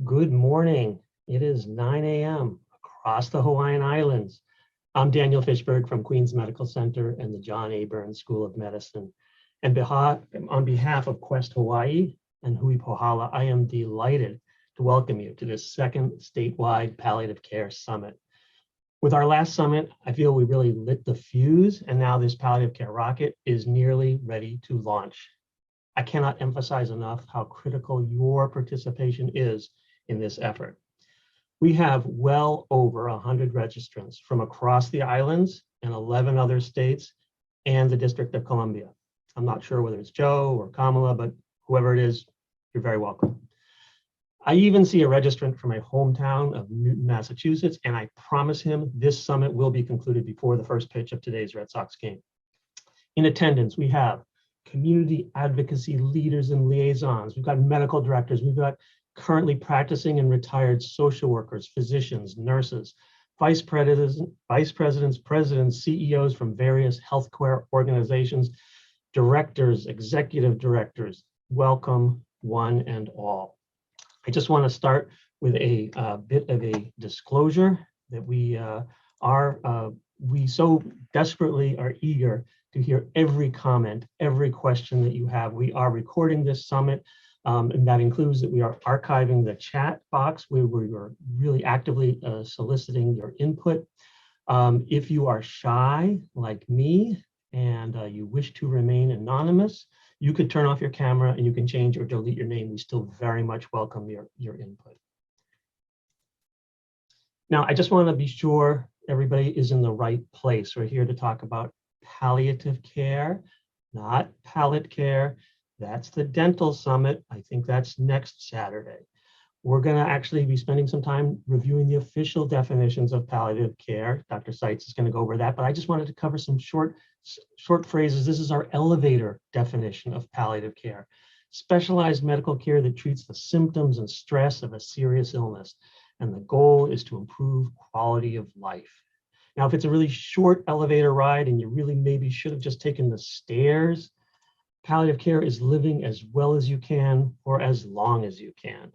Good morning. It is 9 a.m. across the Hawaiian Islands. I'm Daniel Fischberg from Queens Medical Center and the John A. Burns School of Medicine. And on behalf of Quest Hawaii and Hui Pohala, I am delighted to welcome you to this second statewide palliative care summit. With our last summit, I feel we really lit the fuse, and now this palliative care rocket is nearly ready to launch. I cannot emphasize enough how critical your participation is in this effort. We have well over 100 registrants from across the islands and 11 other states and the District of Columbia. I'm not sure whether it's Joe or Kamala, but whoever it is, you're very welcome. I even see a registrant from my hometown of Newton, Massachusetts, and I promise him this summit will be concluded before the first pitch of today's Red Sox game. In attendance, we have community advocacy leaders and liaisons. We've got medical directors. We've got currently practicing and retired social workers, physicians, nurses, vice presidents, presidents, CEOs from various healthcare organizations, directors, executive directors. Welcome, one and all. I just want to start with a bit of a disclosure that we so desperately are eager to hear every comment, every question that you have. We are recording this summit, and that includes that we are archiving the chat box where we are really actively soliciting your input. If you are shy like me and you wish to remain anonymous, you could turn off your camera and you can change or delete your name. We still very much welcome your input. Now, I just want to be sure everybody is in the right place. We're here to talk about palliative care, not palate care. That's the dental summit. I think that's next Saturday. We're going to actually be spending some time reviewing the official definitions of palliative care. Dr. Seitz is going to go over that, but I just wanted to cover some short phrases. This is our elevator definition of palliative care: specialized medical care that treats the symptoms and stress of a serious illness. And the goal is to improve quality of life. Now, if it's a really short elevator ride and you really maybe should have just taken the stairs, palliative care is living as well as you can for as long as you can.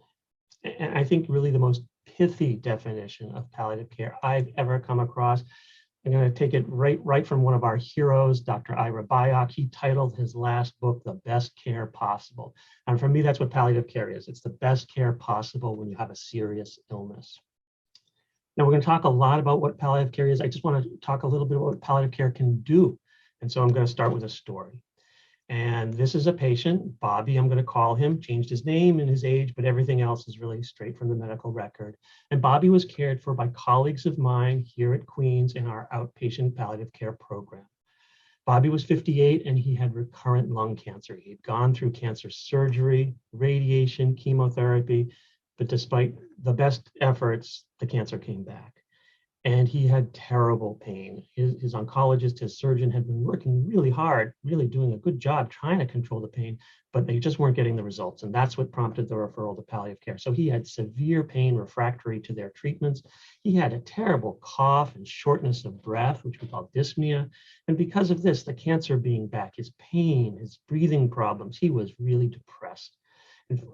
And I think really the most pithy definition of palliative care I've ever come across, I'm going to take it right from one of our heroes, Dr. Ira Byock. He titled his last book, The Best Care Possible. And for me, that's what palliative care is. It's the best care possible when you have a serious illness. Now, we're going to talk a lot about what palliative care is. I just want to talk a little bit about what palliative care can do. And so I'm going to start with a story. And this is a patient, Bobby, I'm going to call him, changed his name and his age, but everything else is really straight from the medical record. And Bobby was cared for by colleagues of mine here at Queens in our outpatient palliative care program. Bobby was 58 and he had recurrent lung cancer. He had gone through cancer surgery, radiation, chemotherapy, but despite the best efforts, the cancer came back. And he had terrible pain. His oncologist, his surgeon had been working really hard, really doing a good job trying to control the pain, but they just weren't getting the results. And that's what prompted the referral to palliative care. So he had severe pain refractory to their treatments. He had a terrible cough and shortness of breath, which we call dyspnea. And because of this, the cancer being back, his pain, his breathing problems, he was really depressed.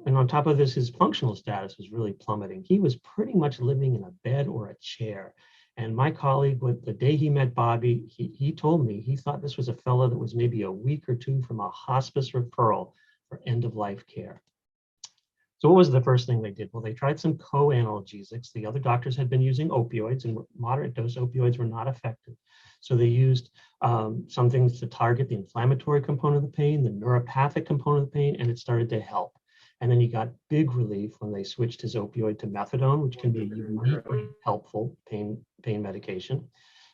And on top of this, his functional status was really plummeting. He was pretty much living in a bed or a chair. And my colleague, the day he met Bobby, he told me he thought this was a fellow that was maybe a week or two from a hospice referral for end-of-life care. So what was the first thing they did? Well, they tried some co-analgesics. The other doctors had been using opioids, and moderate dose opioids were not effective. So they used some things to target the inflammatory component of the pain, the neuropathic component of the pain, and it started to help. And then he got big relief when they switched his opioid to methadone, which can be a uniquely helpful pain medication.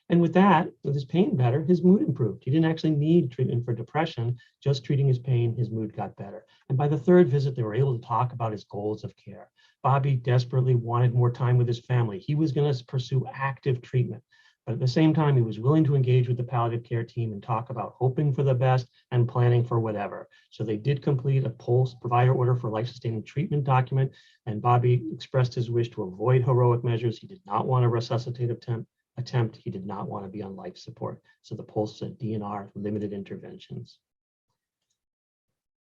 And with that, with his pain better, his mood improved. He didn't actually need treatment for depression, just treating his pain, his mood got better. And by the third visit, they were able to talk about his goals of care. Bobby desperately wanted more time with his family. He was going to pursue active treatment. But at the same time, he was willing to engage with the palliative care team and talk about hoping for the best and planning for whatever. So they did complete a PULSE provider order for life-sustaining treatment document, and Bobby expressed his wish to avoid heroic measures. He did not want a resuscitative attempt. He did not want to be on life support. So the PULSE said DNR, limited interventions.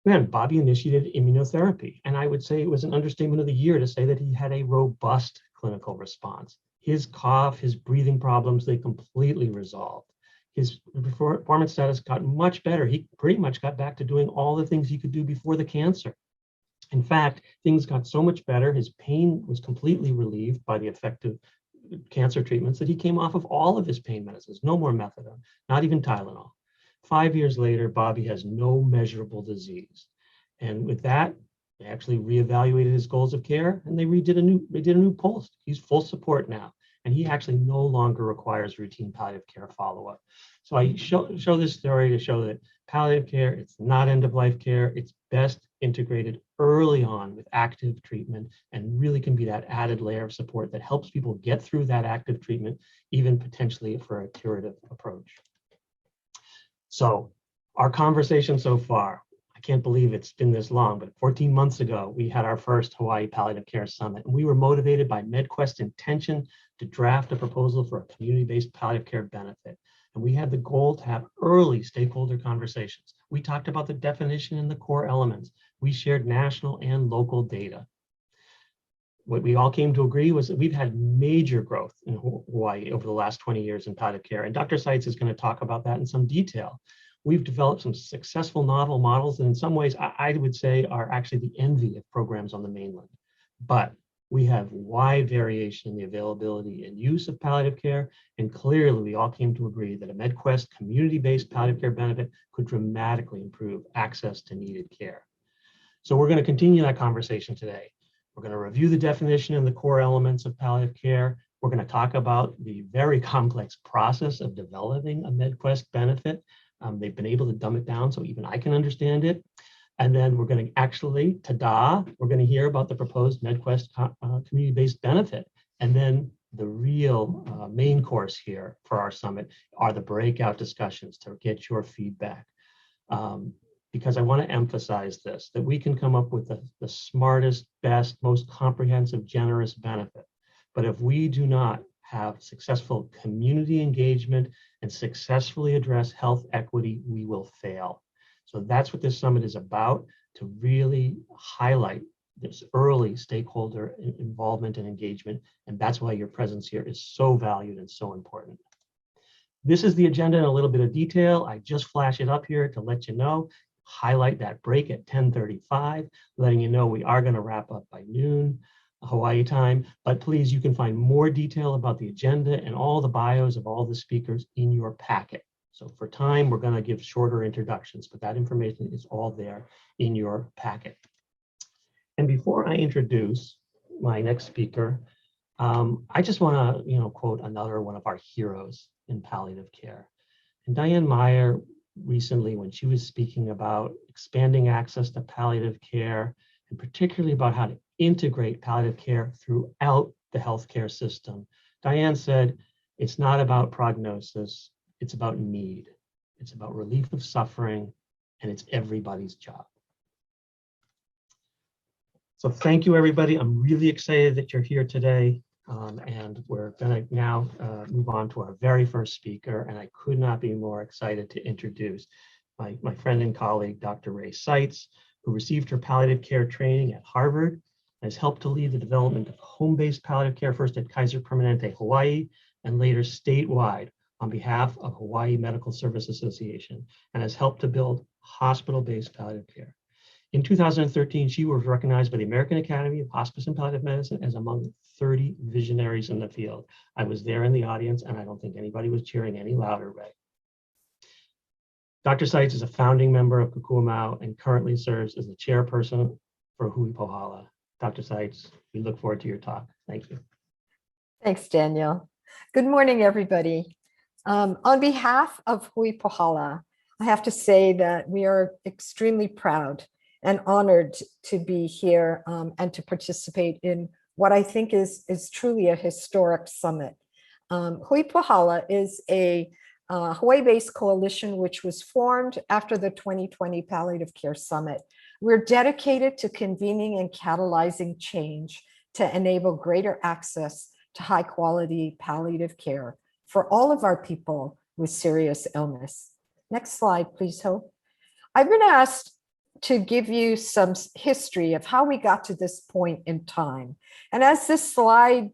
Man, Bobby initiated immunotherapy, and I would say it was an understatement of the year to say that he had a robust clinical response. His cough, his breathing problems, they completely resolved. His performance status got much better. He pretty much got back to doing all the things he could do before the cancer. In fact, things got so much better, his pain was completely relieved by the effective cancer treatments that he came off of all of his pain medicines, no more methadone, not even Tylenol. 5 years later, Bobby has no measurable disease. And with that, they actually reevaluated his goals of care and they did a new post. He's full support now. And he actually no longer requires routine palliative care follow-up. So I show this story to show that palliative care, it's not end-of-life care. It's best integrated early on with active treatment and really can be that added layer of support that helps people get through that active treatment, even potentially for a curative approach. So our conversation so far, I can't believe it's been this long, but 14 months ago, we had our first Hawaii Palliative Care Summit, and we were motivated by MedQuest's intention to draft a proposal for a community-based palliative care benefit. And we had the goal to have early stakeholder conversations. We talked about the definition and the core elements. We shared national and local data. What we all came to agree was that we've had major growth in Hawaii over the last 20 years in palliative care. And Dr. Seitz is going to talk about that in some detail. We've developed some successful novel models that in some ways I would say are actually the envy of programs on the mainland. But we have wide variation in the availability and use of palliative care. And clearly we all came to agree that a MedQuest community-based palliative care benefit could dramatically improve access to needed care. So we're going to continue that conversation today. We're going to review the definition and the core elements of palliative care. We're going to talk about the very complex process of developing a MedQuest benefit. They've been able to dumb it down so even I can understand it. And then we're going to actually, ta-da, we're going to hear about the proposed MedQuest community-based benefit. And then the real main course here for our summit are the breakout discussions to get your feedback. Because I want to emphasize this, that we can come up with the smartest, best, most comprehensive, generous benefit. But if we do not have successful community engagement and successfully address health equity, we will fail. So that's what this summit is about, to really highlight this early stakeholder involvement and engagement. And that's why your presence here is so valued and so important. This is the agenda in a little bit of detail. I just flash it up here to let you know. Highlight that break at 10:35, letting you know we are going to wrap up by noon Hawaii time, but please, you can find more detail about the agenda and all the bios of all the speakers in your packet. So for time, we're going to give shorter introductions, but that information is all there in your packet. And before I introduce my next speaker, I just want to, quote another one of our heroes in palliative care. And Diane Meyer recently, when she was speaking about expanding access to palliative care, and particularly about how to integrate palliative care throughout the healthcare system, Diane said, it's not about prognosis, it's about need. It's about relief of suffering, and it's everybody's job. So thank you, everybody. I'm really excited that you're here today. And we're going to now move on to our very first speaker. And I could not be more excited to introduce my friend and colleague, Dr. Ray Seitz, who received her palliative care training at Harvard and has helped to lead the development of home-based palliative care, first at Kaiser Permanente, Hawaii, and later statewide on behalf of Hawaii Medical Service Association, and has helped to build hospital-based palliative care. In 2013, she was recognized by the American Academy of Hospice and Palliative Medicine as among 30 visionaries in the field. I was there in the audience, and I don't think anybody was cheering any louder, Ray. Dr. Seitz is a founding member of Kōkua Mau and currently serves as the chairperson for Hui Pohala. Dr. Seitz, we look forward to your talk. Thank you. Thanks, Daniel. Good morning, everybody. On behalf of Hui Pohala, I have to say that we are extremely proud and honored to be here and to participate in what I think is truly a historic summit. Hui Pohala is a Hawaii-based coalition which was formed after the 2020 Palliative Care Summit. We're dedicated to convening and catalyzing change to enable greater access to high-quality palliative care for all of our people with serious illness. Next slide, please, Hope. I've been asked to give you some history of how we got to this point in time. And as this slide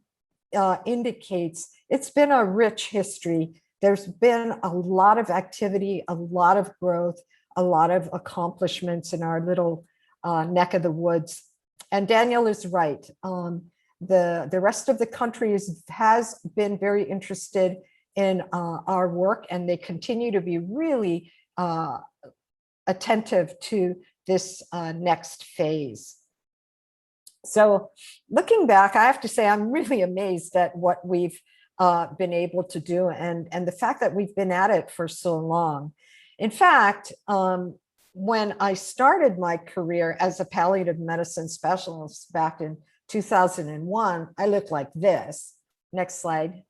indicates, it's been a rich history. There's been a lot of activity, a lot of growth, a lot of accomplishments in our little neck of the woods. And Daniel is right. The rest of the country has been very interested in our work, and they continue to be really attentive to this next phase. So looking back, I have to say I'm really amazed at what we've been able to do, and the fact that we've been at it for so long. In fact, when I started my career as a palliative medicine specialist back in 2001, I looked like this. Next slide.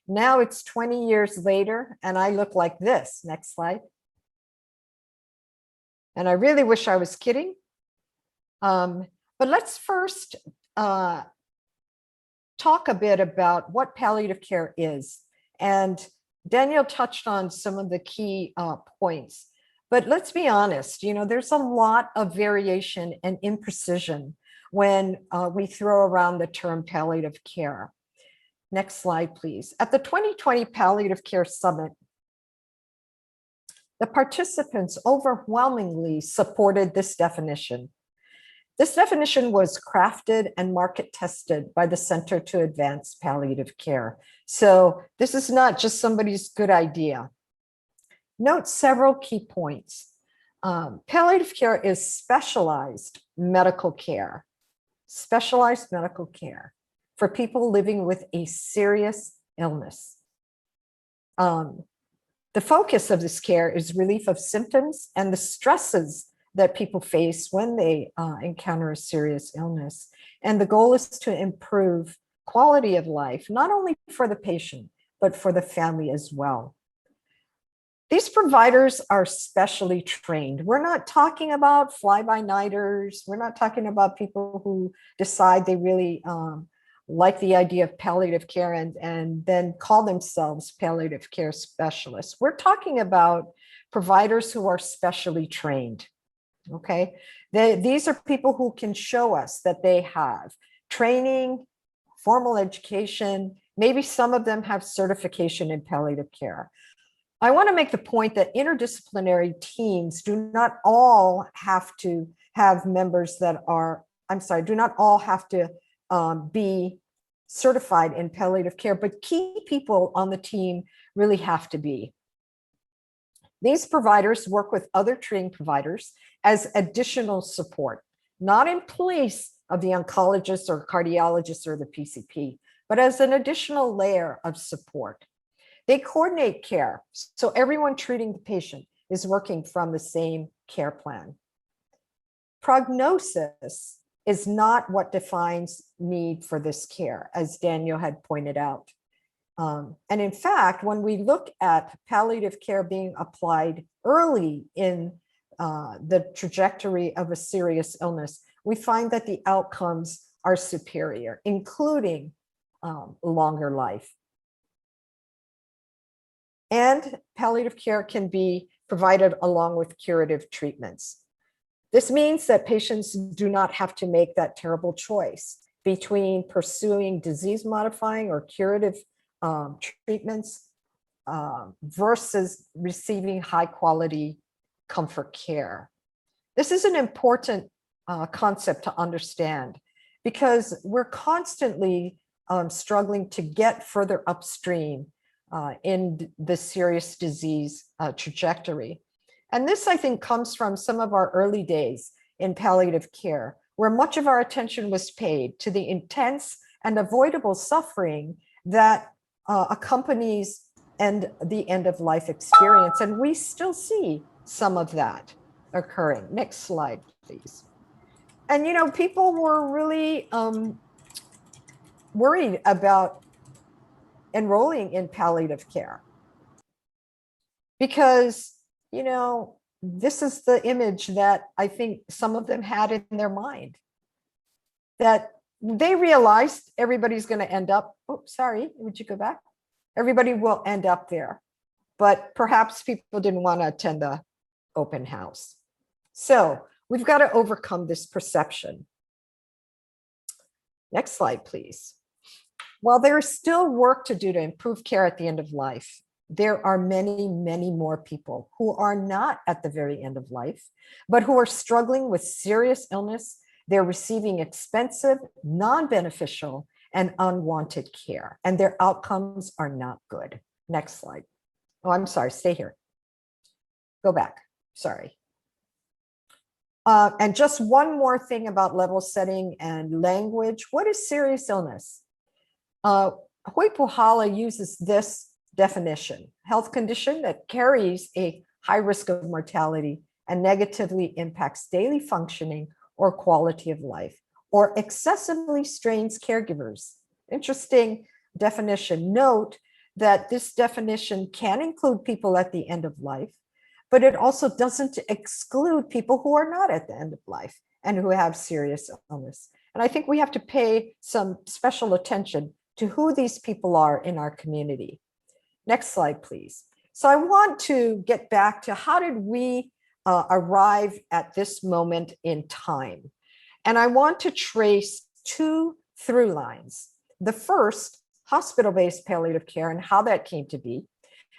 Now it's 20 years later, and I look like this. Next slide. And I really wish I was kidding. But let's first talk a bit about what palliative care is. And Daniel touched on some of the key points. But let's be honest, there's a lot of variation and imprecision when we throw around the term palliative care. Next slide, please. At the 2020 Palliative Care Summit, the participants overwhelmingly supported this definition. This definition was crafted and market tested by the Center to Advance Palliative Care. So this is not just somebody's good idea. Note several key points. Palliative care is specialized medical care for people living with a serious illness. The focus of this care is relief of symptoms and the stresses that people face when they encounter a serious illness. And the goal is to improve quality of life, not only for the patient, but for the family as well. These providers are specially trained. We're not talking about fly-by-nighters. We're not talking about people who decide they really like the idea of palliative care and then call themselves palliative care specialists. We're talking about providers who are specially trained, okay? These are people who can show us that they have training, formal education, maybe some of them have certification in palliative care. I want to make the point that interdisciplinary teams do not all have to have members that are, do not all have to be certified in palliative care, but key people on the team really have to be. These providers work with other trained providers as additional support, not in place of the oncologist or cardiologist or the PCP, but as an additional layer of support. They coordinate care, so everyone treating the patient is working from the same care plan. Prognosis is not what defines need for this care, as Daniel had pointed out. And in fact, when we look at palliative care being applied early in the trajectory of a serious illness, we find that the outcomes are superior, including longer life. And palliative care can be provided along with curative treatments. This means that patients do not have to make that terrible choice between pursuing disease-modifying or curative treatments versus receiving high-quality comfort care. This is an important concept to understand because we're constantly struggling to get further upstream in the serious disease trajectory. And this, I think, comes from some of our early days in palliative care, where much of our attention was paid to the intense and avoidable suffering that accompanies the end-of-life experience. And we still see some of that occurring. Next slide, please. And, people were really worried about enrolling in palliative care because, this is the image that I think some of them had in their mind, that they realized everybody's going to end up, oh, sorry, would you go back? Everybody will end up there. but perhaps people didn't want to attend the open house. So we've got to overcome this perception. Next slide, please. While there is still work to do to improve care at the end of life, there are many, many more people who are not at the very end of life, but who are struggling with serious illness. They're receiving expensive, non-beneficial, and unwanted care, and their outcomes are not good. Next slide. Oh, I'm sorry, stay here. Go back, sorry. And just one more thing about level setting and language. What is serious illness? Hui Pohala uses this definition: health condition that carries a high risk of mortality and negatively impacts daily functioning or quality of life, or excessively strains caregivers. Interesting definition. Note that this definition can include people at the end of life, but it also doesn't exclude people who are not at the end of life and who have serious illness. And I think we have to pay some special attention to who these people are in our community. Next slide, please. So I want to get back to how did we arrive at this moment in time? And I want to trace two through lines. The first, hospital-based palliative care and how that came to be.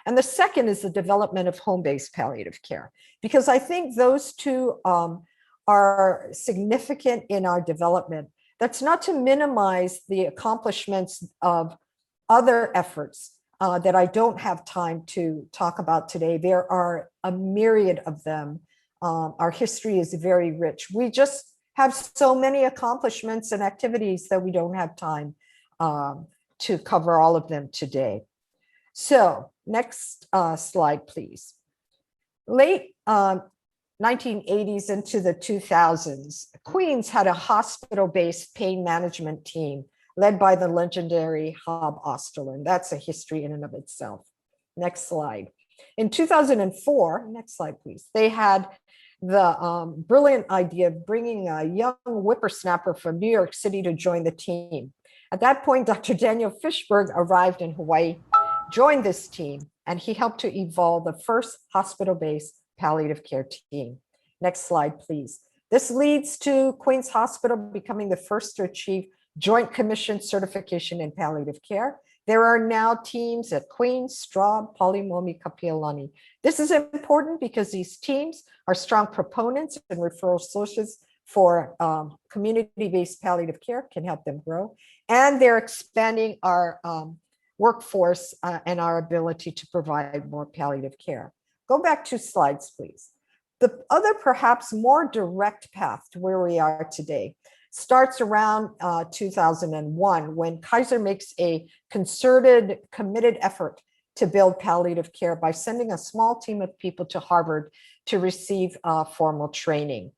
And the second is the development of home-based palliative care, because I think those two are significant in our development. That's not to minimize the accomplishments of other efforts that I don't have time to talk about today. There are a myriad of them. Our history is very rich. We just have so many accomplishments and activities that we don't have time to cover all of them today. So next slide, please. Late 1980s into the 2000s, Queens had a hospital-based pain management team led by the legendary Hob Osterlin. That's a history in and of itself. Next slide. In 2004, next slide, please, they had the brilliant idea of bringing a young whippersnapper from New York City to join the team. At that point, Dr. Daniel Fischberg arrived in Hawaii, joined this team, and he helped to evolve the first hospital-based palliative care team. Next slide, please. This leads to Queens Hospital becoming the first to achieve Joint Commission certification in palliative care. There are now teams at Queens, Straub, Palimomi, Kapiolani. This is important because these teams are strong proponents and referral sources for community-based palliative care, can help them grow. And they're expanding our workforce and our ability to provide more palliative care. Go back 2 slides, please. The other, perhaps more direct path to where we are today starts around 2001, when Kaiser makes a concerted, committed effort to build palliative care by sending a small team of people to Harvard to receive formal training.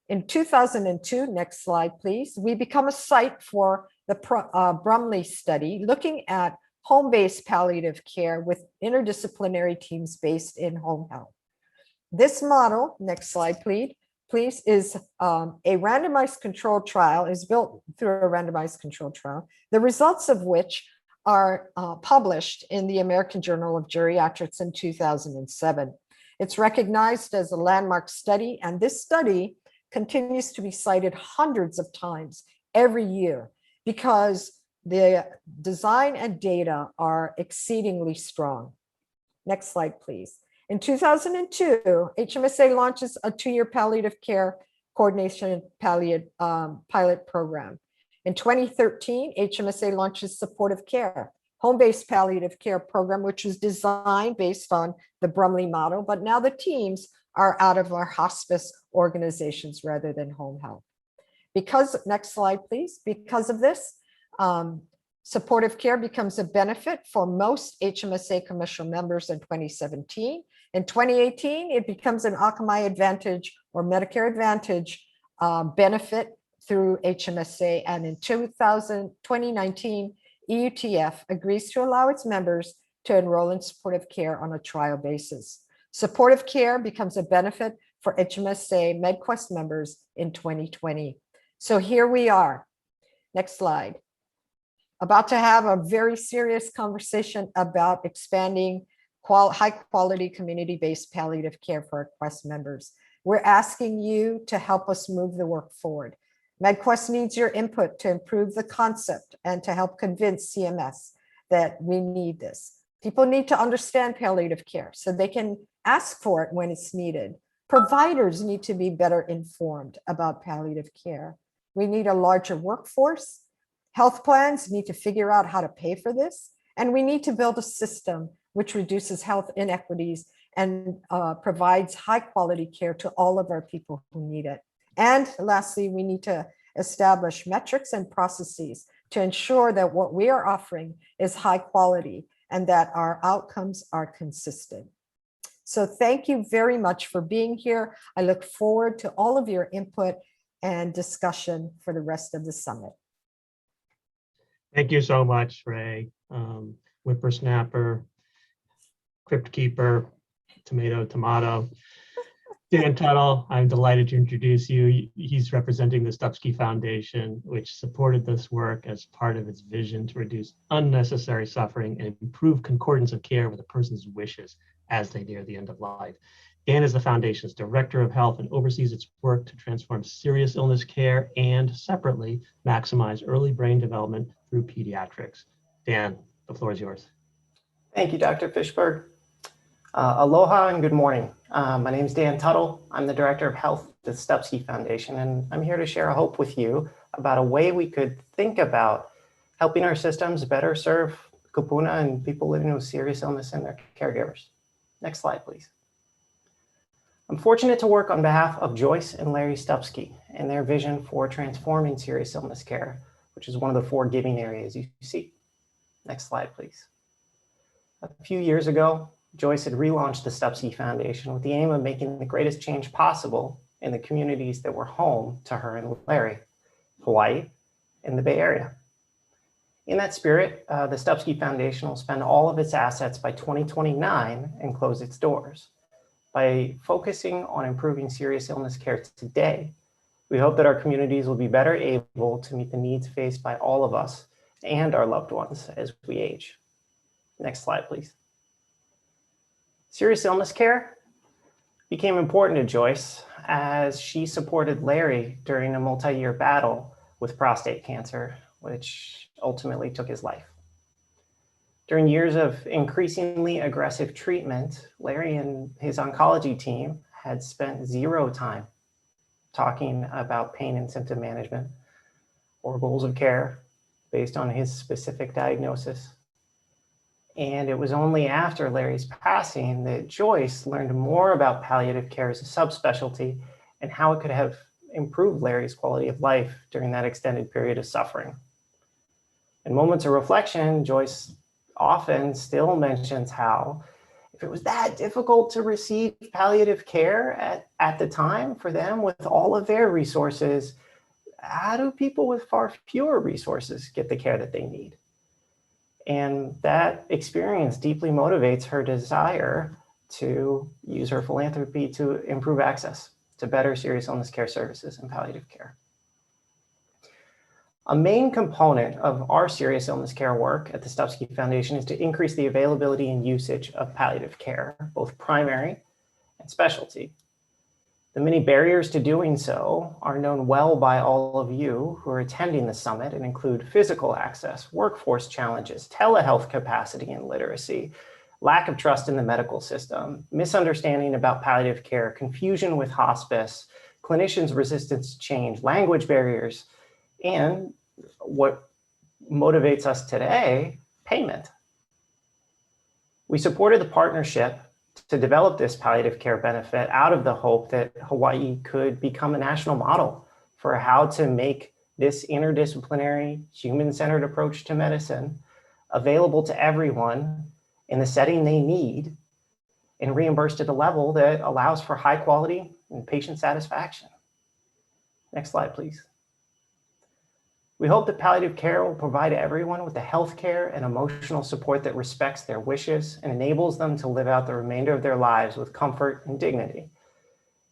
In 2002, next slide, please, we become a site for the Brumley study, looking at home-based palliative care with interdisciplinary teams based in home health. This model, next slide, please, is a randomized controlled trial, is built through a randomized controlled trial, the results of which are published in the American Journal of Geriatrics in 2007. It's recognized as a landmark study, and this study continues to be cited hundreds of times every year because the design and data are exceedingly strong. Next slide, please. In 2002, HMSA launches a 2-year palliative care coordination pilot program. In 2013, HMSA launches supportive care, home-based palliative care program, which was designed based on the Brumley model, but now the teams are out of our hospice organizations rather than home health. Because, next slide, please. Because of this, supportive care becomes a benefit for most HMSA commercial members in 2017. In 2018, it becomes an Akamai Advantage or Medicare Advantage benefit through HMSA. And in 2019, EUTF agrees to allow its members to enroll in supportive care on a trial basis. Supportive care becomes a benefit for HMSA MedQuest members in 2020. So here we are. Next slide. About to have a very serious conversation about expanding high quality community-based palliative care for our Quest members. We're asking you to help us move the work forward. MedQuest needs your input to improve the concept and to help convince CMS that we need this. People need to understand palliative care so they can ask for it when it's needed. Providers need to be better informed about palliative care. We need a larger workforce. Health plans need to figure out how to pay for this. And we need to build a system which reduces health inequities and provides high quality care to all of our people who need it. And lastly, we need to establish metrics and processes to ensure that what we are offering is high quality and that our outcomes are consistent. So thank you very much for being here. I look forward to all of your input and discussion for the rest of the summit. Thank you so much, Ray. Whippersnapper, Crypt Keeper, Tomato. Dan Tuttle, I'm delighted to introduce you. He's representing the Stupski Foundation, which supported this work as part of its vision to reduce unnecessary suffering and improve concordance of care with a person's wishes as they near the end of life. Dan is the foundation's director of health and oversees its work to transform serious illness care and separately maximize early brain development through pediatrics. Dan, the floor is yours. Thank you, Dr. Fischberg. Aloha and good morning. My name is Dan Tuttle. I'm the Director of Health at the Stupski Foundation, and I'm here to share a hope with you about a way we could think about helping our systems better serve kupuna and people living with serious illness and their caregivers. Next slide, please. I'm fortunate to work on behalf of Joyce and Larry Stupski and their vision for transforming serious illness care, which is one of the 4 giving areas you see. Next slide, please. A few years ago, Joyce had relaunched the Stupski Foundation with the aim of making the greatest change possible in the communities that were home to her and Larry, Hawaii, and the Bay Area. In that spirit, the Stupski Foundation will spend all of its assets by 2029 and close its doors. By focusing on improving serious illness care today, we hope that our communities will be better able to meet the needs faced by all of us and our loved ones as we age. Next slide, please. Serious illness care became important to Joyce as she supported Larry during a multi-year battle with prostate cancer, which ultimately took his life. During years of increasingly aggressive treatment, Larry and his oncology team had spent 0 time talking about pain and symptom management or goals of care based on his specific diagnosis. And it was only after Larry's passing that Joyce learned more about palliative care as a subspecialty and how it could have improved Larry's quality of life during that extended period of suffering. In moments of reflection, Joyce often still mentions how if it was that difficult to receive palliative care at the time for them with all of their resources, how do people with far fewer resources get the care that they need? And that experience deeply motivates her desire to use her philanthropy to improve access to better serious illness care services and palliative care. A main component of our serious illness care work at the Stupski Foundation is to increase the availability and usage of palliative care, both primary and specialty. The many barriers to doing so are known well by all of you who are attending the summit and include physical access, workforce challenges, telehealth capacity and literacy, lack of trust in the medical system, misunderstanding about palliative care, confusion with hospice, clinicians' resistance to change, language barriers, and what motivates us today, payment. We supported the partnership to develop this palliative care benefit out of the hope that Hawaii could become a national model for how to make this interdisciplinary, human-centered approach to medicine available to everyone in the setting they need and reimbursed at a level that allows for high quality and patient satisfaction. Next slide, please. We hope that palliative care will provide everyone with the health care and emotional support that respects their wishes and enables them to live out the remainder of their lives with comfort and dignity.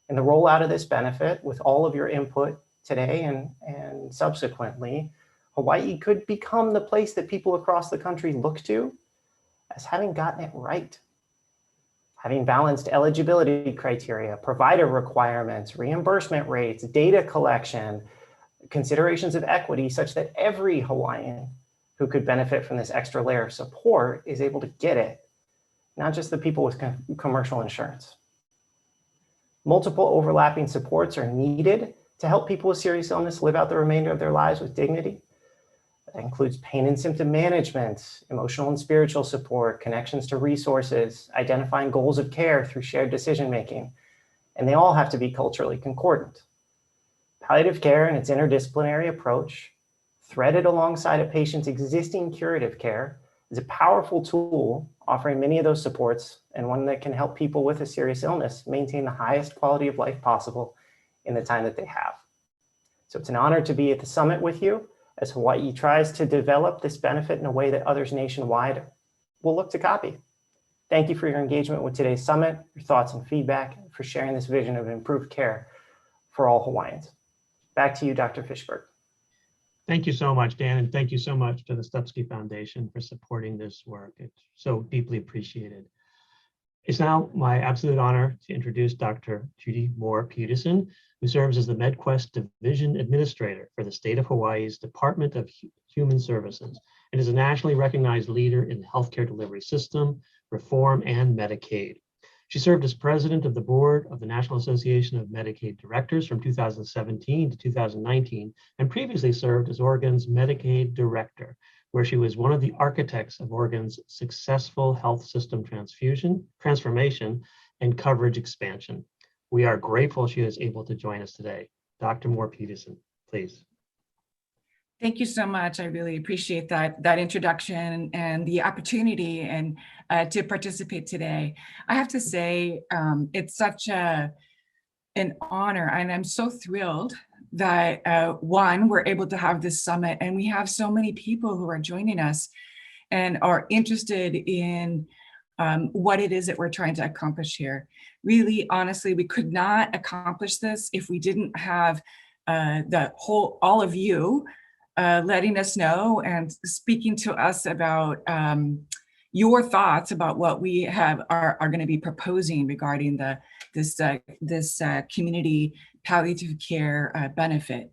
And the rollout of this benefit, with all of your input today and subsequently, Hawaii could become the place that people across the country look to as having gotten it right having balanced eligibility criteria, provider requirements, reimbursement rates, data collection, considerations of equity such that every Hawaiian who could benefit from this extra layer of support is able to get it, not just the people with commercial insurance. Multiple overlapping supports are needed to help people with serious illness live out the remainder of their lives with dignity. That includes pain and symptom management, emotional and spiritual support, connections to resources, identifying goals of care through shared decision-making, and they all have to be culturally concordant. Palliative care and its interdisciplinary approach, threaded alongside a patient's existing curative care, is a powerful tool offering many of those supports and one that can help people with a serious illness maintain the highest quality of life possible in the time that they have. So it's an honor to be at the summit with you as Hawaii tries to develop this benefit in a way that others nationwide will look to copy. Thank you for your engagement with today's summit, your thoughts and feedback, and for sharing this vision of improved care for all Hawaiians. Back to you, Dr. Fischberg. Thank you so much, Dan, and thank you so much to the Stupski Foundation for supporting this work. It's so deeply appreciated. It's now my absolute honor to introduce Dr. Judy Mohr Peterson, who serves as the MedQuest Division Administrator for the state of Hawaii's Department of Human Services and is a nationally recognized leader in the healthcare delivery system, reform, and Medicaid. She served as president of the board of the National Association of Medicaid Directors from 2017 to 2019, and previously served as Oregon's Medicaid Director, where she was one of the architects of Oregon's successful health system transformation and coverage expansion. We are grateful she is able to join us today. Dr. Mohr Peterson, please. Thank you so much. I really appreciate that introduction and the opportunity and to participate today. I have to say, it's such an honor, and I'm so thrilled that one, we're able to have this summit, and we have so many people who are joining us and are interested in what it is that we're trying to accomplish here. Really, honestly, we could not accomplish this if we didn't have all of you letting us know and speaking to us about your thoughts about what we are going to be proposing regarding this community palliative care benefit.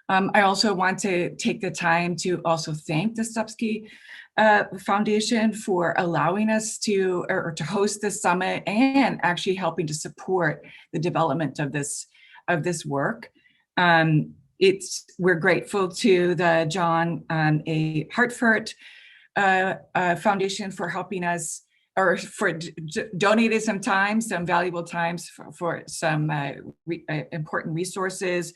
I also want to take the time to also thank the Stupski Foundation for allowing us to host this summit and actually helping to support the development of this work. We're grateful to the John A. Hartford Foundation for helping us, or for donating some valuable times for some important resources.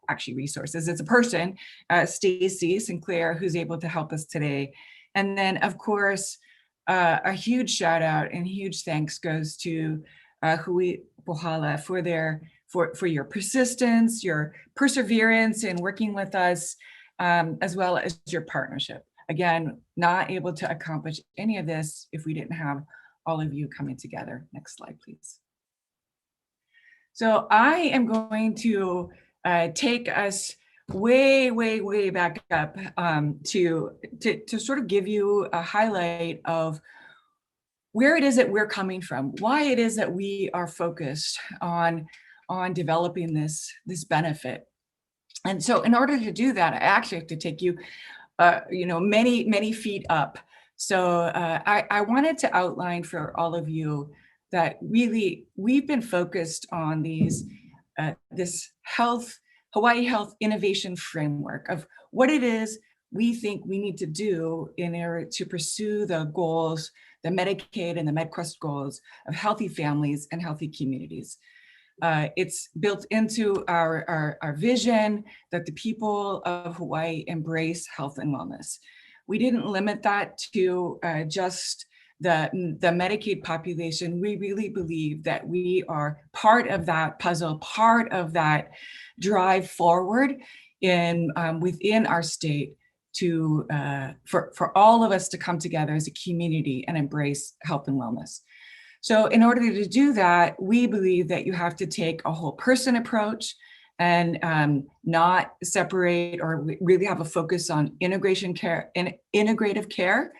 Actually resources, it's a person, Stacie, Sinclair, who's able to help us today. And then of course, a huge shout out and huge thanks goes to Hui Pohala for your persistence, your perseverance in working with us, as well as your partnership. Again, not able to accomplish any of this if we didn't have all of you coming together. Next slide, please. So I am going to take us way back up to sort of give you a highlight of where it is that we're coming from, why it is that we are focused on developing this benefit. And so in order to do that, I actually have to take you many feet up. So I wanted to outline for all of you that really we've been focused on this Hawaii Health Innovation Framework of what it is we think we need to do in order to pursue the goals, the Medicaid and the MedQuest goals of healthy families and healthy communities. It's built into our vision that the people of Hawaii embrace health and wellness. We didn't limit that to just the Medicaid population. We really believe that we are part of that puzzle, part of that drive forward within our state for all of us to come together as a community and embrace health and wellness. So in order to do that, we believe that you have to take a whole person approach and not separate or really have a focus on integrative care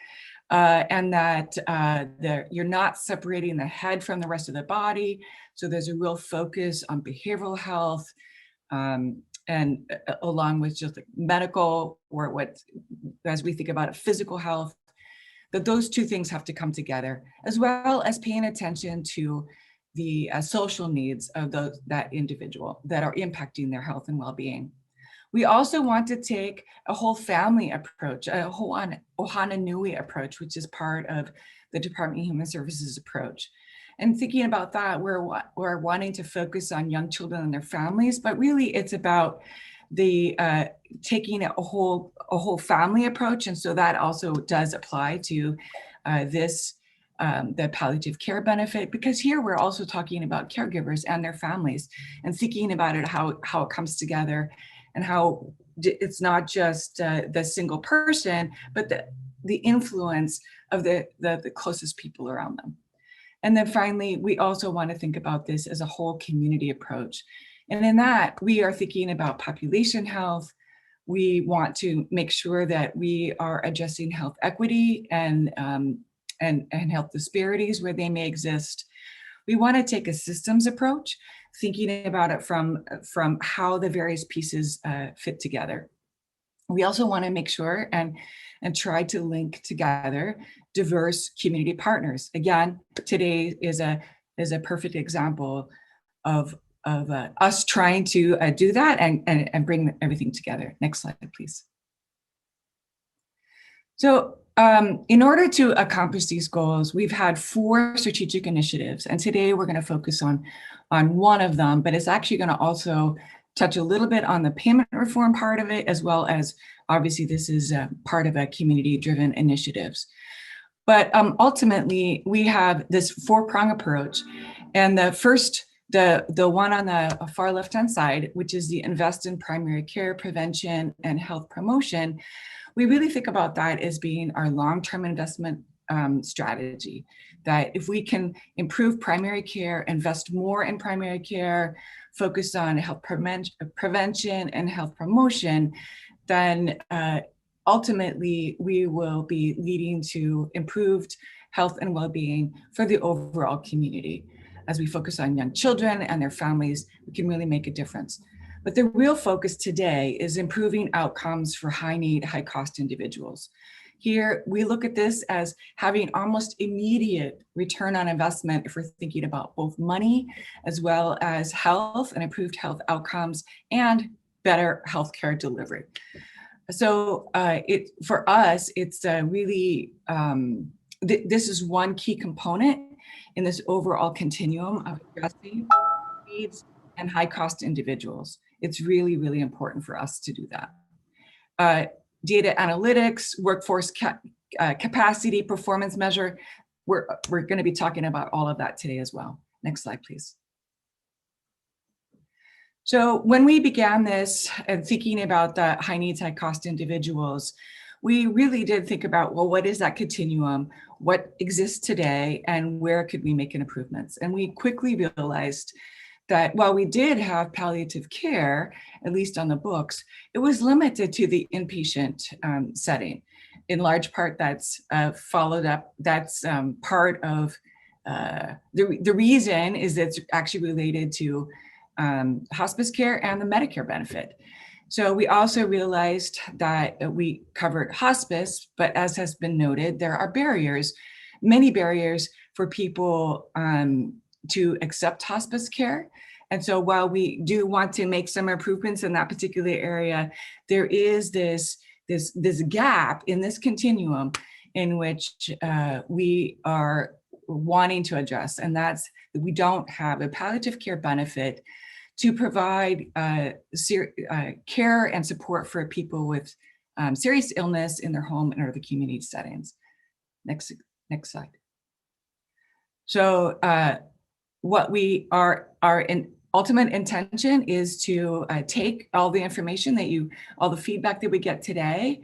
and that you're not separating the head from the rest of the body. So there's a real focus on behavioral health, and along with just like medical, or what, as we think about it, physical health, that those two things have to come together, as well as paying attention to the social needs of that individual that are impacting their health and well-being. We also want to take a whole family approach, a ohana nui approach, which is part of the Department of Human Services approach. And thinking about that, we're wanting to focus on young children and their families, but really it's about the taking a whole family approach. And so that also does apply to the palliative care benefit, because here we're also talking about caregivers and their families and thinking about it, how it comes together, and how it's not just the single person, but the influence of the closest people around them. And then finally, we also want to think about this as a whole community approach. And in that, we are thinking about population health. We want to make sure that we are addressing health equity and health disparities where they may exist. We want to take a systems approach, thinking about it from how the various pieces fit together. We also want to make sure and try to link together diverse community partners. Again, today is a perfect example of us trying to do that and bring everything together. Next slide, please. So in order to accomplish these goals, we've had 4 strategic initiatives, and today we're going to focus on one of them, but it's actually going to also touch a little bit on the payment reform part of it, as well as obviously this is part of a community-driven initiatives. But ultimately, we have this 4-prong approach, and the first, the one on the far left-hand side, which is the invest in primary care, prevention, and health promotion. We really think about that as being our long-term investment strategy, that if we can improve primary care, invest more in primary care, focus on health prevention and health promotion, then ultimately we will be leading to improved health and well-being for the overall community. As we focus on young children and their families, we can really make a difference. But the real focus today is improving outcomes for high-need, high-cost individuals. Here, we look at this as having almost immediate return on investment if we're thinking about both money as well as health and improved health outcomes and better healthcare delivery. So for us, it's really, this is one key component in this overall continuum of addressing needs and high-cost individuals. It's really, really important for us to do that. Data analytics, workforce capacity, performance measure. We're going to be talking about all of that today as well. Next slide, please. So when we began this and thinking about the high needs, high cost individuals, we really did think about, well, what is that continuum? What exists today and where could we make improvements? And we quickly realized that while we did have palliative care, at least on the books, it was limited to the inpatient setting. In large part, that's followed up, that's part of, the reason is that it's actually related to hospice care and the Medicare benefit. So we also realized that we covered hospice, but as has been noted, there are barriers, many barriers for people to accept hospice care. And so while we do want to make some improvements in that particular area, there is this gap in this continuum in which we are wanting to address, and that's that we don't have a palliative care benefit to provide care and support for people with serious illness in their home and other community settings. Next slide. So what we are in ultimate intention is to take all the information that all the feedback that we get today.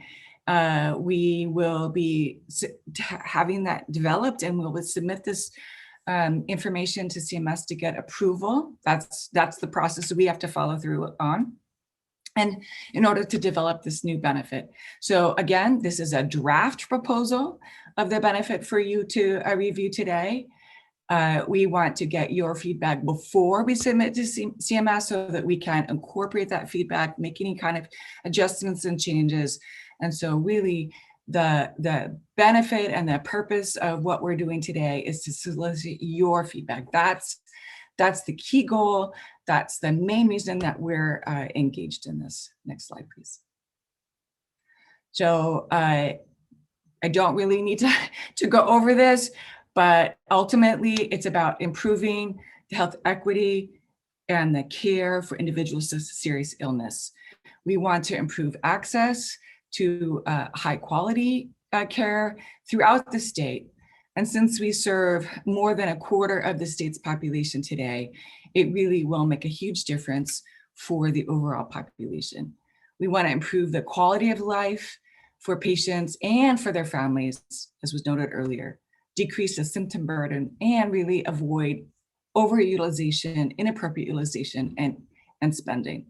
We will be having that developed, and we'll submit this information to CMS to get approval. That's the process that we have to follow through on. and in order to develop this new benefit. So again, this is a draft proposal of the benefit for you to review today. We want to get your feedback before we submit to CMS so that we can incorporate that feedback, make any kind of adjustments and changes. And so really the benefit and the purpose of what we're doing today is to solicit your feedback. That's the key goal. That's the main reason that we're engaged in this. Next slide, please. So I don't really need to go over this, but ultimately it's about improving the health equity and the care for individuals with serious illness. We want to improve access to high quality care throughout the state. And since we serve more than a quarter of the state's population today, it really will make a huge difference for the overall population. We want to improve the quality of life for patients and for their families, as was noted earlier, decrease the symptom burden, and really avoid overutilization, inappropriate utilization, and spending.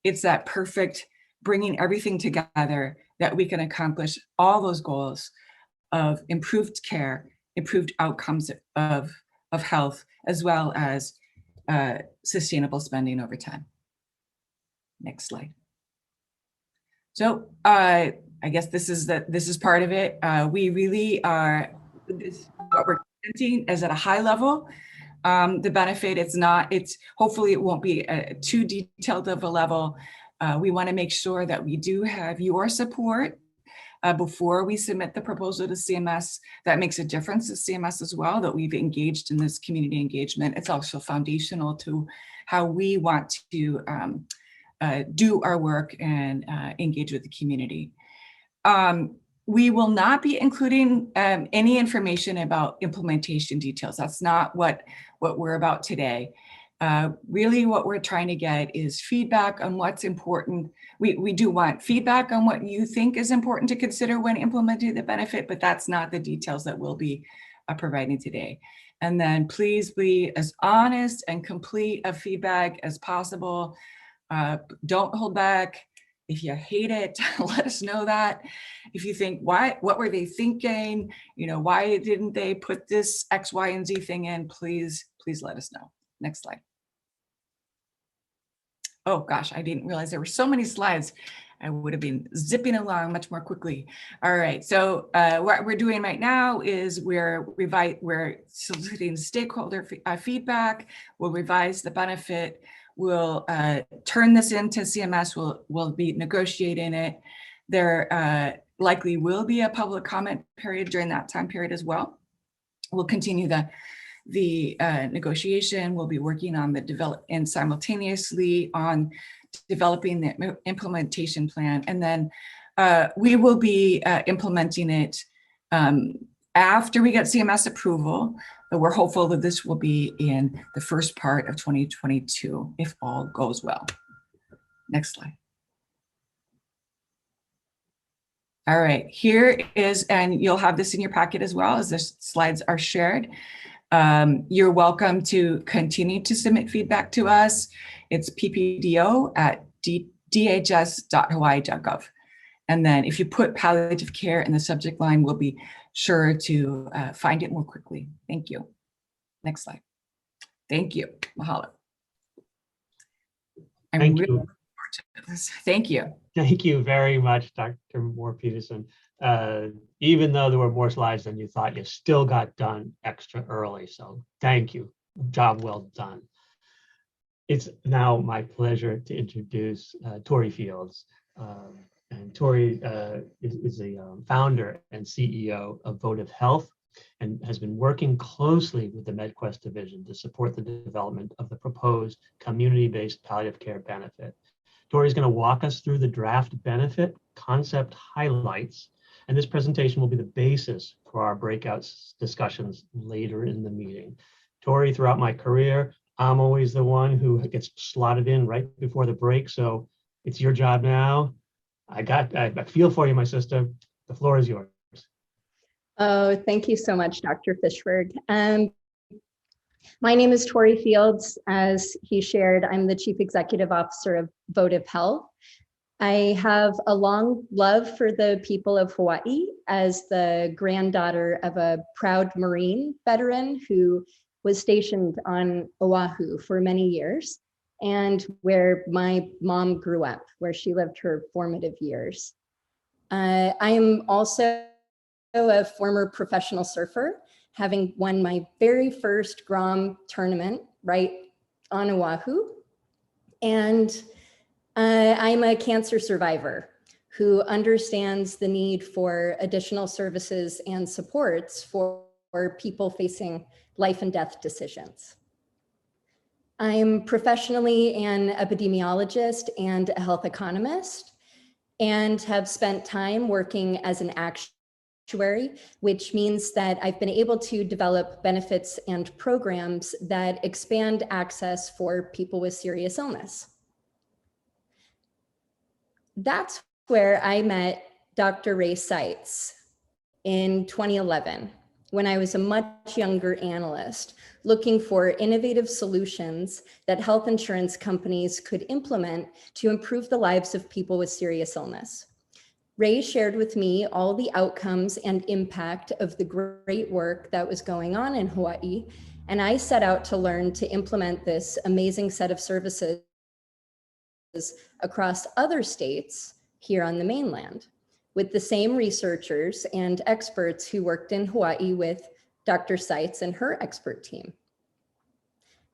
It's that perfect bringing everything together that we can accomplish all those goals of improved care, improved outcomes of health, as well as sustainable spending over time. Next slide. So I guess this is part of it. We really are, what we're presenting is at a high level. The benefit, hopefully it won't be too detailed of a level. We want to make sure that we do have your support before we submit the proposal to CMS. That makes a difference to CMS as well, that we've engaged in this community engagement. It's also foundational to how we want to do our work and engage with the community. We will not be including any information about implementation details. That's not what we're about today. Really what we're trying to get is feedback on what's important. We do want feedback on what you think is important to consider when implementing the benefit, but that's not the details that we'll be providing today. And then please be as honest and complete of feedback as possible. Don't hold back. If you hate it, let us know that. If you think, what were they thinking? Why didn't they put this X, Y, and Z thing in? Please let us know. Next slide. Oh gosh, I didn't realize there were so many slides. I would have been zipping along much more quickly. All right, so what we're doing right now is we're soliciting stakeholder feedback. We'll revise the benefit. We'll turn this into CMS. We'll be negotiating it. There likely will be a public comment period during that time period as well. We'll continue the negotiation. We'll be working on and simultaneously on developing the implementation plan. And then we will be implementing it after we get CMS approval. But we're hopeful that this will be in the first part of 2022, if all goes well. Next slide. All right, here is, and you'll have this in your packet as well as the slides are shared. You're welcome to continue to submit feedback to us. It's ppdo@dhs.hawaii.gov. And then if you put palliative care in the subject line, we'll be sure to find it more quickly. Thank you. Next slide. Thank you. Mahalo. Thank you. Thank you. Thank you very much, Dr. Mohr Peterson. Even though there were more slides than you thought, you still got done extra early. So thank you. Job well done. It's now my pleasure to introduce Torrie Fields. And Torrie is the founder and CEO of Votive Health and has been working closely with the MedQuest division to support the development of the proposed community-based palliative care benefit. Torrie is going to walk us through the draft benefit concept highlights, and this presentation will be the basis for our breakout discussions later in the meeting. Torrie, throughout my career, I'm always the one who gets slotted in right before the break, so it's your job now. I feel for you, my sister. The floor is yours. Oh, thank you so much, Dr. Fischberg. My name is Torrie Fields. As he shared, I'm the Chief Executive Officer of Votive Health. I have a long love for the people of Hawaii as the granddaughter of a proud Marine veteran who was stationed on Oahu for many years, and where my mom grew up, where she lived her formative years. I am also a former professional surfer, having won my very first Grom tournament right on Oahu. And I'm a cancer survivor who understands the need for additional services and supports for people facing life and death decisions. I'm professionally an epidemiologist and a health economist, and have spent time working as an actuary, which means that I've been able to develop benefits and programs that expand access for people with serious illness. That's where I met Dr. Ray Seitz in 2011, when I was a much younger analyst looking for innovative solutions that health insurance companies could implement to improve the lives of people with serious illness. Ray shared with me all the outcomes and impact of the great work that was going on in Hawaii, and I set out to learn to implement this amazing set of services across other states here on the mainland, with the same researchers and experts who worked in Hawaii with Dr. Seitz and her expert team.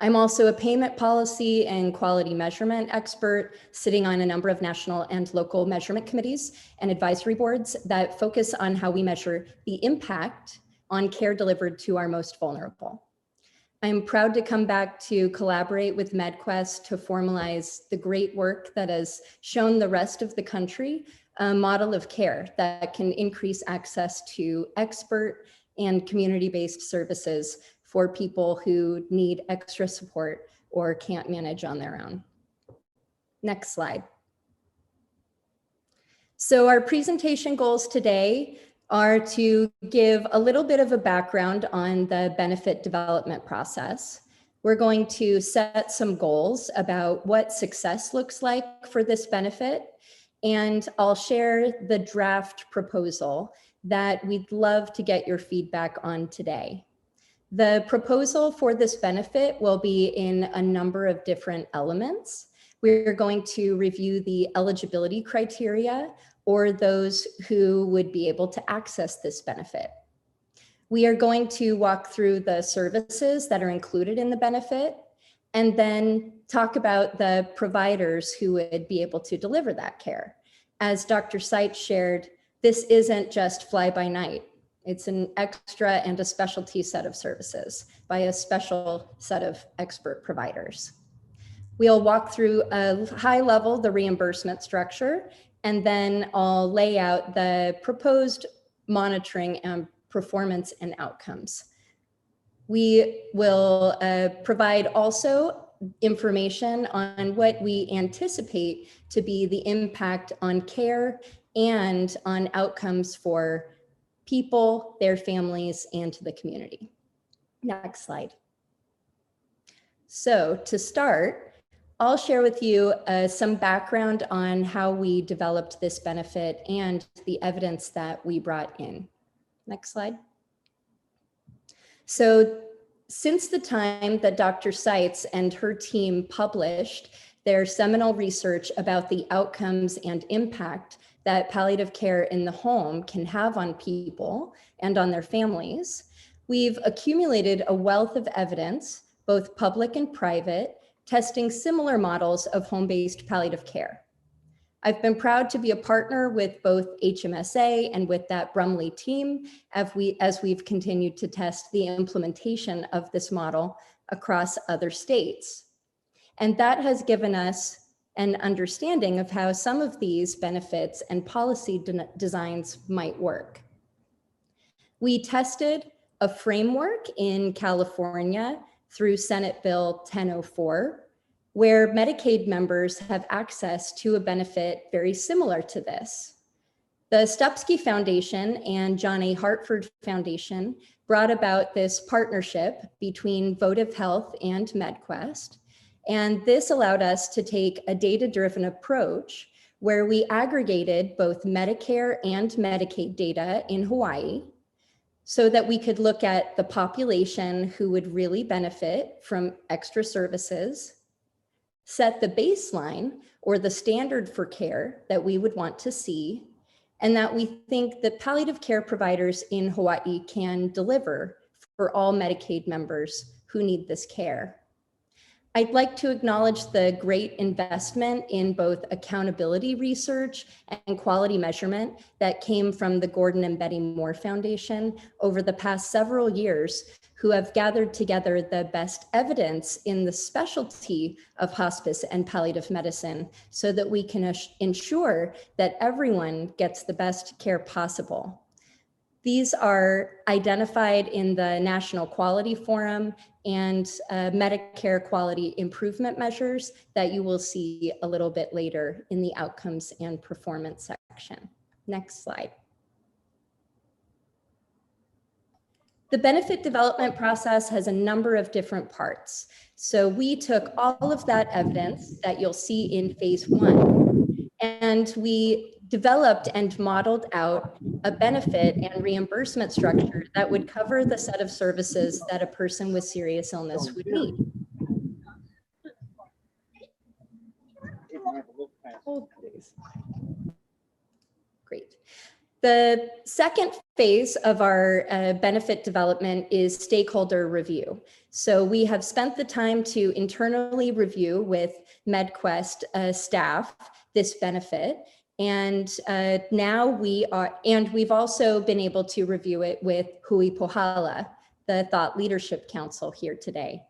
I'm also a payment policy and quality measurement expert, sitting on a number of national and local measurement committees and advisory boards that focus on how we measure the impact on care delivered to our most vulnerable. I'm proud to come back to collaborate with MedQuest to formalize the great work that has shown the rest of the country a model of care that can increase access to expert and community-based services for people who need extra support or can't manage on their own. Next slide. So our presentation goals today are to give a little bit of a background on the benefit development process. We're going to set some goals about what success looks like for this benefit, and I'll share the draft proposal that we'd love to get your feedback on today. The proposal for this benefit will be in a number of different elements. We're going to review the eligibility criteria, or those who would be able to access this benefit. We are going to walk through the services that are included in the benefit, and then talk about the providers who would be able to deliver that care. As Dr. Seitz shared, this isn't just fly by night. It's an extra and a specialty set of services by a special set of expert providers. We'll walk through a high level, the reimbursement structure, and then I'll lay out the proposed monitoring and performance and outcomes. We will provide also information on what we anticipate to be the impact on care and on outcomes for people, their families, and to the community. Next slide. So to start, I'll share with you some background on how we developed this benefit and the evidence that we brought in. Next slide. So since the time that Dr. Seitz and her team published their seminal research about the outcomes and impact that palliative care in the home can have on people and on their families, we've accumulated a wealth of evidence, both public and private, testing similar models of home-based palliative care. I've been proud to be a partner with both HMSA and with that Brumley team as we've continued to test the implementation of this model across other states. And that has given us an understanding of how some of these benefits and policy designs might work. We tested a framework in California through Senate Bill 1004, where Medicaid members have access to a benefit very similar to this. The Stupski Foundation and John A. Hartford Foundation brought about this partnership between Votive Health and MedQuest, and this allowed us to take a data-driven approach where we aggregated both Medicare and Medicaid data in Hawaii so that we could look at the population who would really benefit from extra services, set the baseline or the standard for care that we would want to see, and that we think that palliative care providers in Hawaii can deliver for all Medicaid members who need this care. I'd like to acknowledge the great investment in both accountability research and quality measurement that came from the Gordon and Betty Mohr Foundation over the past several years, who have gathered together the best evidence in the specialty of hospice and palliative medicine so that we can ensure that everyone gets the best care possible. These are identified in the National Quality Forum and Medicare quality improvement measures that you will see a little bit later in the outcomes and performance section. Next slide. The benefit development process has a number of different parts. So we took all of that evidence that you'll see in phase 1, and we developed and modeled out a benefit and reimbursement structure that would cover the set of services that a person with serious illness would need. Hold, please. Great. The second phase of our benefit development is stakeholder review. So we have spent the time to internally review with MedQuest staff this benefit. And now we've also been able to review it with Hui Pohala, the Thought Leadership Council here today.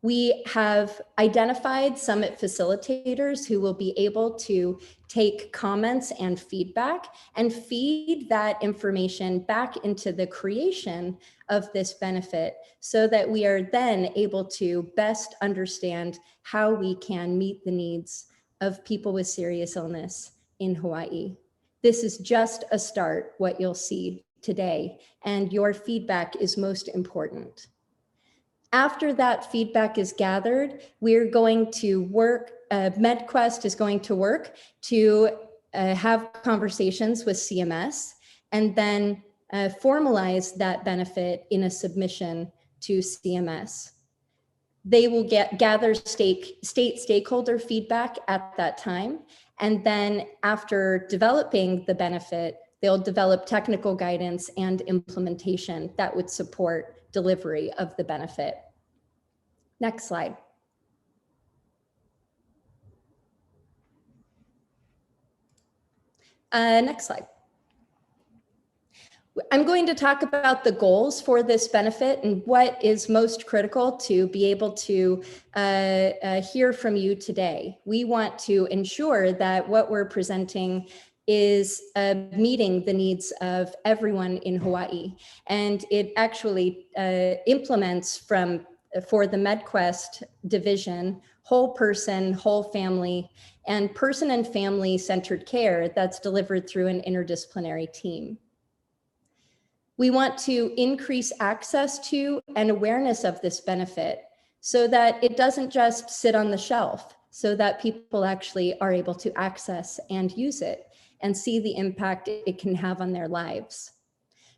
We have identified summit facilitators who will be able to take comments and feedback and feed that information back into the creation of this benefit so that we are then able to best understand how we can meet the needs of people with serious illness in Hawaii. This is just a start, what you'll see today, and your feedback is most important. After that feedback is gathered, we're going to work, MedQuest is going to work to have conversations with CMS and then formalize that benefit in a submission to CMS. They will gather state stakeholder feedback at that time. And then after developing the benefit, they'll develop technical guidance and implementation that would support delivery of the benefit. Next slide. Next slide. I'm going to talk about the goals for this benefit and what is most critical to be able to hear from you today. We want to ensure that what we're presenting is meeting the needs of everyone in Hawaii. And it actually implements for the MedQuest division, whole person, whole family, and person and family centered care that's delivered through an interdisciplinary team. We want to increase access to and awareness of this benefit so that it doesn't just sit on the shelf, so that people actually are able to access and use it and see the impact it can have on their lives.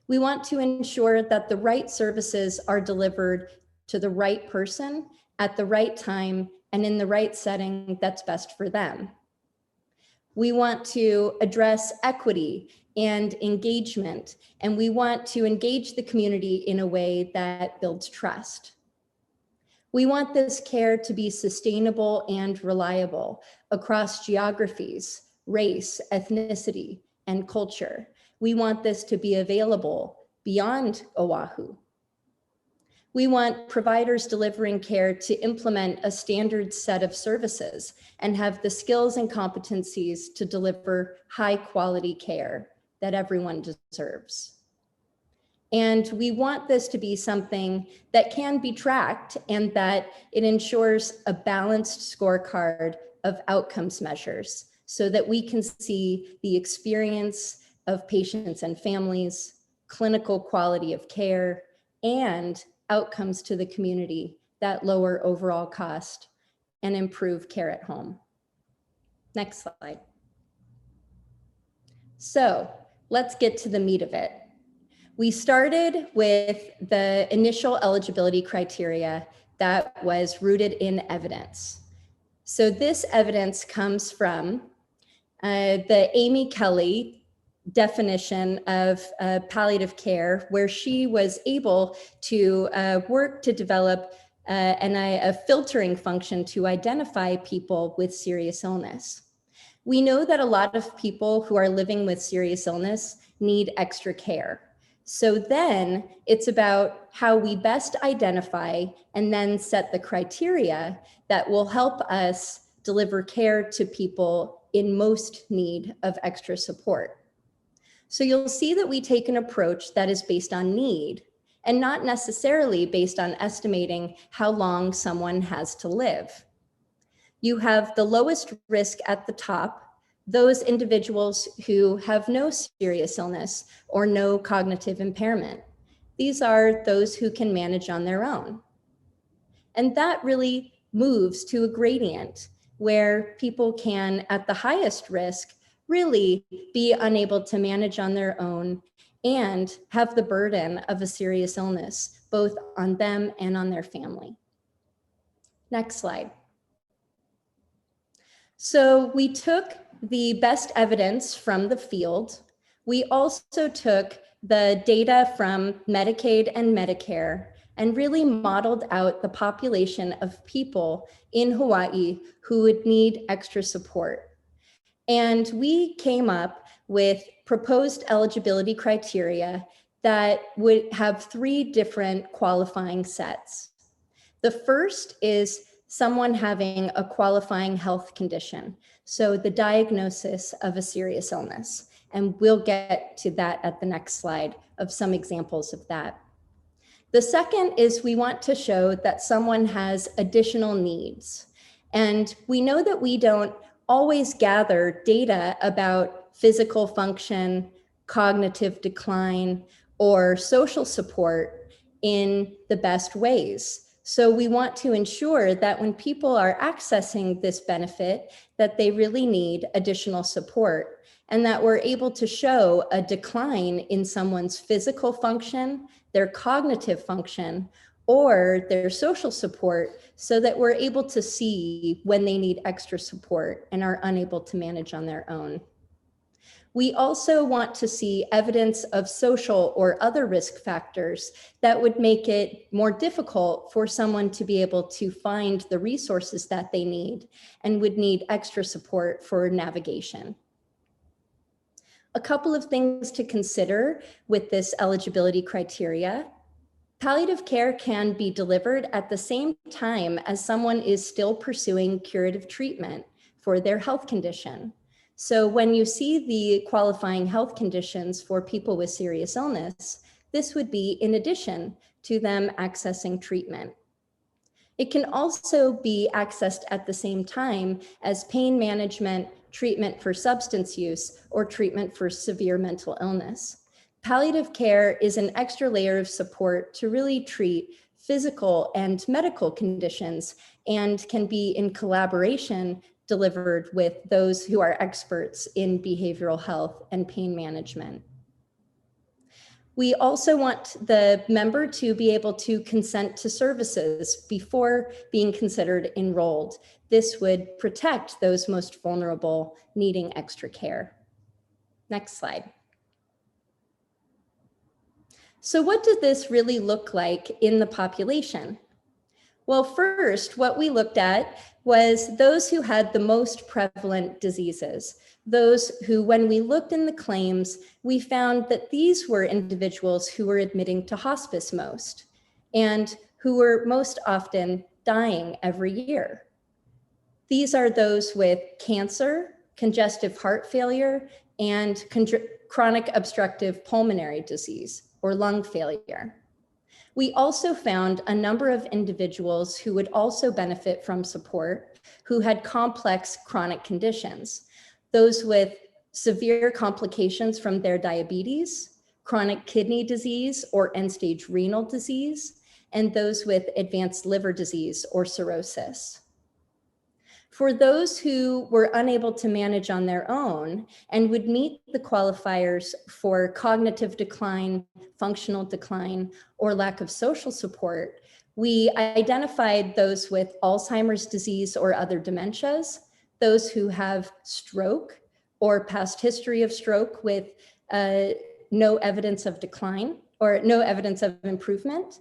We want to ensure that the right services are delivered to the right person at the right time and in the right setting that's best for them. We want to address equity and engagement, and we want to engage the community in a way that builds trust. We want this care to be sustainable and reliable across geographies, race, ethnicity, and culture. We want this to be available beyond Oahu. We want providers delivering care to implement a standard set of services and have the skills and competencies to deliver high quality care that everyone deserves. And we want this to be something that can be tracked and that it ensures a balanced scorecard of outcomes measures so that we can see the experience of patients and families, clinical quality of care, and outcomes to the community that lower overall cost and improve care at home. Next slide. So let's get to the meat of it. We started with the initial eligibility criteria that was rooted in evidence. So this evidence comes from the Amy Kelly definition of palliative care, where she was able to work to develop a filtering function to identify people with serious illness. We know that a lot of people who are living with serious illness need extra care. So then it's about how we best identify and then set the criteria that will help us deliver care to people in most need of extra support. So you'll see that we take an approach that is based on need and not necessarily based on estimating how long someone has to live. You have the lowest risk at the top, those individuals who have no serious illness or no cognitive impairment. These are those who can manage on their own. And that really moves to a gradient where people can, at the highest risk, really be unable to manage on their own and have the burden of a serious illness, both on them and on their family. Next slide. So we took the best evidence from the field. We also took the data from Medicaid and Medicare and really modeled out the population of people in Hawaii who would need extra support. And we came up with proposed eligibility criteria that would have 3 different qualifying sets. The first is someone having a qualifying health condition, so the diagnosis of a serious illness. And we'll get to that at the next slide of some examples of that. The second is we want to show that someone has additional needs. And we know that we don't always gather data about physical function, cognitive decline, or social support in the best ways. So we want to ensure that when people are accessing this benefit, that they really need additional support and that we're able to show a decline in someone's physical function, their cognitive function, or their social support so that we're able to see when they need extra support and are unable to manage on their own. We also want to see evidence of social or other risk factors that would make it more difficult for someone to be able to find the resources that they need and would need extra support for navigation. A couple of things to consider with this eligibility criteria. Palliative care can be delivered at the same time as someone is still pursuing curative treatment for their health condition. So when you see the qualifying health conditions for people with serious illness, this would be in addition to them accessing treatment. It can also be accessed at the same time as pain management, treatment for substance use, or treatment for severe mental illness. Palliative care is an extra layer of support to really treat physical and medical conditions and can be in collaboration delivered with those who are experts in behavioral health and pain management. We also want the member to be able to consent to services before being considered enrolled. This would protect those most vulnerable needing extra care. Next slide. So what did this really look like in the population? Well, first, what we looked at was those who had the most prevalent diseases, those who, when we looked in the claims, we found that these were individuals who were admitting to hospice most and who were most often dying every year. These are those with cancer, congestive heart failure, and chronic obstructive pulmonary disease or lung failure. We also found a number of individuals who would also benefit from support who had complex chronic conditions, those with severe complications from their diabetes, chronic kidney disease or end-stage renal disease, and those with advanced liver disease or cirrhosis. For those who were unable to manage on their own and would meet the qualifiers for cognitive decline, functional decline, or lack of social support, we identified those with Alzheimer's disease or other dementias, those who have stroke or past history of stroke with no evidence of decline or no evidence of improvement,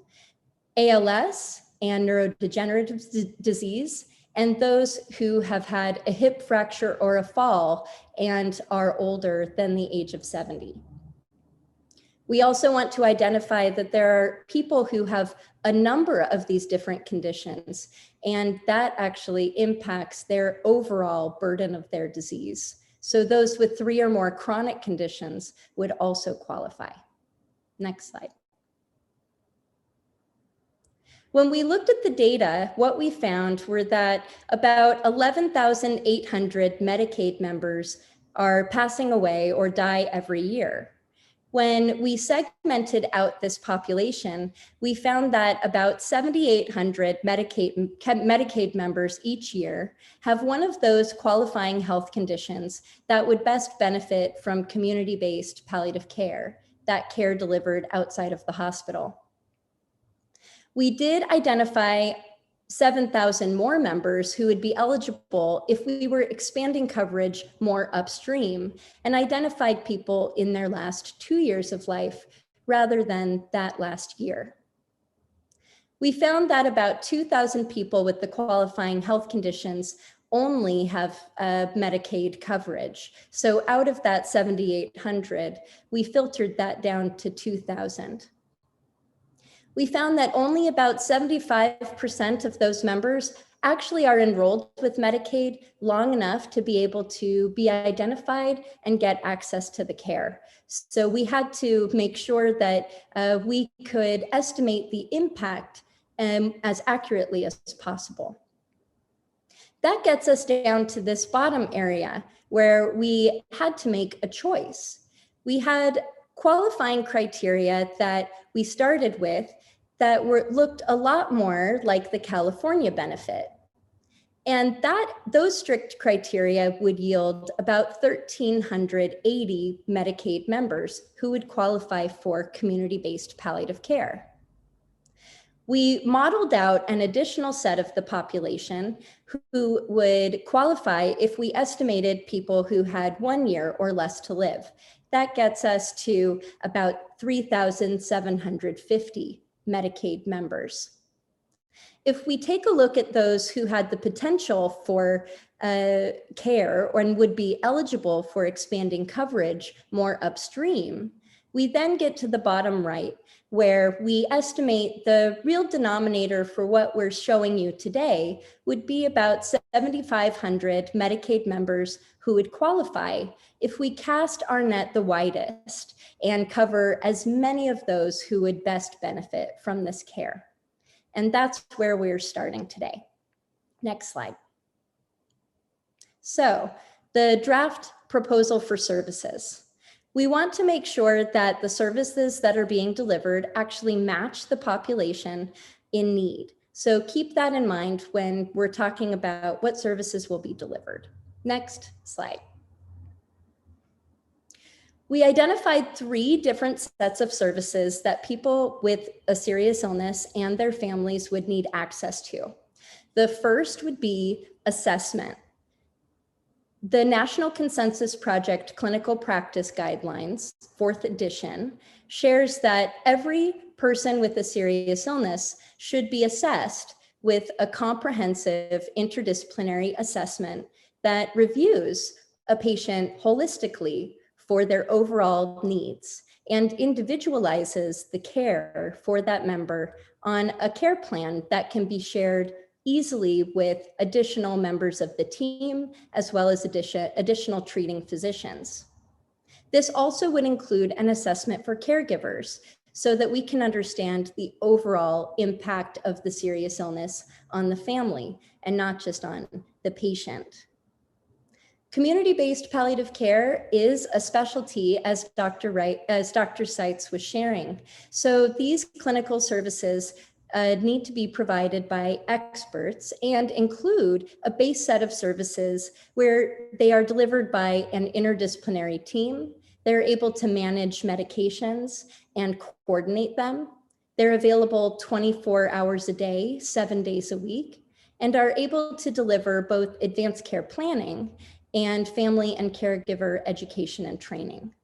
ALS and neurodegenerative disease, and those who have had a hip fracture or a fall and are older than the age of 70. We also want to identify that there are people who have a number of these different conditions, and that actually impacts their overall burden of their disease. So those with 3 or more chronic conditions would also qualify. Next slide. When we looked at the data, what we found were that about 11,800 Medicaid members are passing away or die every year. When we segmented out this population, we found that about 7,800 Medicaid members each year have one of those qualifying health conditions that would best benefit from community-based palliative care, that care delivered outside of the hospital. We did identify 7,000 more members who would be eligible if we were expanding coverage more upstream and identified people in their last 2 years of life rather than that last year. We found that about 2,000 people with the qualifying health conditions only have Medicaid coverage. So out of that 7,800, we filtered that down to 2,000. We found that only about 75% of those members actually are enrolled with Medicaid long enough to be able to be identified and get access to the care. So we had to make sure that we could estimate the impact as accurately as possible. That gets us down to this bottom area where we had to make a choice. We had qualifying criteria that we started with that looked a lot more like the California benefit. And those strict criteria would yield about 1,380 Medicaid members who would qualify for community-based palliative care. We modeled out an additional set of the population who would qualify if we estimated people who had 1 year or less to live. That gets us to about 3,750 Medicaid members. If we take a look at those who had the potential for care and would be eligible for expanding coverage more upstream, we then get to the bottom right, where we estimate the real denominator for what we're showing you today would be about 7,500 Medicaid members who would qualify if we cast our net the widest and cover as many of those who would best benefit from this care. And that's where we're starting today. Next slide. So the draft proposal for services. We want to make sure that the services that are being delivered actually match the population in need. So keep that in mind when we're talking about what services will be delivered. Next slide. We identified 3 different sets of services that people with a serious illness and their families would need access to. The first would be assessment. The National Consensus Project Clinical Practice Guidelines, 4th edition, shares that every person with a serious illness should be assessed with a comprehensive interdisciplinary assessment that reviews a patient holistically for their overall needs and individualizes the care for that member on a care plan that can be shared easily with additional members of the team, as well as additional treating physicians. This also would include an assessment for caregivers so that we can understand the overall impact of the serious illness on the family and not just on the patient. Community-based palliative care is a specialty, as Dr. Seitz was sharing. So these clinical services need to be provided by experts and include a base set of services where they are delivered by an interdisciplinary team. They're able to manage medications and coordinate them. They're available 24 hours a day, 7 days a week, and are able to deliver both advanced care planning and family and caregiver education and training.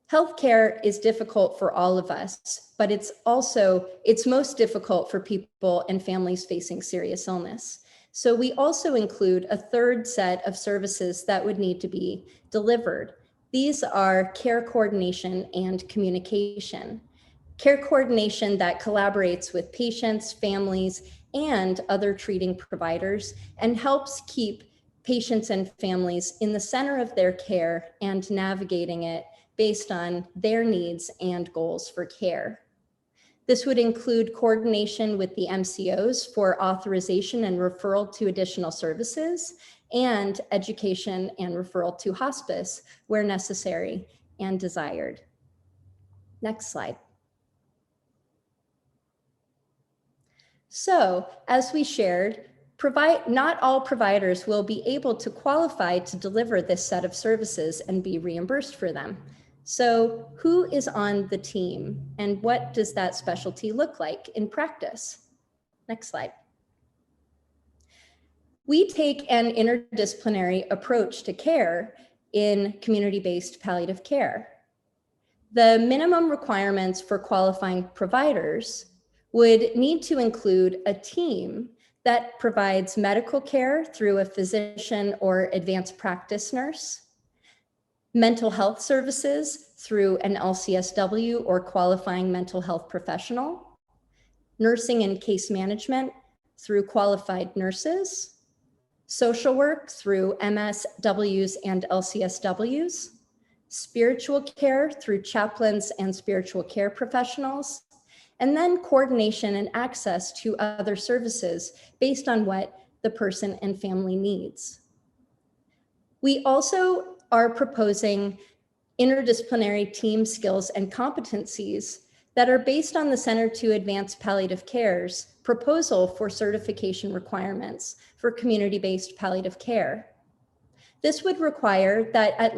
Healthcare is difficult for all of us, but it's most difficult for people and families facing serious illness. So we also include a third set of services that would need to be delivered. These are care coordination and communication. Care coordination that collaborates with patients, families, and other treating providers and helps keep patients and families in the center of their care and navigating it based on their needs and goals for care. This would include coordination with the MCOs for authorization and referral to additional services, and education and referral to hospice where necessary and desired. Next slide. So, as we shared, not all providers will be able to qualify to deliver this set of services and be reimbursed for them. So who is on the team and what does that specialty look like in practice? Next slide. We take an interdisciplinary approach to care in community-based palliative care. The minimum requirements for qualifying providers would need to include a team that provides medical care through a physician or advanced practice nurse, mental health services through an LCSW or qualifying mental health professional, nursing and case management through qualified nurses, social work through MSWs and LCSWs, spiritual care through chaplains and spiritual care professionals, and then coordination and access to other services based on what the person and family needs. We also are proposing interdisciplinary team skills and competencies that are based on the Center to Advance Palliative Care's proposal for certification requirements for community-based palliative care. This would require that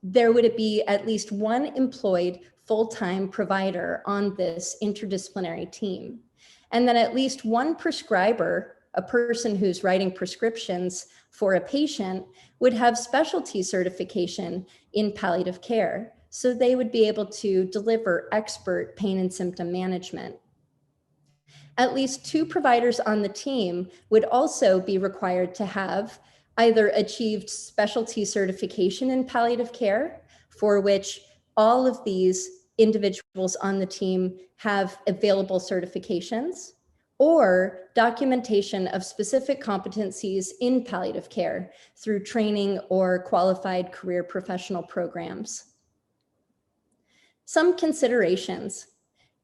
there would be at least one employed full-time provider on this interdisciplinary team, and that at least one prescriber, a person who's writing prescriptions for a patient, would have specialty certification in palliative care, so they would be able to deliver expert pain and symptom management. At least two providers on the team would also be required to have either achieved specialty certification in palliative care, for which all of these individuals on the team have available certifications, or documentation of specific competencies in palliative care through training or qualified career professional programs. Some considerations.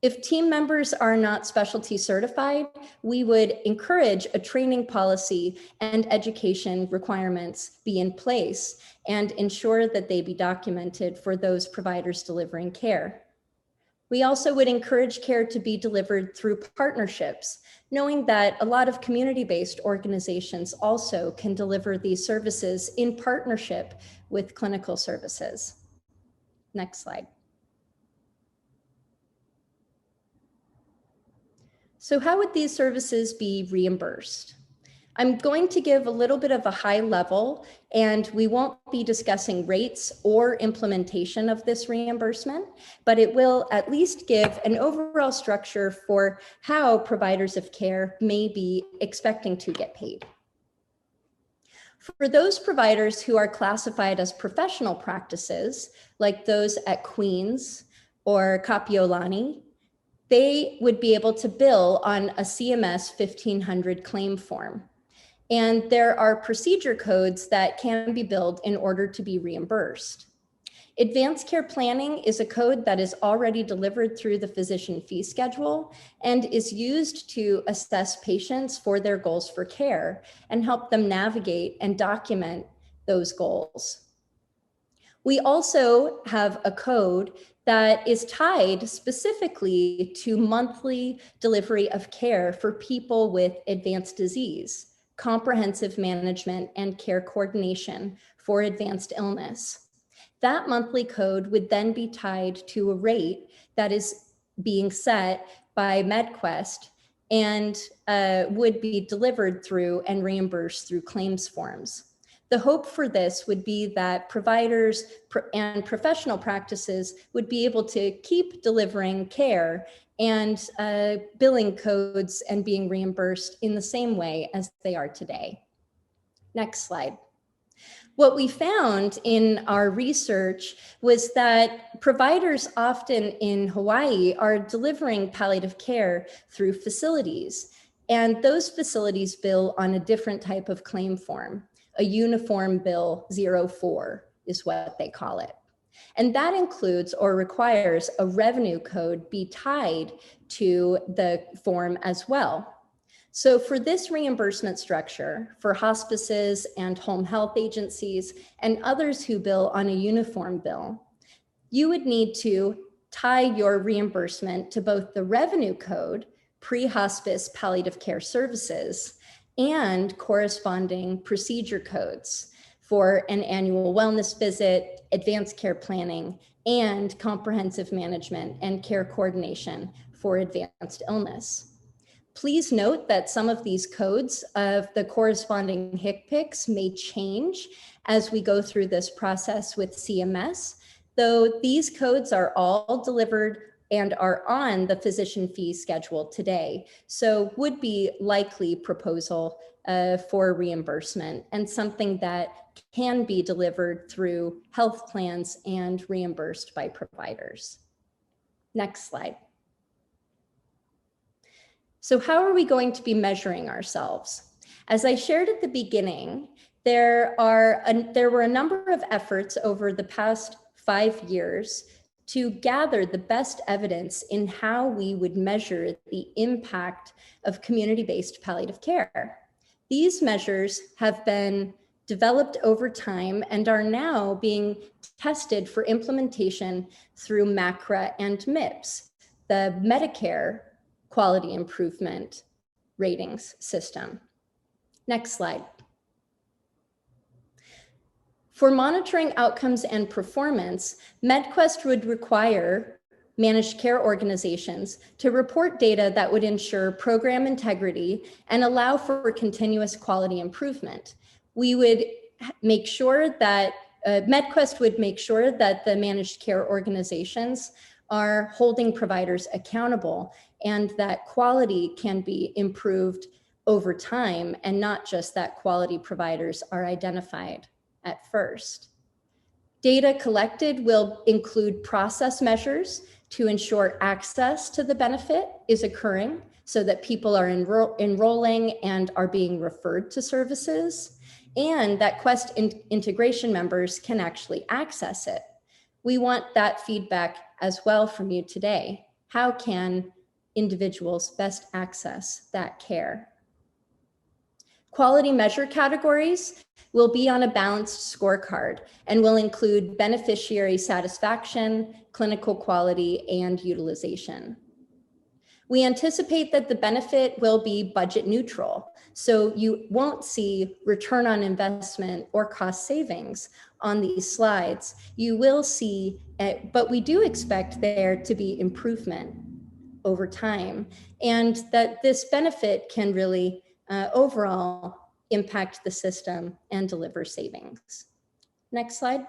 If team members are not specialty certified, we would encourage a training policy and education requirements be in place and ensure that they be documented for those providers delivering care. We also would encourage care to be delivered through partnerships, knowing that a lot of community-based organizations also can deliver these services in partnership with clinical services. Next slide. So how would these services be reimbursed? I'm going to give a little bit of a high level, and we won't be discussing rates or implementation of this reimbursement, but it will at least give an overall structure for how providers of care may be expecting to get paid. For those providers who are classified as professional practices, like those at Queens or Kapiolani, they would be able to bill on a CMS 1500 claim form. And there are procedure codes that can be billed in order to be reimbursed. Advanced care planning is a code that is already delivered through the physician fee schedule and is used to assess patients for their goals for care and help them navigate and document those goals. We also have a code that is tied specifically to monthly delivery of care for people with advanced disease, comprehensive management and care coordination for advanced illness. That monthly code would then be tied to a rate that is being set by MedQuest and would be delivered through and reimbursed through claims forms. The hope for this would be that providers and professional practices would be able to keep delivering care and billing codes and being reimbursed in the same way as they are today. Next slide. What we found in our research was that providers often in Hawaii are delivering palliative care through facilities, and those facilities bill on a different type of claim form. A uniform bill 04 is what they call it. And that includes or requires a revenue code be tied to the form as well. So for this reimbursement structure, for hospices and home health agencies and others who bill on a uniform bill, you would need to tie your reimbursement to both the revenue code, pre-hospice palliative care services, and corresponding procedure codes for an annual wellness visit, advanced care planning, and comprehensive management and care coordination for advanced illness. Please note that some of these codes of the corresponding HCPCS may change as we go through this process with CMS, though these codes are all delivered and are on the physician fee schedule today. So would be likely proposal for reimbursement and something that can be delivered through health plans and reimbursed by providers. Next slide. So how are we going to be measuring ourselves? As I shared at the beginning, there were a number of efforts over the past 5 years to gather the best evidence in how we would measure the impact of community-based palliative care. These measures have been developed over time and are now being tested for implementation through MACRA and MIPS, the Medicare Quality Improvement Ratings System. Next slide. For monitoring outcomes and performance, MedQuest would require managed care organizations to report data that would ensure program integrity and allow for continuous quality improvement. We would make sure that MedQuest would make sure that the managed care organizations are holding providers accountable and that quality can be improved over time and not just that quality providers are identified at first. Data collected will include process measures to ensure access to the benefit is occurring so that people are enrolling and are being referred to services, and that Quest integration members can actually access it. We want that feedback as well from you today. How can individuals best access that care? Quality measure categories will be on a balanced scorecard and will include beneficiary satisfaction, clinical quality, and utilization. We anticipate that the benefit will be budget neutral, so you won't see return on investment or cost savings on these slides. You will see, but we do expect there to be improvement over time, and that this benefit can really overall impact the system and deliver savings. Next slide.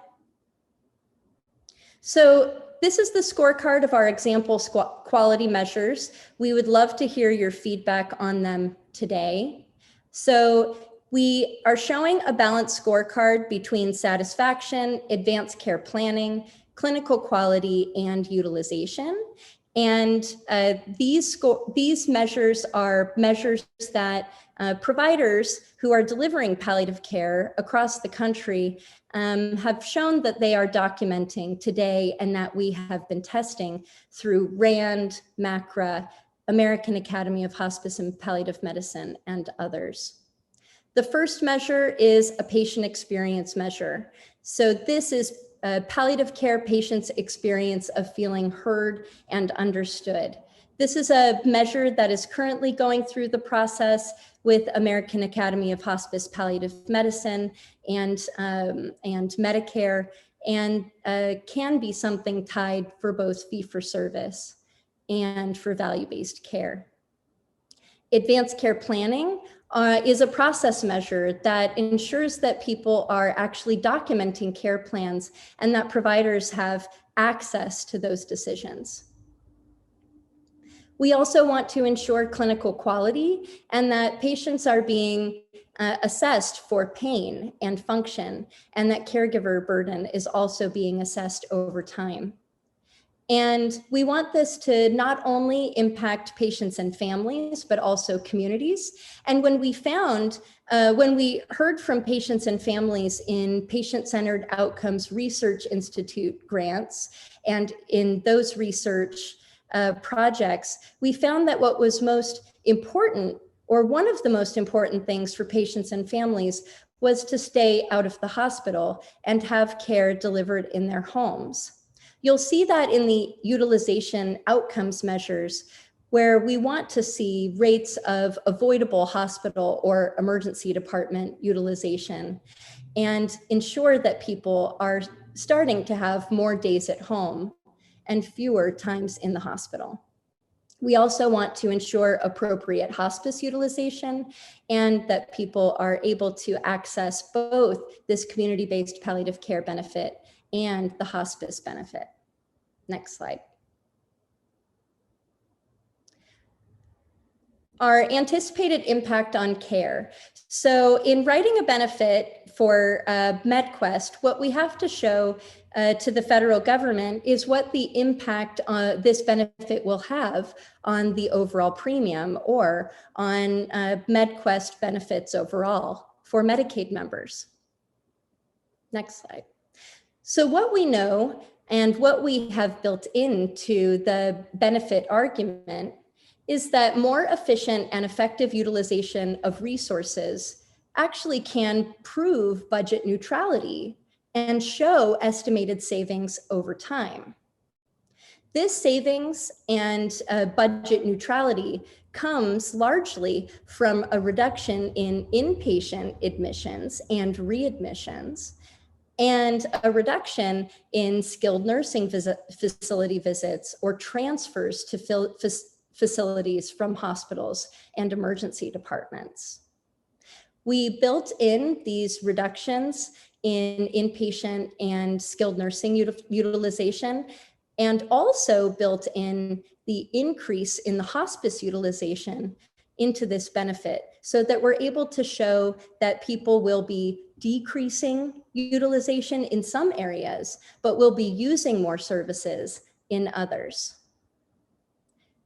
So this is the scorecard of our example quality measures. We would love to hear your feedback on them today. So we are showing a balanced scorecard between satisfaction, advanced care planning, clinical quality, and utilization. And these measures are measures that providers who are delivering palliative care across the country have shown that they are documenting today and that we have been testing through RAND, MACRA, American Academy of Hospice and Palliative Medicine, and others. The first measure is a patient experience measure. So this is palliative care patients' experience of feeling heard and understood. This is a measure that is currently going through the process with American Academy of Hospice Palliative Medicine and Medicare, and can be something tied for both fee-for-service and for value-based care. Advanced care planning is a process measure that ensures that people are actually documenting care plans and that providers have access to those decisions. We also want to ensure clinical quality and that patients are being assessed for pain and function, and that caregiver burden is also being assessed over time. And we want this to not only impact patients and families, but also communities. And when we heard from patients and families in Patient-Centered Outcomes Research Institute grants, and in those research projects, we found that what was most important, or one of the most important things for patients and families, was to stay out of the hospital and have care delivered in their homes. You'll see that in the utilization outcomes measures, where we want to see rates of avoidable hospital or emergency department utilization and ensure that people are starting to have more days at home and fewer times in the hospital. We also want to ensure appropriate hospice utilization and that people are able to access both this community-based palliative care benefit and the hospice benefit. Next slide. Our anticipated impact on care. So in writing a benefit for MedQuest, what we have to show to the federal government is what the impact this benefit will have on the overall premium or on MedQuest benefits overall for Medicaid members. Next slide. So what we know and what we have built into the benefit argument is that more efficient and effective utilization of resources actually can prove budget neutrality and show estimated savings over time. This savings and budget neutrality comes largely from a reduction in inpatient admissions and readmissions, and a reduction in skilled nursing facility visits or transfers to facilities from hospitals and emergency departments. We built in these reductions in inpatient and skilled nursing utilization, and also built in the increase in the hospice utilization into this benefit so that we're able to show that people will be decreasing utilization in some areas, but will be using more services in others.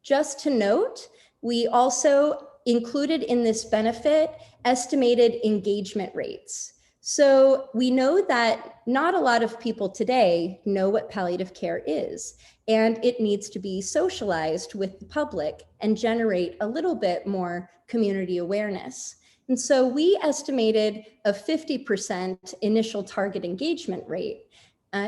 Just to note, we also included in this benefit estimated engagement rates. So we know that not a lot of people today know what palliative care is, and it needs to be socialized with the public and generate a little bit more community awareness. And so we estimated a 50% initial target engagement rate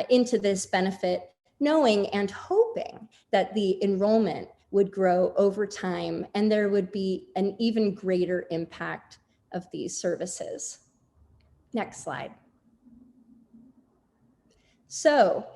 into this benefit, knowing and hoping that the enrollment would grow over time and there would be an even greater impact of these services. Next slide. So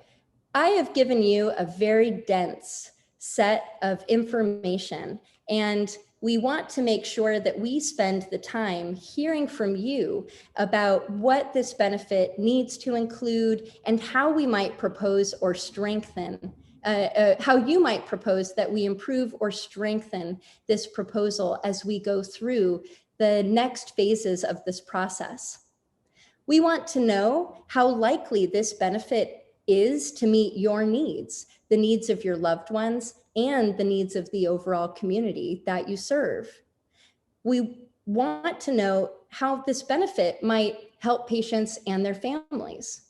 I have given you a very dense set of information, and we want to make sure that we spend the time hearing from you about what this benefit needs to include and how we might propose or strengthen, how you might propose that we improve or strengthen this proposal as we go through the next phases of this process. We want to know how likely this benefit is to meet your needs, the needs of your loved ones, and the needs of the overall community that you serve. We want to know how this benefit might help patients and their families.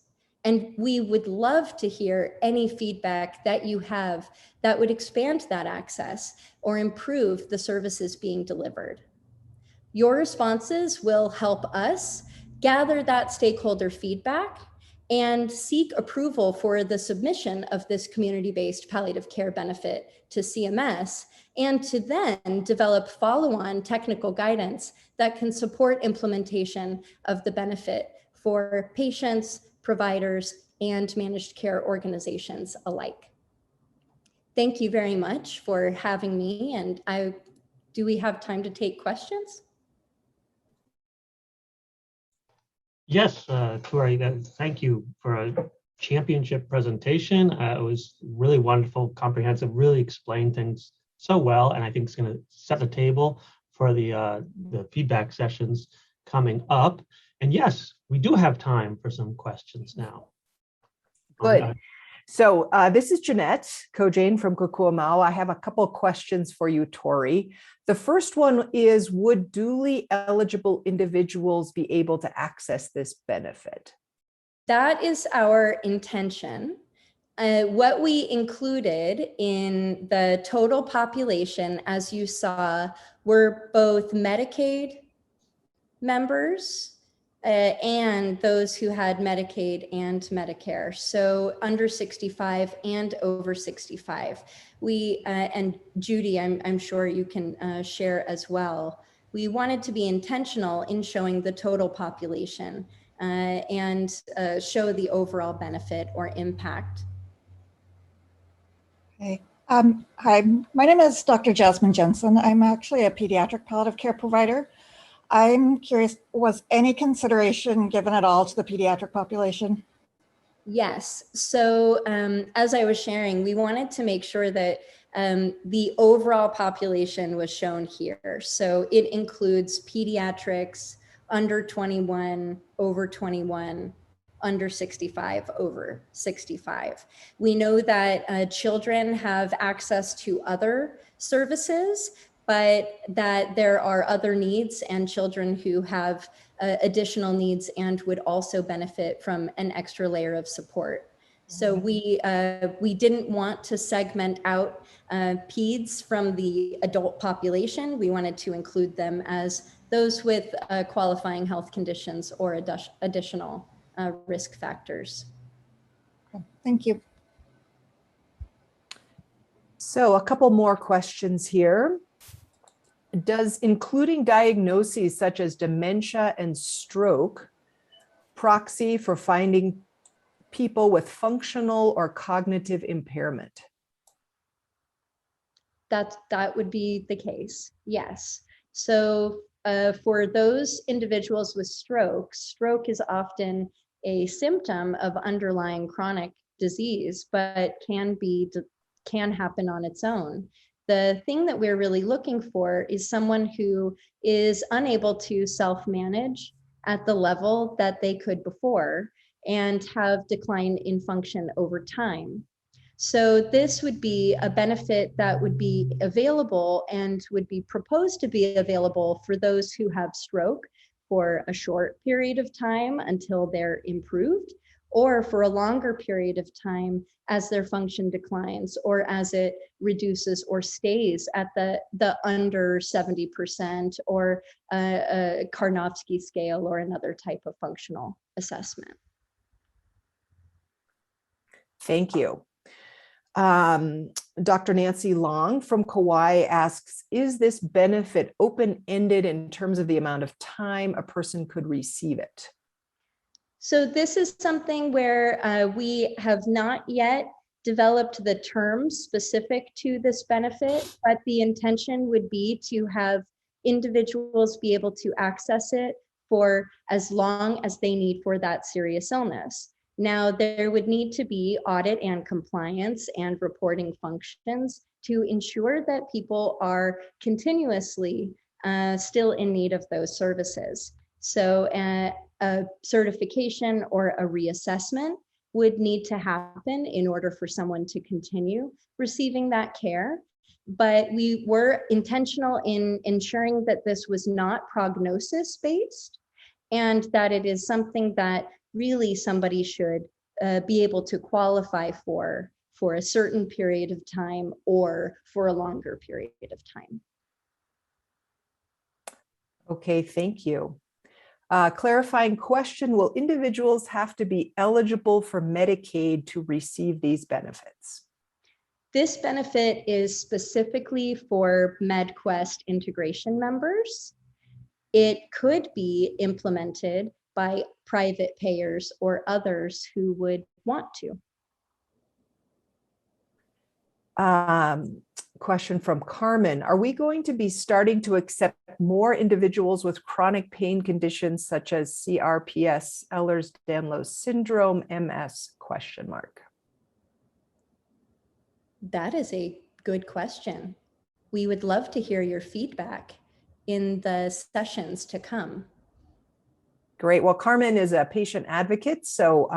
And we would love to hear any feedback that you have that would expand that access or improve the services being delivered. Your responses will help us gather that stakeholder feedback and seek approval for the submission of this community-based palliative care benefit to CMS, and to then develop follow-on technical guidance that can support implementation of the benefit for patients, providers, and managed care organizations alike. Thank you very much for having me, and do we have time to take questions? Yes, Torrie, thank you for a championship presentation. It was really wonderful, comprehensive, really explained things so well, and I think it's going to set the table for the feedback sessions coming up. And yes, we do have time for some questions now. Good. So this is Jeanette Kojane from Kōkua Mau. I have a couple of questions for you, Torrie. The first one is, would duly eligible individuals be able to access this benefit? That is our intention. What we included in the total population, as you saw, were both Medicaid members and those who had Medicaid and Medicare, so under 65 and over 65. We, and Judy, I'm sure you can share as well. We wanted to be intentional in showing the total population and show the overall benefit or impact. Okay. Hi, my name is Dr. Jasmine Jensen. I'm actually a pediatric palliative care provider. I'm curious, was any consideration given at all to the pediatric population? Yes. So as I was sharing, we wanted to make sure that the overall population was shown here. So it includes pediatrics, under 21, over 21, under 65, over 65. We know that children have access to other services, but that there are other needs and children who have additional needs and would also benefit from an extra layer of support. So we didn't want to segment out peds from the adult population. We wanted to include them as those with qualifying health conditions or additional risk factors. Okay, thank you. So a couple more questions here. Does including diagnoses such as dementia and stroke proxy for finding people with functional or cognitive impairment? That would be the case, yes. So for those individuals with stroke, stroke is often a symptom of underlying chronic disease, but can happen on its own. The thing that we're really looking for is someone who is unable to self-manage at the level that they could before and have decline in function over time. So this would be a benefit that would be available and would be proposed to be available for those who have stroke for a short period of time until they're improved, or for a longer period of time as their function declines or as it reduces or stays at the under 70% or a Karnofsky scale or another type of functional assessment. Thank you. Dr. Nancy Long from Kauai asks, is this benefit open-ended in terms of the amount of time a person could receive it? So this is something where we have not yet developed the terms specific to this benefit, but the intention would be to have individuals be able to access it for as long as they need for that serious illness. Now, there would need to be audit and compliance and reporting functions to ensure that people are continuously still in need of those services. So a certification or a reassessment would need to happen in order for someone to continue receiving that care. But we were intentional in ensuring that this was not prognosis based and that it is something that really somebody should be able to qualify for a certain period of time or for a longer period of time. Okay, thank you. Clarifying question, will individuals have to be eligible for Medicaid to receive these benefits? This benefit is specifically for MedQuest integration members. It could be implemented by private payers or others who would want to. Question from Carmen. Are we going to be starting to accept more individuals with chronic pain conditions such as CRPS, Ehlers-Danlos syndrome, MS, question mark? That is a good question. We would love to hear your feedback in the sessions to come. Great. Well, Carmen is a patient advocate, so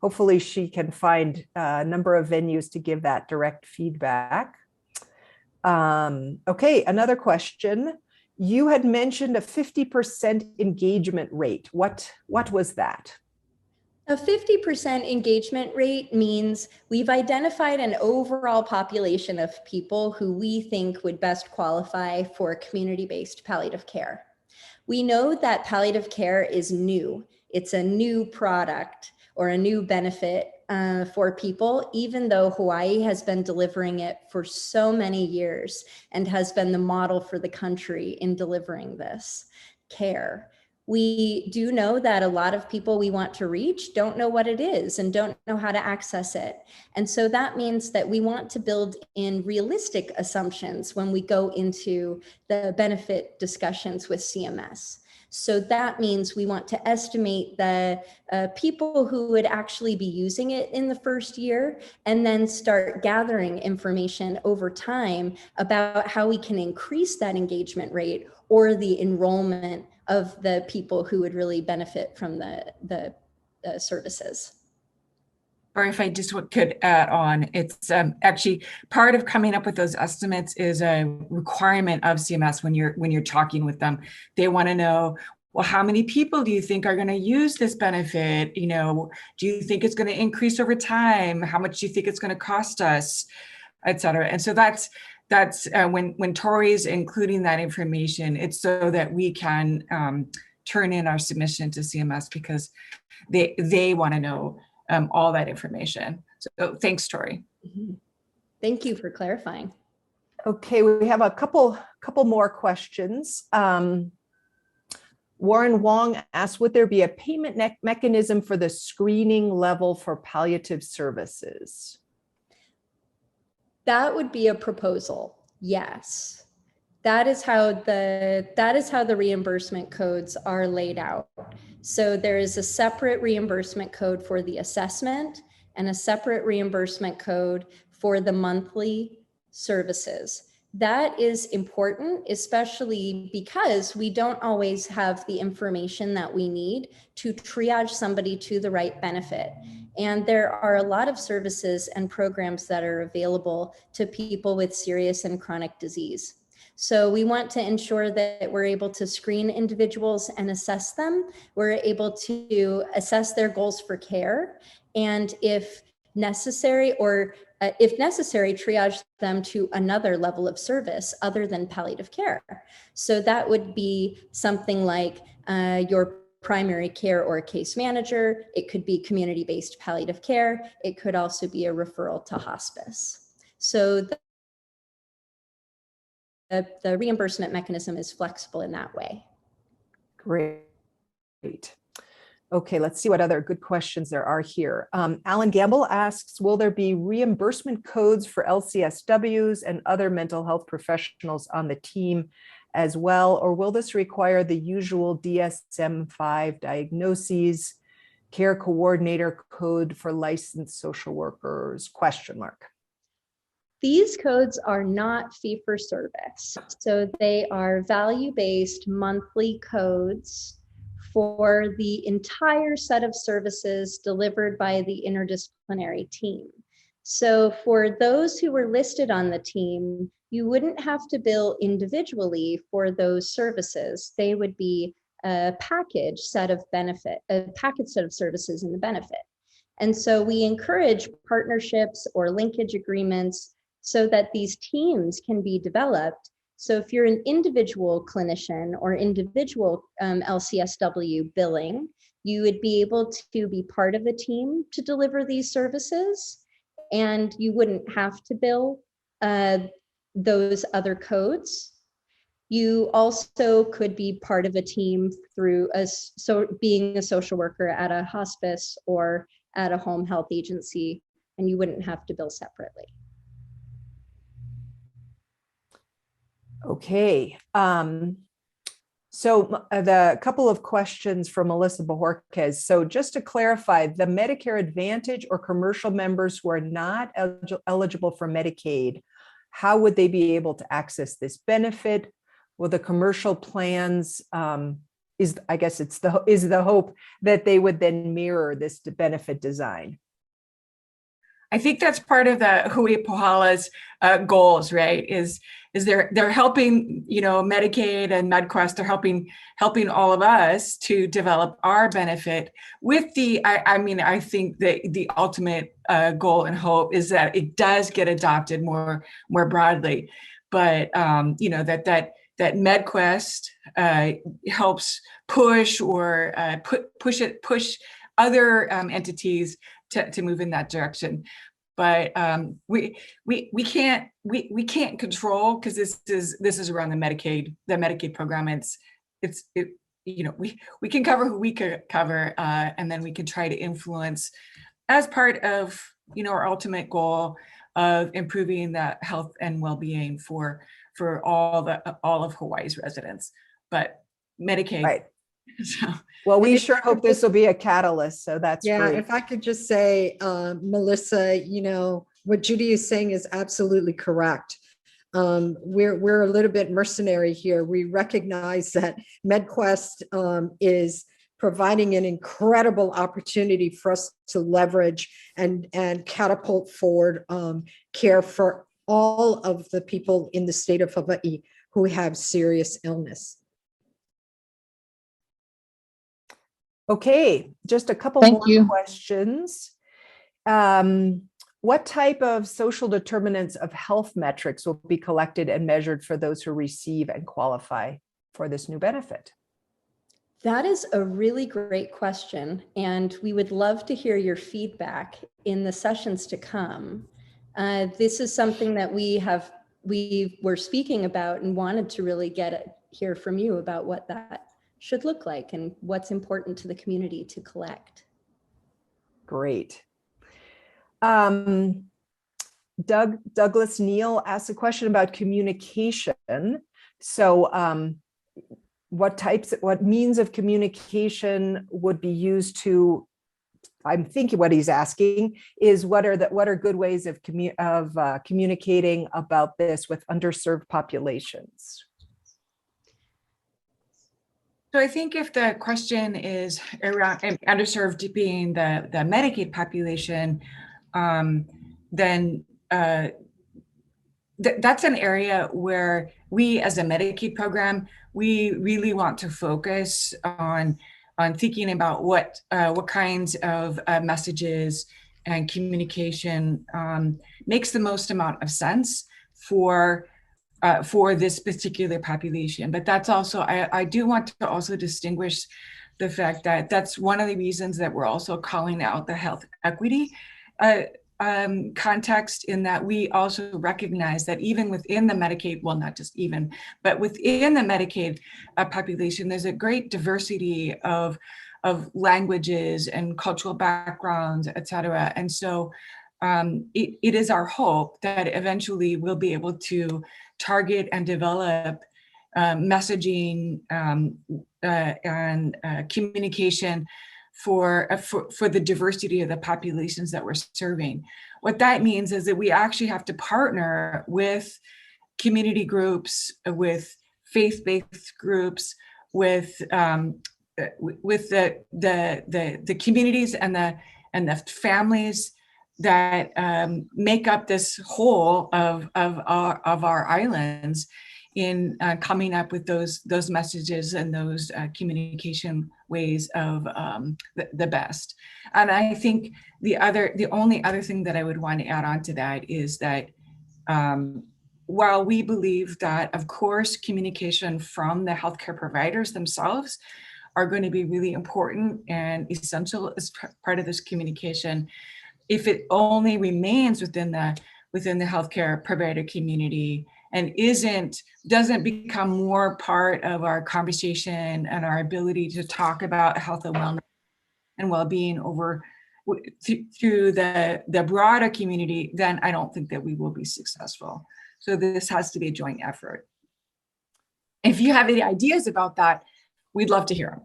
hopefully she can find a number of venues to give that direct feedback. Okay, another question. You had mentioned a 50% engagement rate. What was that? A 50% engagement rate means we've identified an overall population of people who we think would best qualify for community-based palliative care. We know that palliative care is new. It's a new product or a new benefit for people, even though Hawaii has been delivering it for so many years and has been the model for the country in delivering this care. We do know that a lot of people we want to reach don't know what it is and don't know how to access it. And so that means that we want to build in realistic assumptions when we go into the benefit discussions with CMS. So that means we want to estimate the people who would actually be using it in the first year, and then start gathering information over time about how we can increase that engagement rate or the enrollment of the people who would really benefit from the services. Or if I just could add on, it's actually part of coming up with those estimates is a requirement of CMS when you're talking with them. They want to know, well, how many people do you think are going to use this benefit? You know, do you think it's going to increase over time? How much do you think it's going to cost us, et cetera? And so that's when Torrie's including that information, it's so that we can turn in our submission to CMS because they want to know all that information. So thanks, Torrie. Mm-hmm. Thank you for clarifying. Okay, we have a couple more questions. Warren Wong asked, would there be a payment mechanism for the screening level for palliative services? That would be a proposal. Yes. That is how the reimbursement codes are laid out. So there is a separate reimbursement code for the assessment and a separate reimbursement code for the monthly services. That is important, especially because we don't always have the information that we need to triage somebody to the right benefit. And there are a lot of services and programs that are available to people with serious and chronic disease. So we want to ensure that we're able to screen individuals and assess them. We're able to assess their goals for care. And if necessary, triage them to another level of service other than palliative care. So that would be something like your primary care or case manager. It could be community-based palliative care. It could also be a referral to hospice. So the reimbursement mechanism is flexible in that way. Great. Okay, let's see what other good questions there are here. Alan Gamble asks, will there be reimbursement codes for LCSWs and other mental health professionals on the team as well, or will this require the usual DSM-5 diagnoses, care coordinator code for licensed social workers, question mark? These codes are not fee for service. So they are value-based monthly codes for the entire set of services delivered by the interdisciplinary team. So for those who were listed on the team, you wouldn't have to bill individually for those services. They would be a package set of services in the benefit. And so we encourage partnerships or linkage agreements so that these teams can be developed So if you're an individual clinician or individual LCSW billing, you would be able to be part of a team to deliver these services, and you wouldn't have to bill those other codes. You also could be part of a team through being a social worker at a hospice or at a home health agency, and you wouldn't have to bill separately. Okay. So the couple of questions from Melissa Bojorquez. So just to clarify, the Medicare Advantage or commercial members who are not eligible for Medicaid, how would they be able to access this benefit? Well, the commercial plans is the hope that they would then mirror this benefit design. I think that's part of the Hui Pohala's goals, right? Is they're helping, Medicaid and MedQuest, they're helping all of us to develop our benefit with I think the ultimate goal and hope is that it does get adopted more broadly, but that MedQuest helps push or push other entities to move in that direction. But we can't control, because this is around the Medicaid program. We can cover who we could cover, and then we can try to influence as part of our ultimate goal of improving the health and well-being for all of Hawaii's residents. But Medicaid. Right. So. Well, we sure hope this will be a catalyst. So that's great. If I could just say, Melissa, what Judy is saying is absolutely correct. We're a little bit mercenary here. We recognize that MedQuest is providing an incredible opportunity for us to leverage and catapult forward care for all of the people in the state of Hawaii who have serious illness. Okay, just a couple more questions. What type of social determinants of health metrics will be collected and measured for those who receive and qualify for this new benefit? That is a really great question, and we would love to hear your feedback in the sessions to come. This is something that we were speaking about and wanted to really hear from you about what that should look like and what's important to the community to collect. Great. Douglas Neal asked a question about communication. So what means of communication would be used to, I'm thinking what he's asking is what are good ways of communicating about this with underserved populations? So I think if the question is around underserved being the Medicaid population, then that's an area where we as a Medicaid program, we really want to focus on thinking about what kinds of messages and communication makes the most amount of sense for this particular population. But that's also, I do want to also distinguish the fact that that's one of the reasons that we're also calling out the health equity context, in that we also recognize that even within the Medicaid, well, not just even, but within the Medicaid population, there's a great diversity of languages and cultural backgrounds, et cetera. And so it is our hope that eventually we'll be able to target and develop messaging and communication for the diversity of the populations that we're serving. What that means is that we actually have to partner with community groups, with faith-based groups, with the communities and the families that make up this whole of our islands in coming up with those messages and those communication ways of the best. And I think the only other thing that I would want to add on to that is that while we believe that, of course, communication from the healthcare providers themselves are going to be really important and essential as part of this communication, if it only remains within the healthcare provider community and doesn't become more part of our conversation and our ability to talk about health and wellness and well-being through the broader community, then I don't think that we will be successful. So this has to be a joint effort. If you have any ideas about that, we'd love to hear them.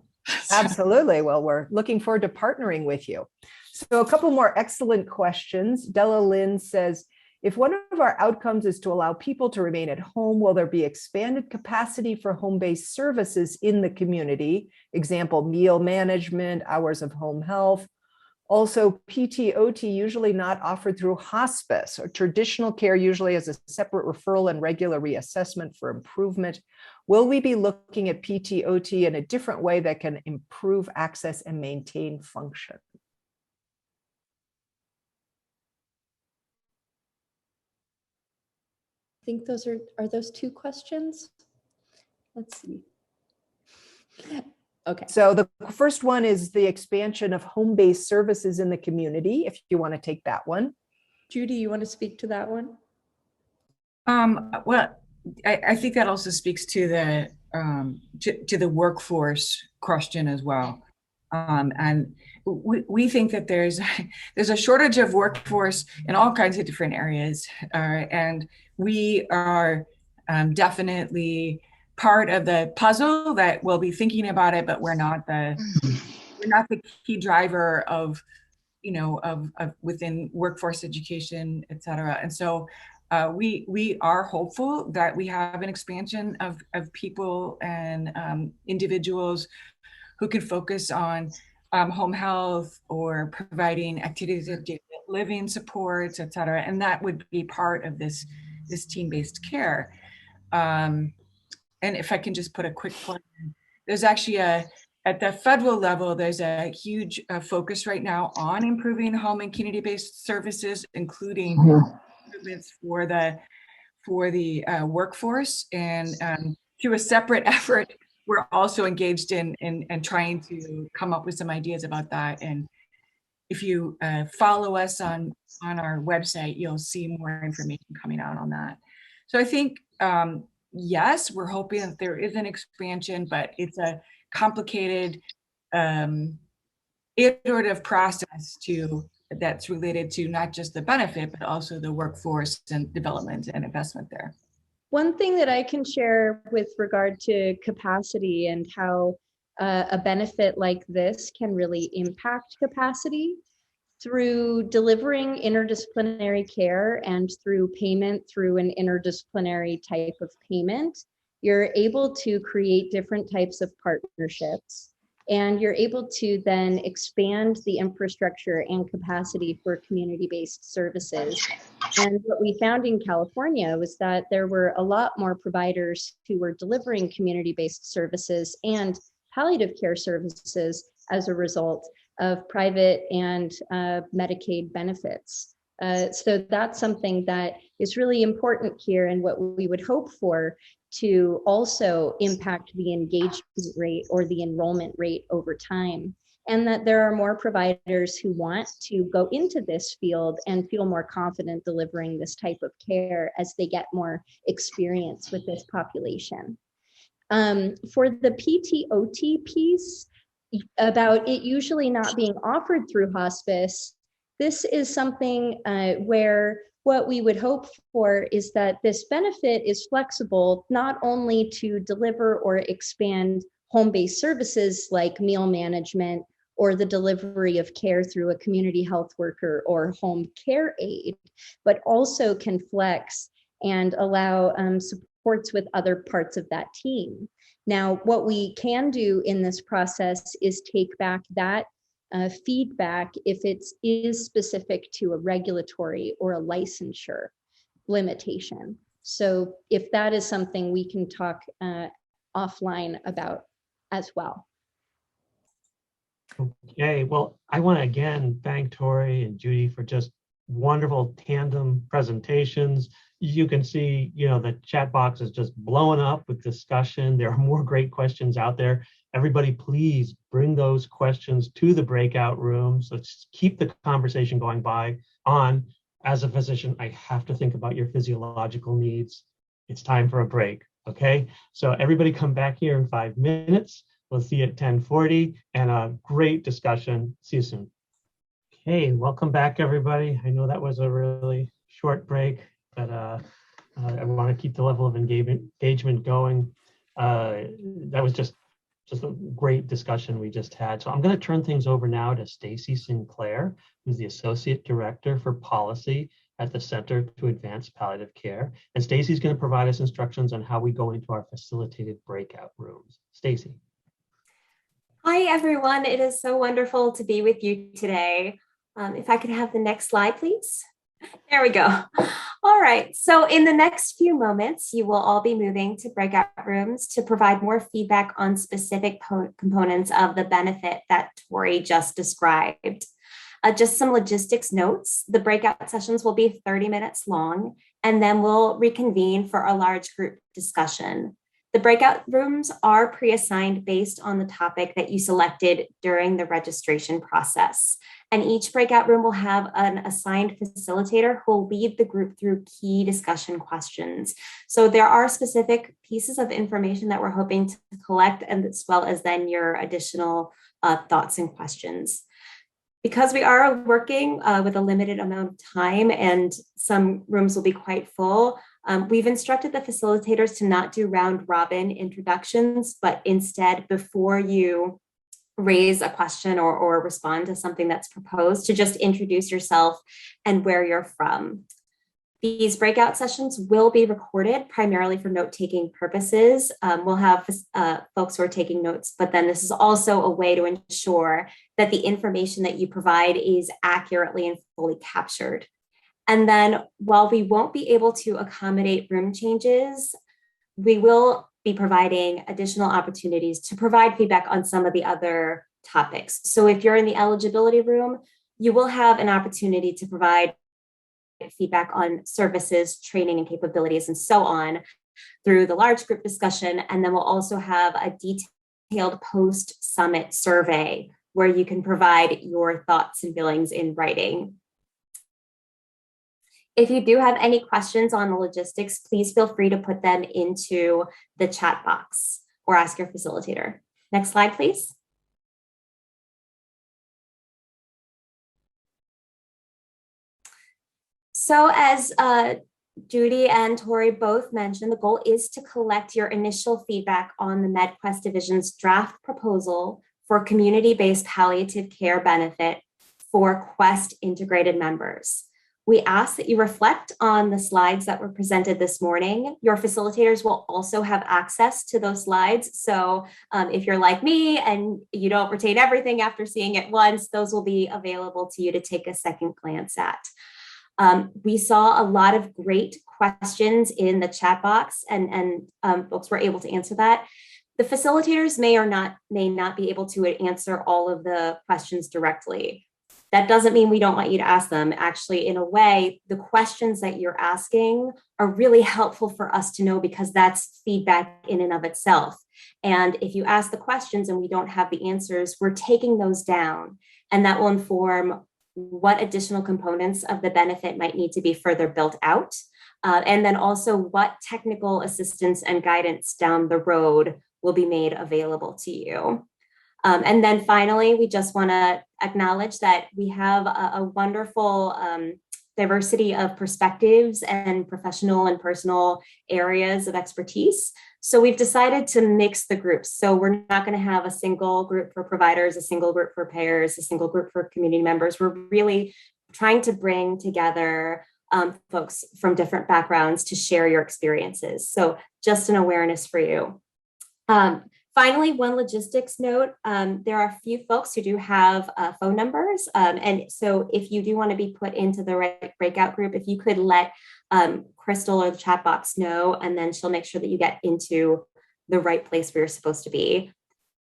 Absolutely. Well, we're looking forward to partnering with you. So a couple more excellent questions. Della Lynn says, if one of our outcomes is to allow people to remain at home, will there be expanded capacity for home-based services in the community? Example, meal management, hours of home health. Also, PT/OT usually not offered through hospice, or traditional care usually has a separate referral and regular reassessment for improvement. Will we be looking at PT/OT in a different way that can improve access and maintain function? I think those are those two questions? Let's see. Okay. So the first one is the expansion of home-based services in the community, if you want to take that one. Judy, you want to speak to that one? Well, I think that also speaks to the workforce question as well. And we think that there's a shortage of workforce in all kinds of different areas, and we are definitely part of the puzzle that we'll be thinking about it, but we're not the key driver of within workforce education, et cetera. And so we are hopeful that we have an expansion of people and individuals who can focus on home health or providing activities of daily living supports, et cetera. And that would be part of this team-based care. And if I can just put a quick plug in, there's actually at the federal level, there's a huge focus right now on improving home and community-based services, including improvements for the workforce. And through a separate effort, we're also engaged in trying to come up with some ideas about that. And if you follow us on our website, you'll see more information coming out on that. So I think, yes, we're hoping that there is an expansion, but it's a complicated iterative process that's related to not just the benefit, but also the workforce and development and investment there. One thing that I can share with regard to capacity and how a benefit like this can really impact capacity through delivering interdisciplinary care and through payment through an interdisciplinary type of payment, you're able to create different types of partnerships, and you're able to then expand the infrastructure and capacity for community-based services. And what we found in California was that there were a lot more providers who were delivering community-based services and palliative care services as a result of private and Medicaid benefits. So that's something that is really important here, and what we would hope for to also impact the engagement rate or the enrollment rate over time. And that there are more providers who want to go into this field and feel more confident delivering this type of care as they get more experience with this population. For the PT/OT piece, about it usually not being offered through hospice, this is something where what we would hope for is that this benefit is flexible, not only to deliver or expand home-based services like meal management or the delivery of care through a community health worker or home care aide, but also can flex and allow supports with other parts of that team. Now, what we can do in this process is take back that feedback if it is specific to a regulatory or a licensure limitation. So if that is something we can talk offline about as well. Okay, well, I want to again thank Torrie and Judy for just wonderful tandem presentations. You can see, the chat box is just blowing up with discussion. There are more great questions out there. Everybody, please bring those questions to the breakout rooms. Let's keep the conversation going on. As a physician, I have to think about your physiological needs. It's time for a break, okay? So everybody come back here in 5 minutes. We'll see you at 10:40, and a great discussion. See you soon. Okay, welcome back, everybody. I know that was a really short break, but I want to keep the level of engagement going. That was just a great discussion we just had. So I'm going to turn things over now to Stacie Sinclair, who's the Associate Director for Policy at the Center to Advance Palliative Care. And Stacie's going to provide us instructions on how we go into our facilitated breakout rooms. Stacie. Hi, everyone. It is so wonderful to be with you today. If I could have the next slide, please. There we go. All right. So in the next few moments, you will all be moving to breakout rooms to provide more feedback on specific components of the benefit that Torrie just described. Just some logistics notes. The breakout sessions will be 30 minutes long, and then we'll reconvene for a large group discussion. The breakout rooms are pre-assigned based on the topic that you selected during the registration process. And each breakout room will have an assigned facilitator who will lead the group through key discussion questions. So there are specific pieces of information that we're hoping to collect, and as well as then your additional thoughts and questions. Because we are working with a limited amount of time and some rooms will be quite full, we've instructed the facilitators to not do round robin introductions, but instead, before you raise a question or respond to something that's proposed, to just introduce yourself and where you're from. These breakout sessions will be recorded primarily for note-taking purposes. We'll have folks who are taking notes, but then this is also a way to ensure that the information that you provide is accurately and fully captured. And then while we won't be able to accommodate room changes, we will be providing additional opportunities to provide feedback on some of the other topics. So if you're in the eligibility room, you will have an opportunity to provide feedback on services, training, and capabilities, and so on through the large group discussion. And then we'll also have a detailed post-summit survey where you can provide your thoughts and feelings in writing. If you do have any questions on the logistics, please feel free to put them into the chat box or ask your facilitator. Next slide, please. So as Judy and Torrie both mentioned, the goal is to collect your initial feedback on the MedQuest Division's draft proposal for community-based palliative care benefit for Quest integrated members. We ask that you reflect on the slides that were presented this morning. Your facilitators will also have access to those slides. So if you're like me and you don't retain everything after seeing it once, those will be available to you to take a second glance at. We saw a lot of great questions in the chat box, and folks were able to answer that. The facilitators may not be able to answer all of the questions directly. That doesn't mean we don't want you to ask them. Actually, in a way, the questions that you're asking are really helpful for us to know, because that's feedback in and of itself. And if you ask the questions and we don't have the answers, we're taking those down, and that will inform what additional components of the benefit might need to be further built out. And then also what technical assistance and guidance down the road will be made available to you. And then finally, we just want to acknowledge that we have a wonderful diversity of perspectives and professional and personal areas of expertise. So we've decided to mix the groups. So we're not going to have a single group for providers, a single group for payers, a single group for community members. We're really trying to bring together folks from different backgrounds to share your experiences. So just an awareness for you. Finally, one logistics note, there are a few folks who do have phone numbers. And so if you do want to be put into the right breakout group, if you could let Crystal or the chat box know, and then she'll make sure that you get into the right place where you're supposed to be.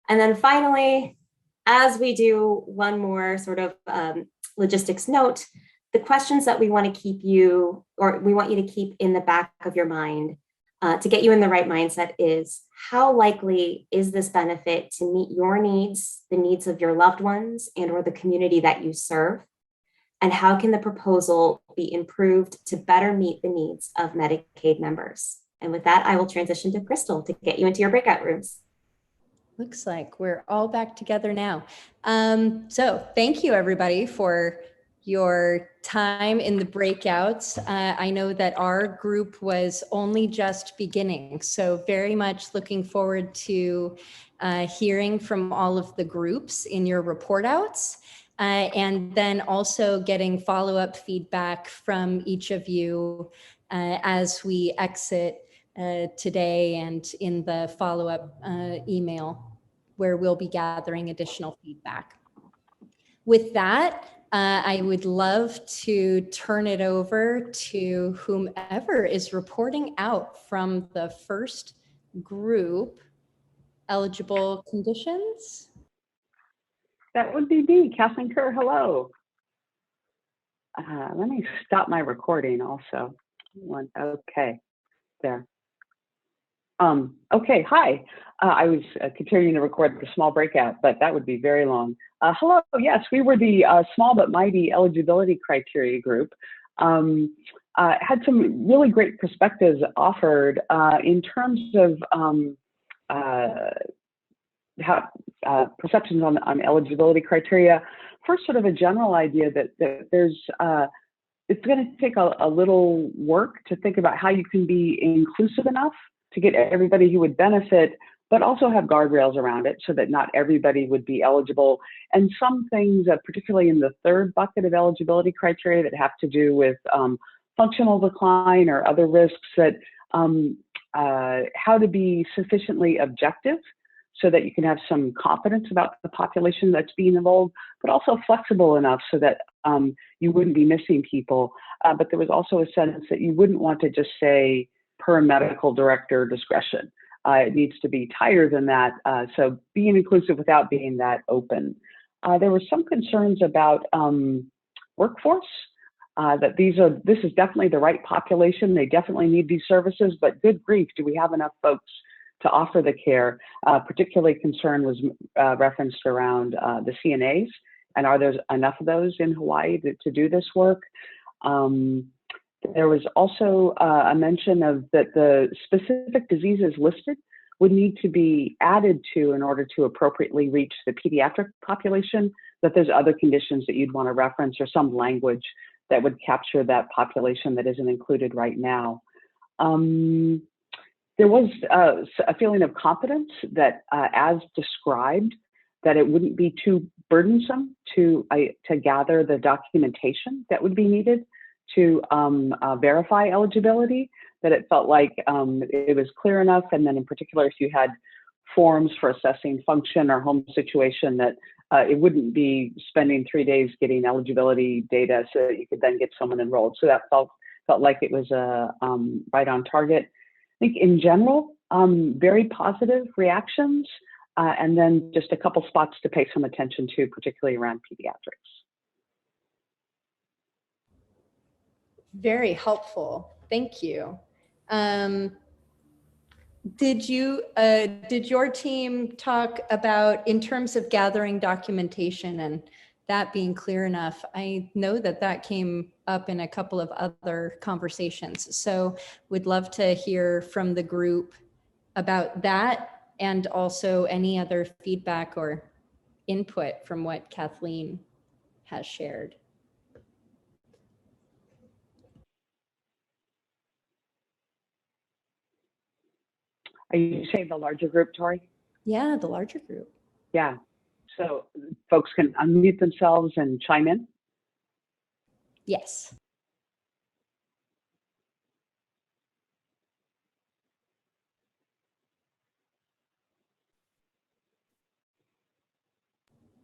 And then finally, as we do one more sort of logistics note, the questions that we want to keep you, or we want you to keep in the back of your mind to get you in the right mindset is, how likely is this benefit to meet your needs, the needs of your loved ones, and or the community that you serve? And how can the proposal be improved to better meet the needs of Medicaid members? And with that, I will transition to Crystal to get you into your breakout rooms. Looks like we're all back together now. So thank you, everybody, for your time in the breakouts. I know that our group was only just beginning, so very much looking forward to hearing from all of the groups in your report outs, and then also getting follow-up feedback from each of you as we exit today and in the follow-up email where we'll be gathering additional feedback. With that, I would love to turn it over to whomever is reporting out from the first group. Eligible conditions? That would be me, Kathleen Kerr. Hello. Let me stop my recording also. Okay, there. Okay, hi. I was continuing to record the small breakout, but that would be very long. Hello, yes, we were the small but mighty eligibility criteria group. Had some really great perspectives offered in terms of how perceptions on eligibility criteria. First, sort of a general idea that there's, it's going to take a little work to think about how you can be inclusive enough to get everybody who would benefit, but also have guardrails around it so that not everybody would be eligible. And some things, particularly in the third bucket of eligibility criteria that have to do with functional decline or other risks, that how to be sufficiently objective so that you can have some confidence about the population that's being enrolled, but also flexible enough so that you wouldn't be missing people. But there was also a sense that you wouldn't want to just say per medical director discretion. It needs to be tighter than that. So being inclusive without being that open. There were some concerns about workforce, that this is definitely the right population. They definitely need these services, but good grief, do we have enough folks to offer the care? Particularly concern was referenced around the CNAs, and are there enough of those in Hawaii to do this work? There was also a mention of that the specific diseases listed would need to be added to in order to appropriately reach the pediatric population, that there's other conditions that you'd want to reference or some language that would capture that population that isn't included right now. There was a feeling of confidence that as described, that it wouldn't be too burdensome to gather the documentation that would be needed to verify eligibility, that it felt like it was clear enough. And then in particular, if you had forms for assessing function or home situation, that it wouldn't be spending 3 days getting eligibility data so that you could then get someone enrolled. So that felt like it was right on target. I think in general, very positive reactions, and then just a couple spots to pay some attention to, particularly around pediatrics. Very helpful. Thank you. Did your team talk about, in terms of gathering documentation and that being clear enough? I know that came up in a couple of other conversations. So would love to hear from the group about that, and also any other feedback or input from what Kathleen has shared. Are you saying the larger group, Torrie? Yeah, the larger group. Yeah, so folks can unmute themselves and chime in. Yes.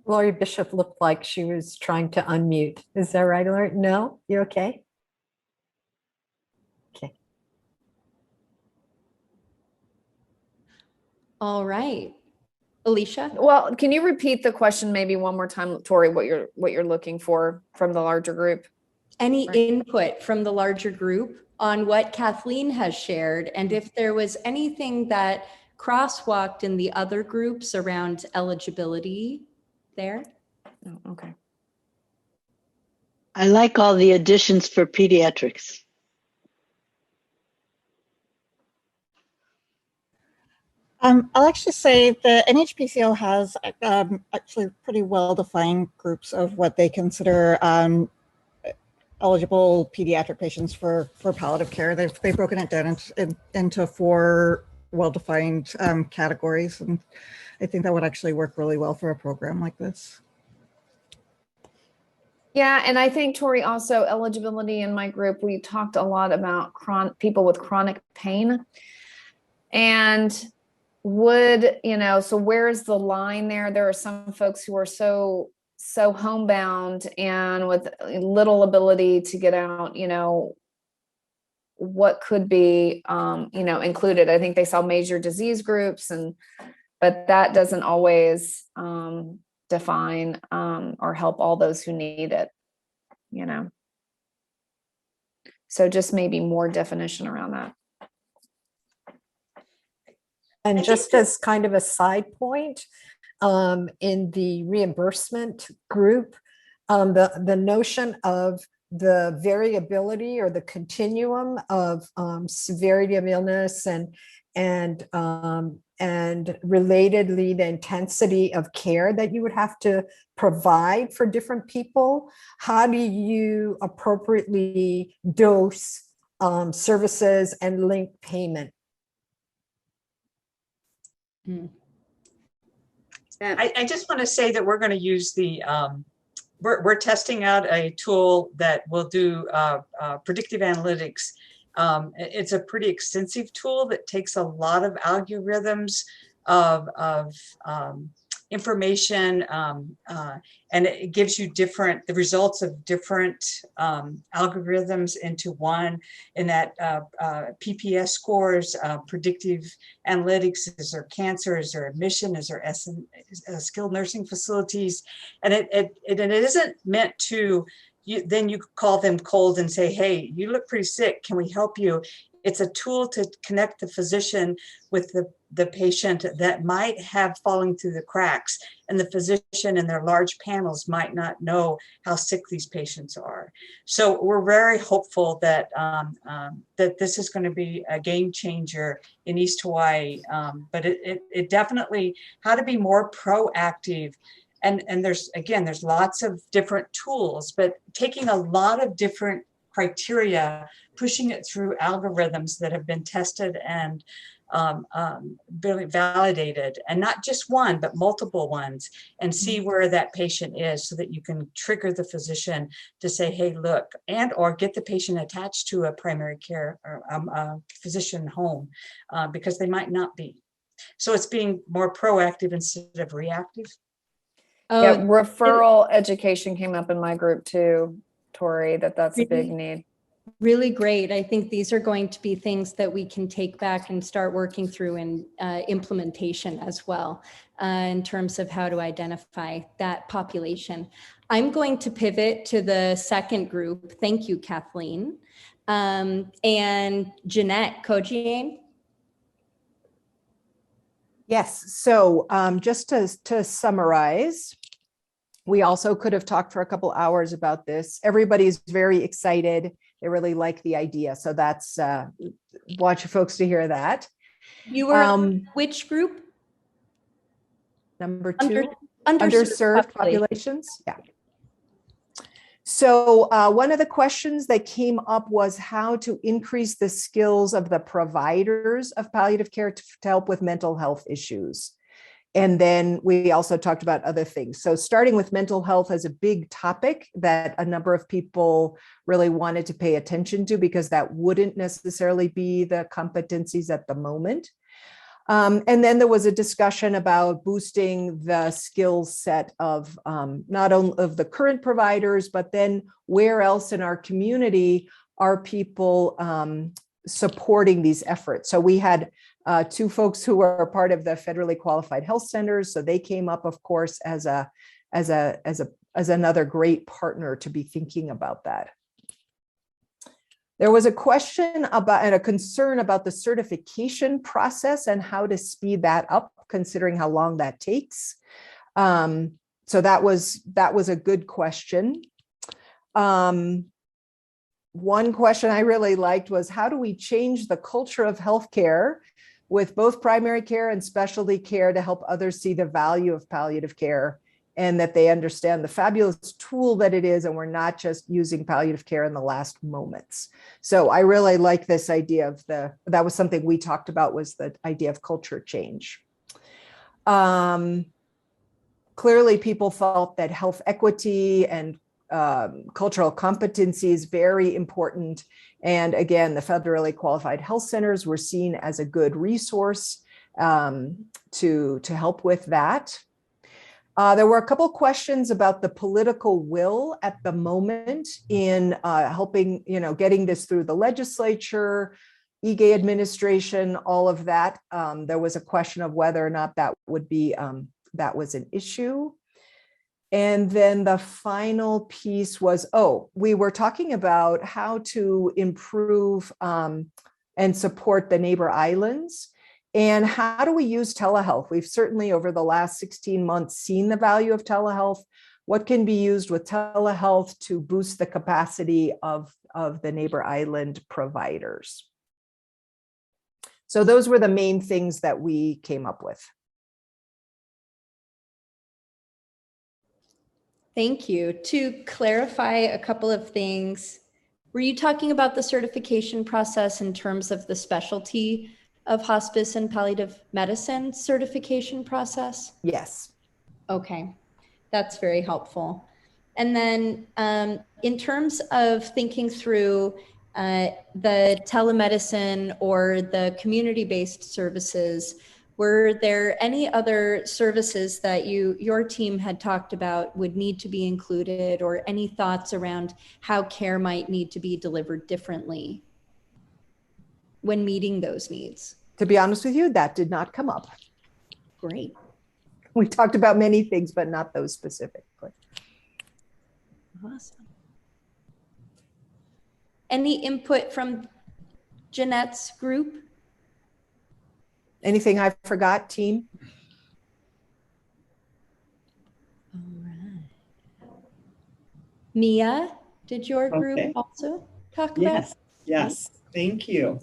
Lori Bishop looked like she was trying to unmute. Is that right, Lori? No? You okay? Okay. All right. Alicia? Well, can you repeat the question maybe one more time, Torrie, what you're looking for from the larger group? any Right. input from the larger group on what Kathleen has shared, and if there was anything that crosswalked in the other groups around eligibility there. Oh, okay. I like all the additions for pediatrics. I'll actually say the NHPCO has actually pretty well-defined groups of what they consider eligible pediatric patients for palliative care. They've broken it down into 4 well-defined categories, and I think that would actually work really well for a program like this. Yeah, and I think, Torrie, also eligibility in my group, we talked a lot about people with chronic pain. And would, so where's the line there? There are some folks who are so homebound and with little ability to get out, what could be, included. I think they saw major disease groups, but that doesn't always define or help all those who need it, So just maybe more definition around that. And just as kind of a side point, in the reimbursement group, the notion of the variability or the continuum of severity of illness and relatedly the intensity of care that you would have to provide for different people. How do you appropriately dose services and link payment? I just want to say that we're going to use we're testing out a tool that will do predictive analytics. It's a pretty extensive tool that takes a lot of algorithms of information, and it gives you the results of different algorithms into one. And that PPS scores, predictive analytics, is there cancer, is there admission, is there skilled nursing facilities, and it isn't meant to. Then you call them cold and say, hey, you look pretty sick, can we help you? It's a tool to connect the physician with the patient that might have fallen through the cracks, and the physician and their large panels might not know how sick these patients are. So we're very hopeful that that this is going to be a game changer in East Hawaii, but it definitely, how to be more proactive. And there's lots of different tools, but taking a lot of different criteria, pushing it through algorithms that have been tested and validated, and not just one, but multiple ones, and see where that patient is, so that you can trigger the physician to say, hey, look, and or get the patient attached to a primary care or a physician home, because they might not be. So it's being more proactive instead of reactive. Yeah, referral education came up in my group too, Torrie, that's a big need. Really great. I think these are going to be things that we can take back and start working through in implementation as well, in terms of how to identify that population. I'm going to pivot to the second group. Thank you, Kathleen. And Jeanette Kojian. Yes, so just to summarize, we also could have talked for a couple hours about this. Everybody's very excited. They really like the idea. So that's, want you folks to hear that. You were which group? Number 2, underserved populations. Yeah. So one of the questions that came up was how to increase the skills of the providers of palliative care to help with mental health issues. And then we also talked about other things. So starting with mental health as a big topic that a number of people really wanted to pay attention to, because that wouldn't necessarily be the competencies at the moment. And then there was a discussion about boosting the skill set of not only of the current providers, but then where else in our community are people supporting these efforts. So we had 2 folks who were part of the federally qualified health centers. So they came up, of course, as another great partner to be thinking about that. There was a question about and a concern about the certification process and how to speed that up, considering how long that takes. So that was a good question. One question I really liked was, how do we change the culture of healthcare with both primary care and specialty care to help others see the value of palliative care and that they understand the fabulous tool that it is, and we're not just using palliative care in the last moments. So I really like this idea of that was something we talked about, was the idea of culture change. Clearly, people felt that health equity and cultural competency is very important. And again, the federally qualified health centers were seen as a good resource to help with that. There were a couple questions about the political will at the moment in helping, getting this through the legislature, EGA administration, all of that. There was a question of whether or not that would be, that was an issue. And then the final piece was, we were talking about how to improve and support the neighbor islands. And how do we use telehealth? We've certainly over the last 16 months seen the value of telehealth. What can be used with telehealth to boost the capacity of the neighbor island providers? So those were the main things that we came up with. Thank you. To clarify a couple of things, were you talking about the certification process in terms of the specialty of hospice and palliative medicine certification process? Yes. Okay, that's very helpful. And then in terms of thinking through the telemedicine or the community-based services, were there any other services that your team had talked about would need to be included, or any thoughts around how care might need to be delivered differently when meeting those needs? To be honest with you, that did not come up. Great. We talked about many things, but not those specifically. Awesome. Any input from Jeanette's group? Anything I forgot, team? All right. Mia, did your group also talk about? Yes, thank you.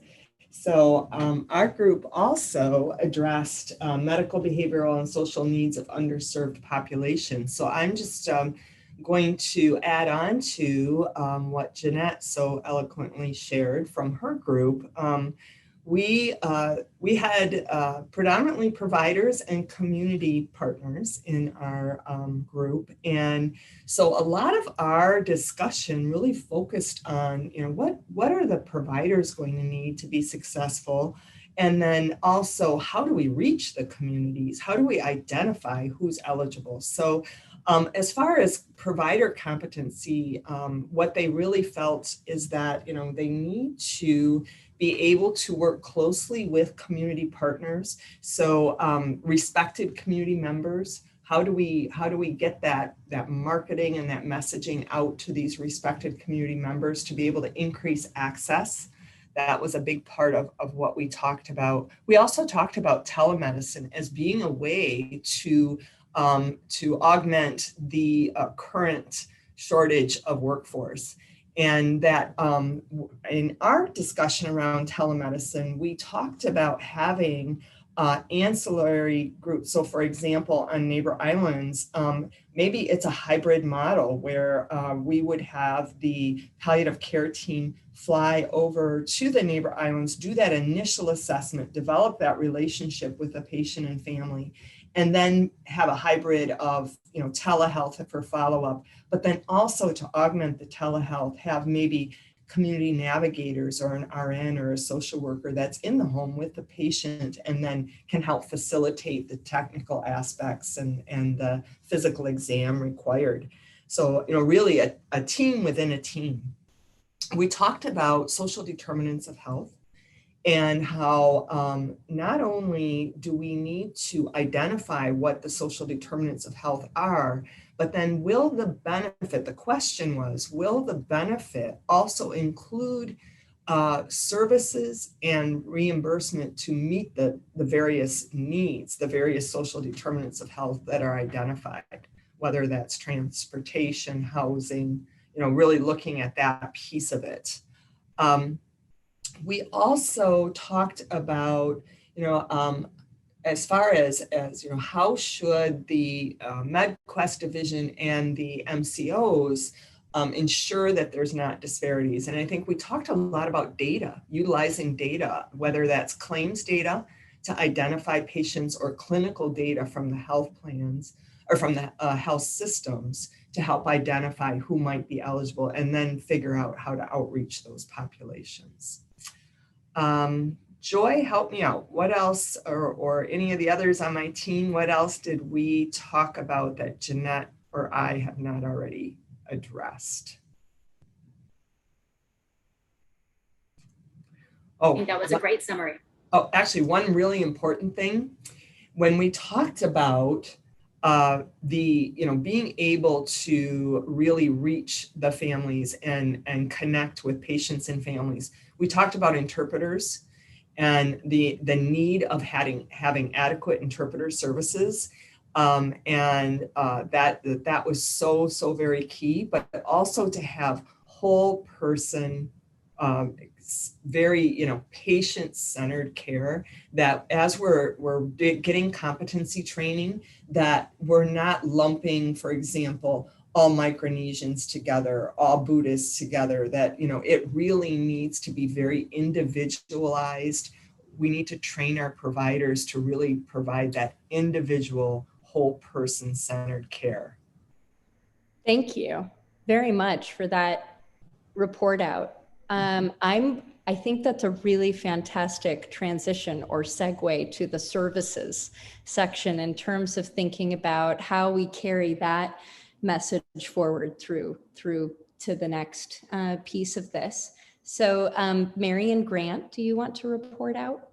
So our group also addressed medical, behavioral, and social needs of underserved populations. So I'm just going to add on to what Jeanette so eloquently shared from her group. We had predominantly providers and community partners in our group. And so a lot of our discussion really focused on, what are the providers going to need to be successful? And then also, how do we reach the communities? How do we identify who's eligible? So as far as provider competency, what they really felt is that, they need to be able to work closely with community partners. So respected community members, how do we get that marketing and that messaging out to these respected community members to be able to increase access? That was a big part of what we talked about. We also talked about telemedicine as being a way to augment the current shortage of workforce. And that in our discussion around telemedicine, we talked about having ancillary groups. So for example, on neighbor islands, maybe it's a hybrid model where we would have the palliative care team fly over to the neighbor islands, do that initial assessment, develop that relationship with the patient and family, and then have a hybrid of telehealth for follow-up, but then also to augment the telehealth, have maybe community navigators or an RN or a social worker that's in the home with the patient and then can help facilitate the technical aspects and the physical exam required. So, really a team within a team. We talked about social determinants of health and how not only do we need to identify what the social determinants of health are, but then will the benefit, the question was, will the benefit also include services and reimbursement to meet the various needs, the various social determinants of health that are identified, whether that's transportation, housing, really looking at that piece of it. We also talked about, as far as how should the MedQuest division and the MCOs ensure that there's not disparities. And I think we talked a lot about data, utilizing data, whether that's claims data to identify patients or clinical data from the health plans or from the health systems to help identify who might be eligible and then figure out how to outreach those populations. Joy, help me out. What else, or any of the others on my team, what else did we talk about that Jeanette or I have not already addressed? I think that was a great summary. Oh, actually, one really important thing, when we talked about being able to really reach the families and connect with patients and families, we talked about interpreters and the need of having adequate interpreter services. That was so very key, but also to have whole person, very patient-centered care, that as we're getting competency training, that we're not lumping, for example, all Micronesians together, all Buddhists together, that it really needs to be very individualized. We need to train our providers to really provide that individual, whole person-centered care. Thank you very much for that report out. I think that's a really fantastic transition or segue to the services section in terms of thinking about how we carry that message forward through to the next piece of this. So Marion Grant, do you want to report out?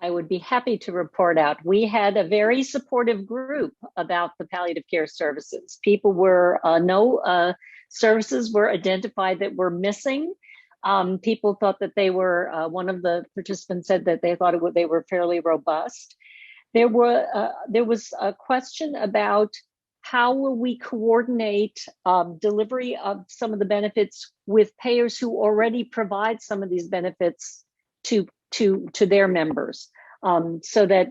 I would be happy to report out. We had a very supportive group about the palliative care services. People were, no services were identified that were missing. People thought that they were, one of the participants said that they thought they were fairly robust. There was a question about how will we coordinate delivery of some of the benefits with payers who already provide some of these benefits to their members, so that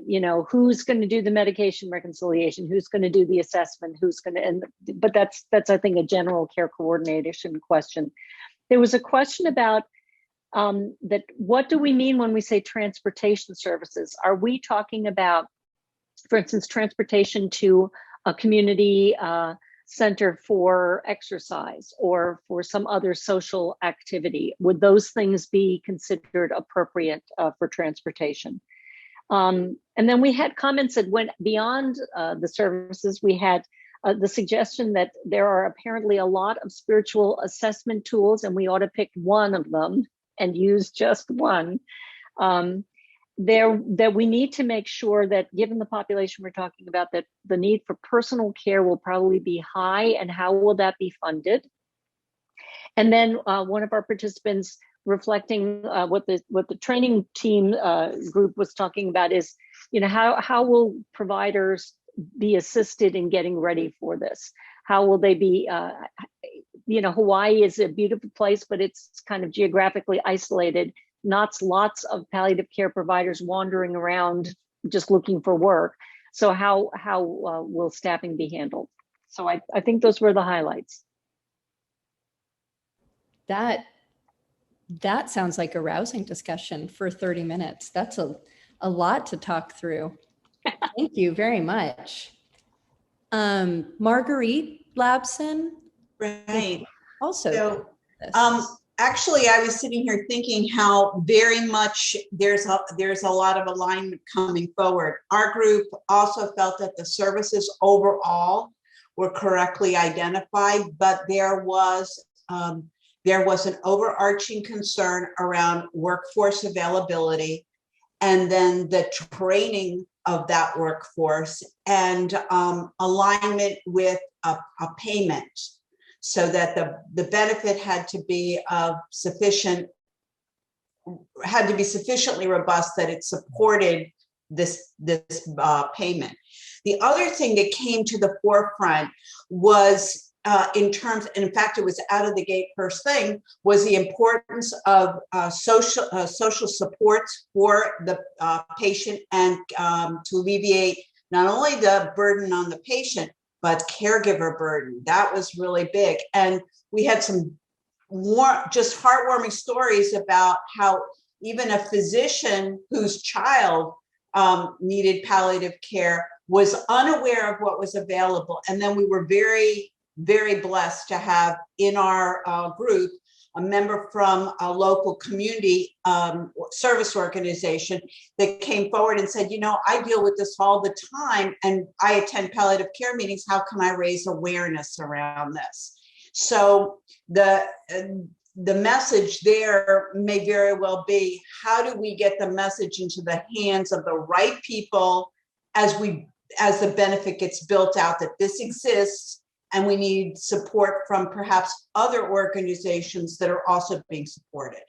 who's going to do the medication reconciliation, who's going to do the assessment, who's going to, but that's I think a general care coordination question. There was a question about that. What do we mean when we say transportation services? Are we talking about, for instance, transportation to a community center for exercise or for some other social activity? Would those things be considered appropriate for transportation? And then we had comments that went beyond the services. We had the suggestion that there are apparently a lot of spiritual assessment tools, and we ought to pick one of them and use just one. That we need to make sure that, given the population we're talking about, that the need for personal care will probably be high, and how will that be funded? And then one of our participants reflecting what the training team group was talking about is, how will providers be assisted in getting ready for this? How will they be, Hawaii is a beautiful place, but it's kind of geographically isolated. Not lots of palliative care providers wandering around just looking for work. So how will staffing be handled? So I think those were the highlights. That sounds like a rousing discussion for 30 minutes. That's a lot to talk through. Thank you very much. Marguerite Labson. Right. Also. Actually, I was sitting here thinking how very much there's a lot of alignment coming forward. Our group also felt that the services overall were correctly identified, but there was an overarching concern around workforce availability, and then the training of that workforce, and alignment with a payment, so that the benefit had to be of sufficient had to be sufficiently robust that it supported this payment. The other thing that came to the forefront was in terms, and in fact, it was out of the gate first thing, was the importance of social supports for the patient and to alleviate not only the burden on the patient, but caregiver burden. That was really big. And we had some more just heartwarming stories about how even a physician whose child needed palliative care was unaware of what was available. And then we were very, very blessed to have in our group a member from a local community service organization that came forward and said, you know, I deal with this all the time and I attend palliative care meetings. How can I raise awareness around this? So the message there may very well be, how do we get the message into the hands of the right people as the benefit gets built out, that this exists and we need support from perhaps other organizations that are also being supported.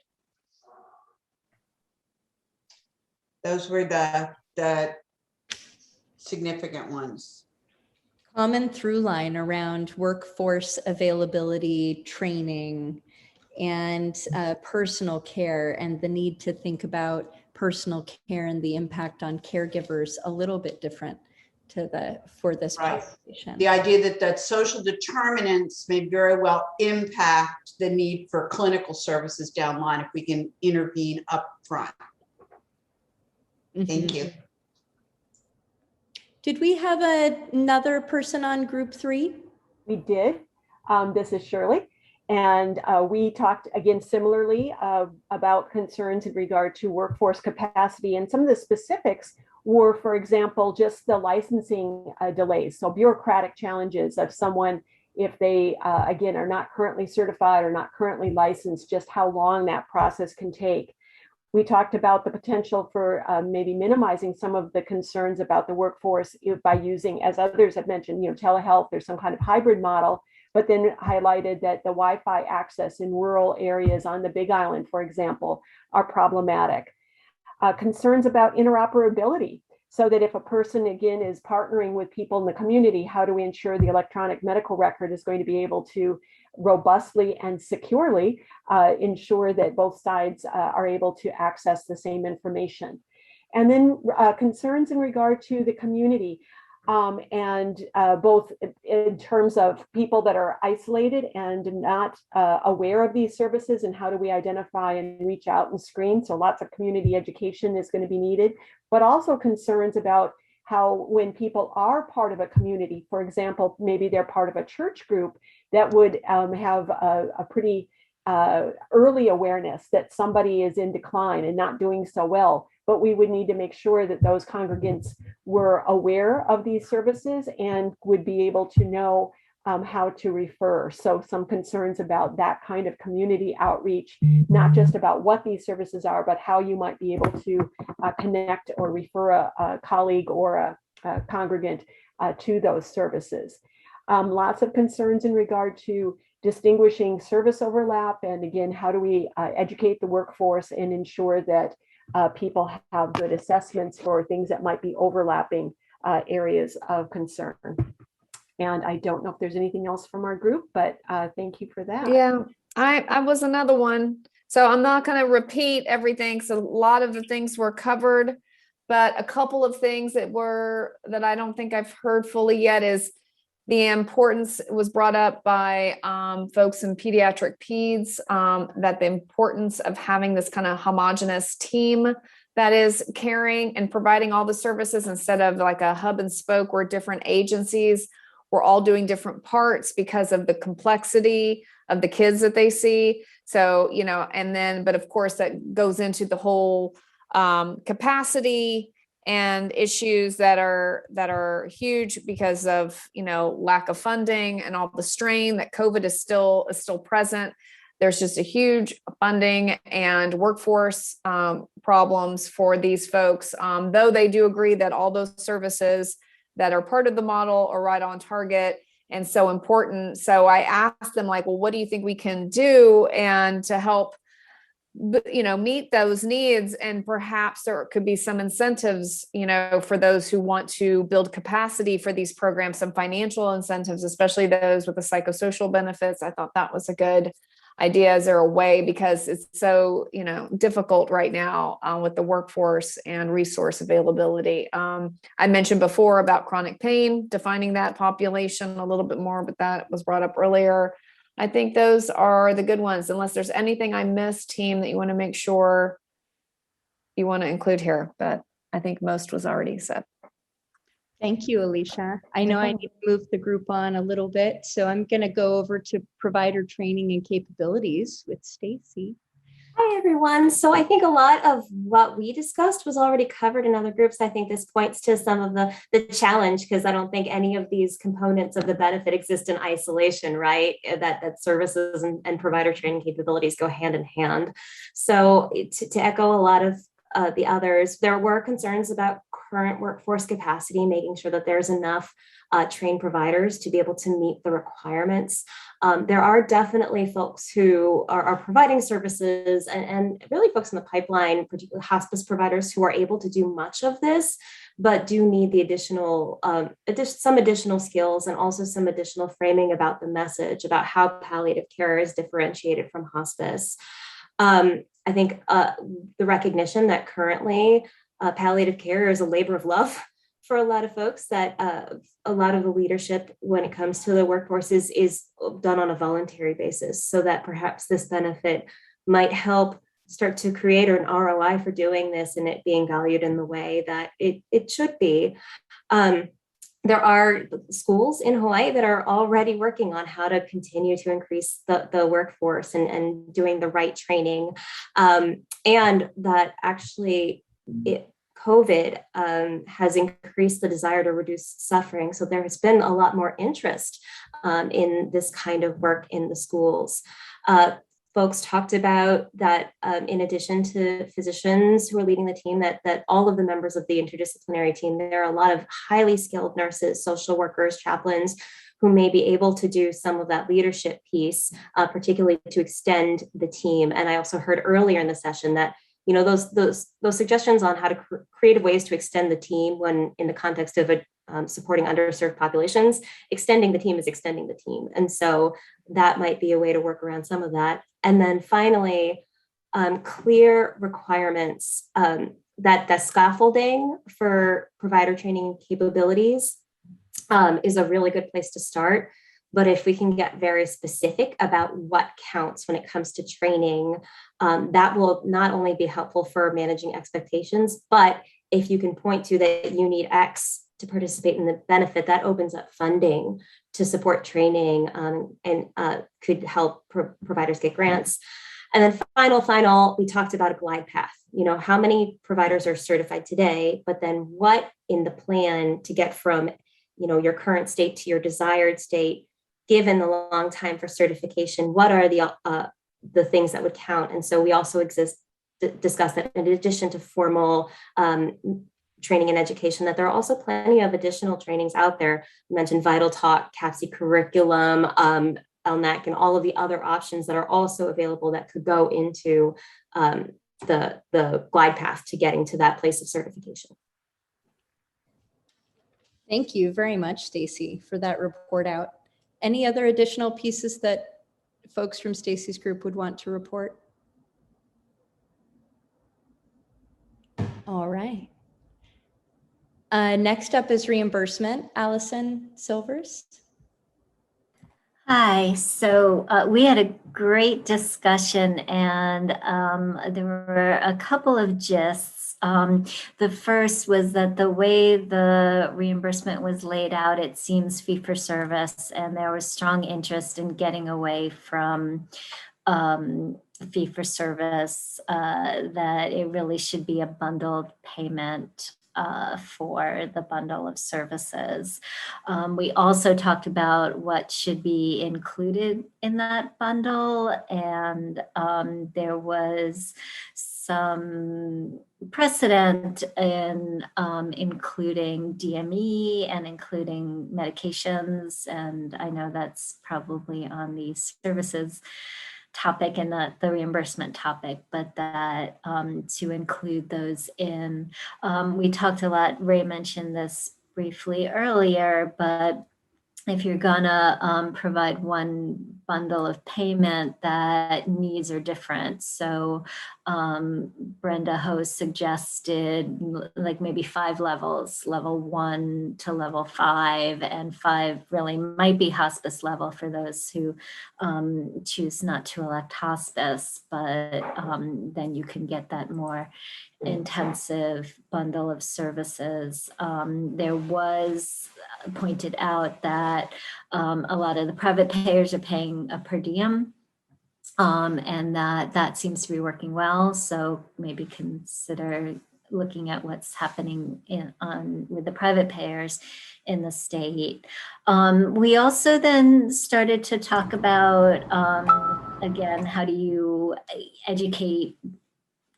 Those were the significant ones. Common through line around workforce availability, training, and personal care, and the need to think about personal care and the impact on caregivers a little bit different for this population. The idea that social determinants may very well impact the need for clinical services down the line if we can intervene up front. Thank you. Did we have another person on group 3? We did. This is Shirley. And we talked again similarly about concerns in regard to workforce capacity, and some of the specifics were, for example, just the licensing delays. So bureaucratic challenges of someone, if they, again, are not currently certified or not currently licensed, just how long that process can take. We talked about the potential for maybe minimizing some of the concerns about the workforce by using, as others have mentioned, telehealth or some kind of hybrid model, but then highlighted that the Wi-Fi access in rural areas on the Big Island, for example, are problematic. Concerns about interoperability, so that if a person, again, is partnering with people in the community, how do we ensure the electronic medical record is going to be able to robustly and securely ensure that both sides are able to access the same information. And then concerns in regard to the community, and both in terms of people that are isolated and not aware of these services, and how do we identify and reach out and screen. So lots of community education is going to be needed, but also concerns about how when people are part of a community, for example, maybe they're part of a church group, that would have a pretty early awareness that somebody is in decline and not doing so well. But we would need to make sure that those congregants were aware of these services and would be able to know how to refer. So some concerns about that kind of community outreach, not just about what these services are, but how you might be able to connect or refer a colleague or a congregant to those services. Lots of concerns in regard to distinguishing service overlap. And again, how do we educate the workforce and ensure that people have good assessments for things that might be overlapping areas of concern. And I don't know if there's anything else from our group, but thank you for that. Yeah, I was another one. So I'm not going to repeat everything. So a lot of the things were covered, but a couple of things that I don't think I've heard fully yet is the importance was brought up by folks in pediatric peds, that the importance of having this kind of homogenous team that is caring and providing all the services instead of like a hub and spoke where different agencies were all doing different parts because of the complexity of the kids that they see. So, and then, but of course that goes into the whole capacity and issues that are huge because of lack of funding and all the strain that COVID is still present. There's just a huge funding and workforce problems for these folks, though they do agree that all those services that are part of the model are right on target and so important. So I asked them, like, well, what do you think we can do and to help meet those needs, and perhaps there could be some incentives, for those who want to build capacity for these programs, some financial incentives, especially those with the psychosocial benefits. I thought that was a good idea. Is there a way, because it's so, difficult right now with the workforce and resource availability. I mentioned before about chronic pain, defining that population a little bit more, but that was brought up earlier. I think those are the good ones, unless there's anything I missed, team, that you want to make sure you want to include here, but I think most was already said. Thank you, Alicia. I know I need to move the group on a little bit, so I'm going to go over to provider training and capabilities with Stacie. Hi, everyone. So I think a lot of what we discussed was already covered in other groups. I think this points to some of the challenge, because I don't think any of these components of the benefit exist in isolation, right? That services and provider training capabilities go hand in hand. So to echo a lot of the others, there were concerns about current workforce capacity, making sure that there's enough trained providers to be able to meet the requirements. There are definitely folks who are providing services and really folks in the pipeline, particularly hospice providers, who are able to do much of this, but do need the additional, some additional skills, and also some additional framing about the message about how palliative care is differentiated from hospice. I think the recognition that currently palliative care is a labor of love for a lot of folks, that a lot of the leadership when it comes to the workforce is done on a voluntary basis, so that perhaps this benefit might help start to create an ROI for doing this, and it being valued in the way that it should be. There are schools in Hawaii that are already working on how to continue to increase the workforce and doing the right training. And that actually COVID has increased the desire to reduce suffering. So there has been a lot more interest in this kind of work in the schools. Folks talked about that in addition to physicians who are leading the team, that all of the members of the interdisciplinary team, there are a lot of highly skilled nurses, social workers, chaplains, who may be able to do some of that leadership piece, particularly to extend the team. And I also heard earlier in the session that those suggestions on how to creative ways to extend the team when in the context of supporting underserved populations, extending the team is extending the team. And so that might be a way to work around some of that. And then finally, clear requirements, that scaffolding for provider training capabilities is a really good place to start. But if we can get very specific about what counts when it comes to training, that will not only be helpful for managing expectations, but if you can point to that you need X to participate in the benefit, that opens up funding to support training and could help providers get grants. And then final, we talked about a glide path. How many providers are certified today, but then what in the plan to get from, your current state to your desired state, given the long time for certification, what are the things that would count? And so we also discuss that in addition to formal training and education, that there are also plenty of additional trainings out there. You mentioned Vital Talk, CAPC curriculum, LNAC, and all of the other options that are also available that could go into the glide path to getting to that place of certification. Thank you very much, Stacie, for that report out. Any other additional pieces that folks from Stacie's group would want to report? All right. Next up is reimbursement. Allison Silvers. Hi, so we had a great discussion, and there were a couple of gists. The first was that the way the reimbursement was laid out, it seems fee for service, and there was strong interest in getting away from fee for service, that it really should be a bundled payment for the bundle of services. We also talked about what should be included in that bundle, and there was some precedent in including DME and including medications, and I know that's probably on the services topic and the reimbursement topic, but that to include those in, we talked a lot, Ray mentioned this briefly earlier, but if you're gonna provide one bundle of payment, that needs are different. So Brenda Ho suggested like maybe 5 levels, level 1 to level 5, and 5 really might be hospice level for those who choose not to elect hospice, but then you can get that more intensive bundle of services. There was pointed out that a lot of the private payers are paying a per diem, and that seems to be working well. So maybe consider looking at what's happening with the private payers in the state. We also then started to talk about, again, how do you educate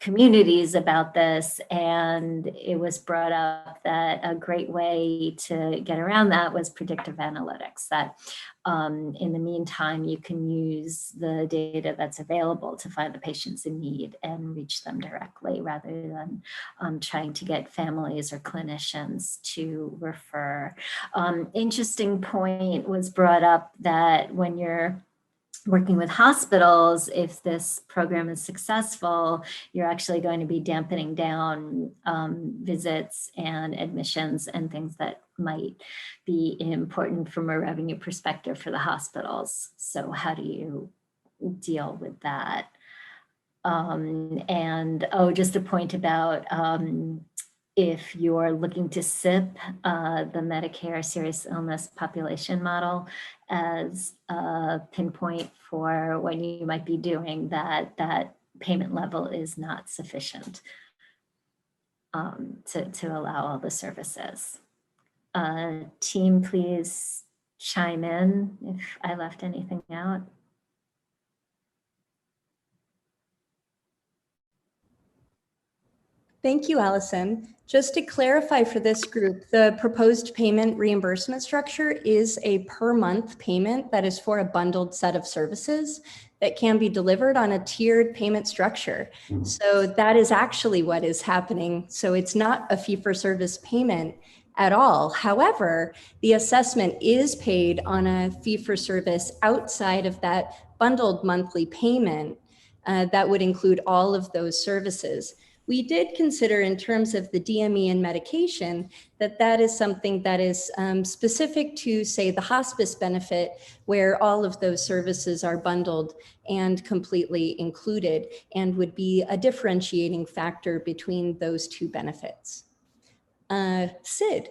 communities about this, and it was brought up that a great way to get around that was predictive analytics, that in the meantime you can use the data that's available to find the patients in need and reach them directly rather than trying to get families or clinicians to refer. Interesting point was brought up that when you're working with hospitals, if this program is successful, you're actually going to be dampening down visits and admissions and things that might be important from a revenue perspective for the hospitals. So how do you deal with that? Just a point about if you're looking to SIP, the Medicare serious illness population model, as a pinpoint for what you might be doing, that payment level is not sufficient to allow all the services. Team, please chime in if I left anything out. Thank you, Allison. Just to clarify for this group, the proposed payment reimbursement structure is a per month payment that is for a bundled set of services that can be delivered on a tiered payment structure. So that is actually what is happening. So it's not a fee-for-service payment at all. However, the assessment is paid on a fee-for-service outside of that bundled monthly payment that would include all of those services. We did consider in terms of the DME and medication that is something that is specific to, say, the hospice benefit, where all of those services are bundled and completely included and would be a differentiating factor between those two benefits. Sid.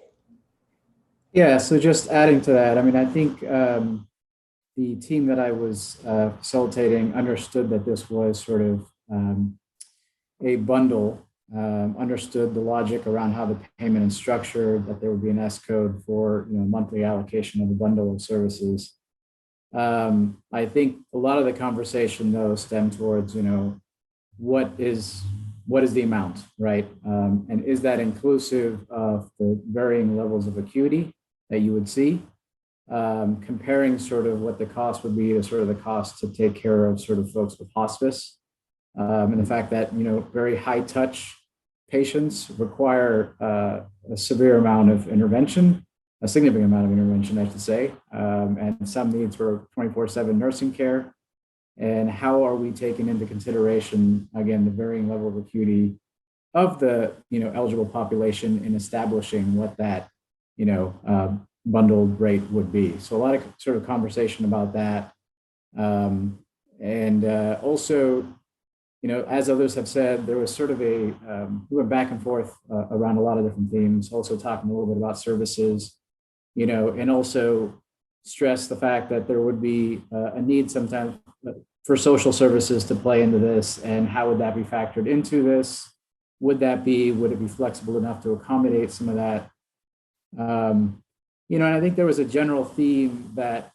Yeah, so just adding to that, I mean, I think the team that I was facilitating understood that this was sort of a bundle, understood the logic around how the payment is structured, that there would be an S code for monthly allocation of a bundle of services. I think a lot of the conversation though stemmed towards what is the amount, right? And is that inclusive of the varying levels of acuity that you would see? Comparing sort of what the cost would be to sort of the cost to take care of sort of folks with hospice. And the fact that, very high touch patients require a severe amount of intervention, a significant amount of intervention, I should say, and some needs for 24/7 nursing care. And how are we taking into consideration, again, the varying level of acuity of the, eligible population in establishing what that, bundled rate would be. So a lot of sort of conversation about that. Also, as others have said, there was sort of we went back and forth around a lot of different themes, also talking a little bit about services, and also stress the fact that there would be a need sometimes for social services to play into this, and how would that be factored into this? Would it be flexible enough to accommodate some of that? And I think there was a general theme that,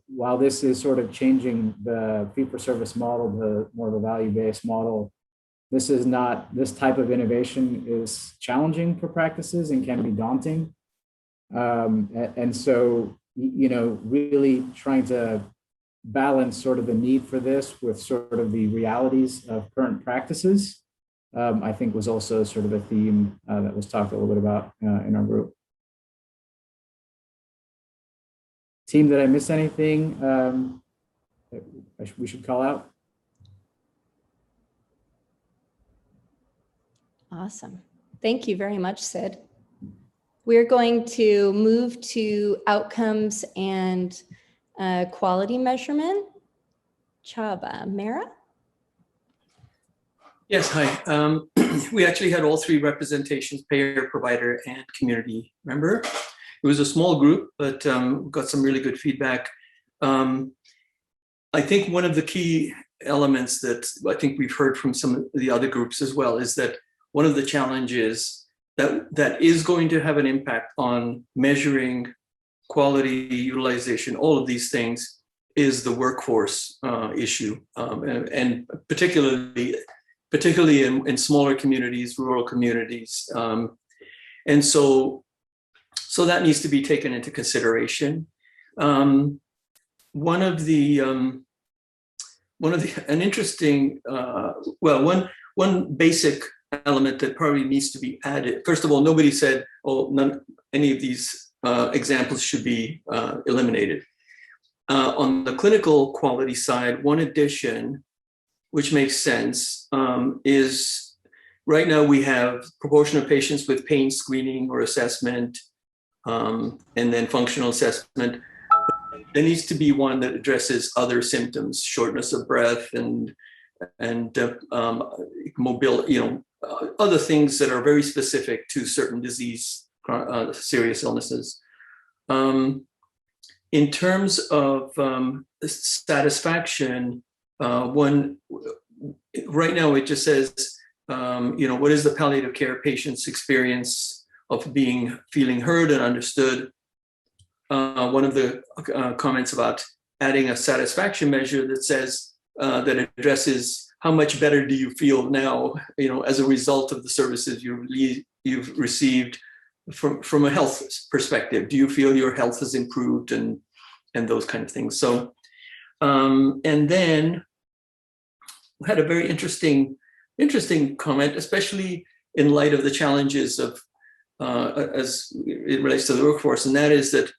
while this is sort of changing the fee-for-service model to more of a value-based model, this type of innovation is challenging for practices and can be daunting. And so, really trying to balance sort of the need for this with sort of the realities of current practices, I think was also sort of a theme that was talked a little bit about in our group. Team, did I miss anything that we should call out? Awesome. Thank you very much, Sid. We're going to move to outcomes and quality measurement. Chaba, Mara? Yes, hi. We actually had all three representations, payer, provider, and community member. It was a small group, but got some really good feedback. I think one of the key elements that I think we've heard from some of the other groups as well is that one of the challenges that is going to have an impact on measuring quality, utilization, all of these things is the workforce issue, and particularly in smaller communities, rural communities. And so that needs to be taken into consideration. An interesting, one basic element that probably needs to be added. First of all, nobody said, oh, any of these examples should be eliminated. On the clinical quality side, one addition, which makes sense, is right now we have proportion of patients with pain screening or assessment, and then functional assessment. There needs to be one that addresses other symptoms, shortness of breath and mobility, other things that are very specific to certain disease, serious illnesses. In terms of satisfaction, right now it just says, what is the palliative care patient's experience of feeling heard and understood? One of the comments about adding a satisfaction measure that says that addresses how much better do you feel now, as a result of the services you've received from a health perspective. Do you feel your health has improved and those kind of things? So, and then we had a very interesting comment, especially in light of the challenges of as it relates to the workforce, and that is that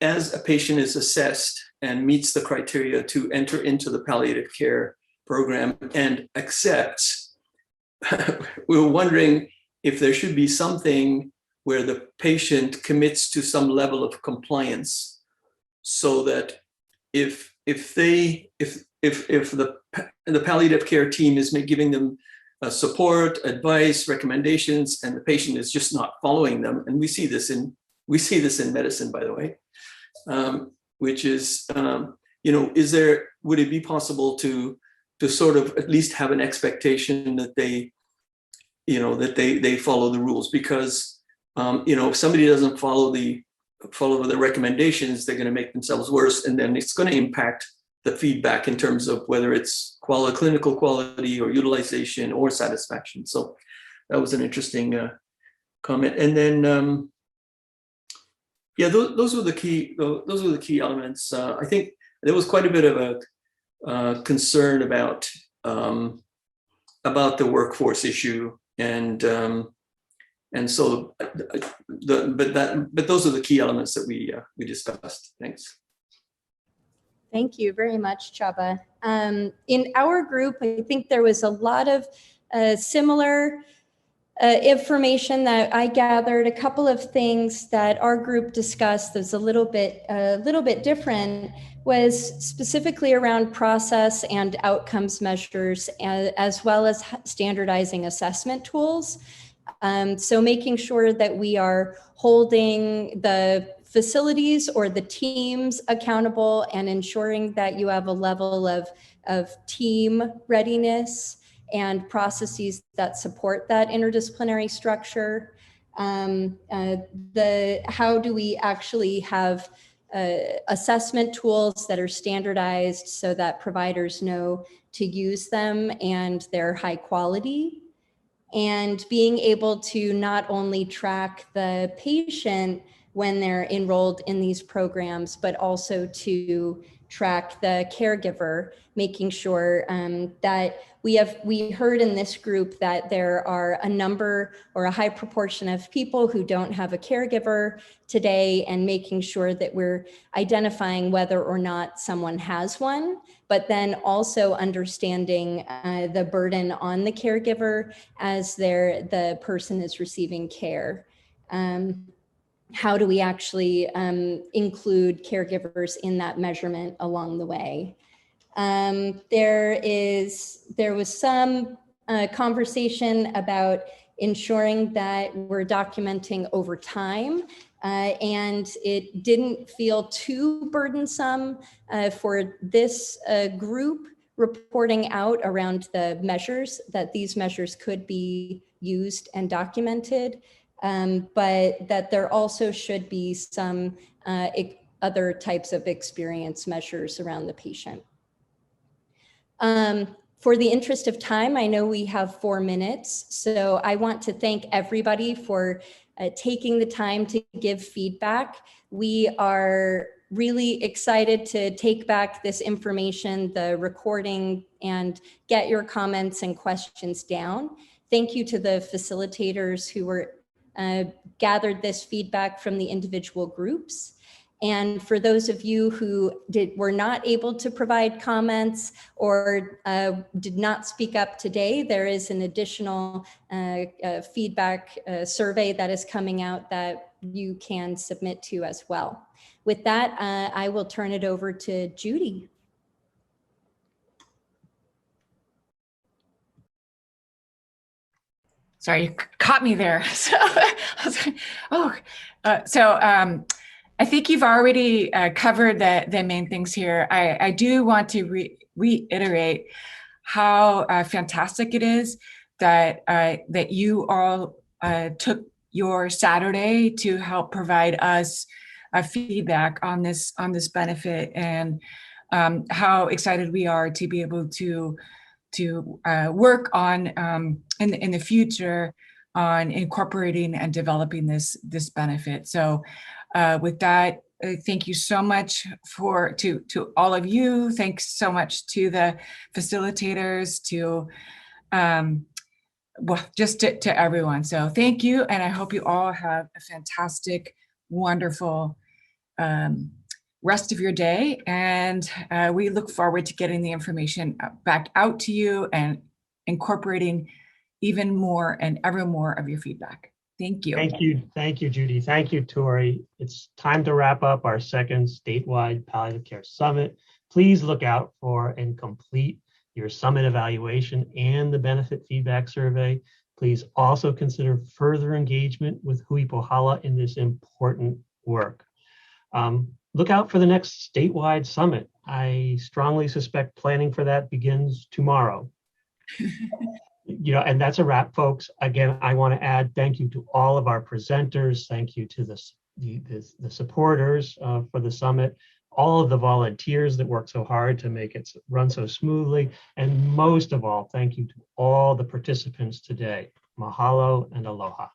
as a patient is assessed and meets the criteria to enter into the palliative care program and accepts, we were wondering if there should be something where the patient commits to some level of compliance, so that if the palliative care team is giving them support, advice, recommendations, and the patient is just not following them, and we see this in medicine, by the way, which is, would it be possible to sort of at least have an expectation that they follow the rules? Because if somebody doesn't follow the recommendations, they're going to make themselves worse, and then it's going to impact the feedback in terms of whether it's clinical quality or utilization or satisfaction. So that was an interesting comment. And then, those were the key elements. I think there was quite a bit of a concern about the workforce issue, and so but those are the key elements that we discussed. Thanks. Thank you very much, Chaba. In our group, I think there was a lot of similar information that I gathered. A couple of things that our group discussed that's a little bit different was specifically around process and outcomes measures, as well as standardizing assessment tools. So making sure that we are holding the facilities or the teams accountable and ensuring that you have a level of team readiness and processes that support that interdisciplinary structure. How do we actually have assessment tools that are standardized so that providers know to use them and they're high quality? And being able to not only track the patient when they're enrolled in these programs, but also to track the caregiver, making sure that we heard in this group that there are a number or a high proportion of people who don't have a caregiver today, and making sure that we're identifying whether or not someone has one, but then also understanding the burden on the caregiver as the person is receiving care. How do we actually include caregivers in that measurement along the way? There was some conversation about ensuring that we're documenting over time, and it didn't feel too burdensome for this group reporting out around the measures, that these measures could be used and documented. But that there also should be some other types of experience measures around the patient. For the interest of time, I know we have 4 minutes, so I want to thank everybody for taking the time to give feedback. We are really excited to take back this information, the recording, and get your comments and questions down. Thank you to the facilitators who were gathered this feedback from the individual groups. And for those of you who were not able to provide comments or did not speak up today, there is an additional feedback survey that is coming out that you can submit to as well. With that, I will turn it over to Judy. Sorry, you caught me there. So I was like, oh, I think you've already covered the main things here. I do want to reiterate how fantastic it is that that you all took your Saturday to help provide us feedback on this benefit, and how excited we are to be able to work on in the future on incorporating and developing this benefit. So with that, thank you so much to all of you. Thanks so much to the facilitators, to well, just to everyone. So thank you, and I hope you all have a fantastic, wonderful rest of your day, and we look forward to getting the information back out to you and incorporating even more and ever more of your feedback. Thank you. Thank you, Judy. Thank you, Torrie. It's time to wrap up our second statewide Palliative Care Summit. Please look out for and complete your summit evaluation and the benefit feedback survey. Please also consider further engagement with Hui Pohala in this important work. Look out for the next statewide summit. I strongly suspect planning for that begins tomorrow. And that's a wrap, folks. Again, I want to add thank you to all of our presenters. Thank you to the supporters for the summit, all of the volunteers that work so hard to make it run so smoothly. And most of all, thank you to all the participants today. Mahalo and aloha.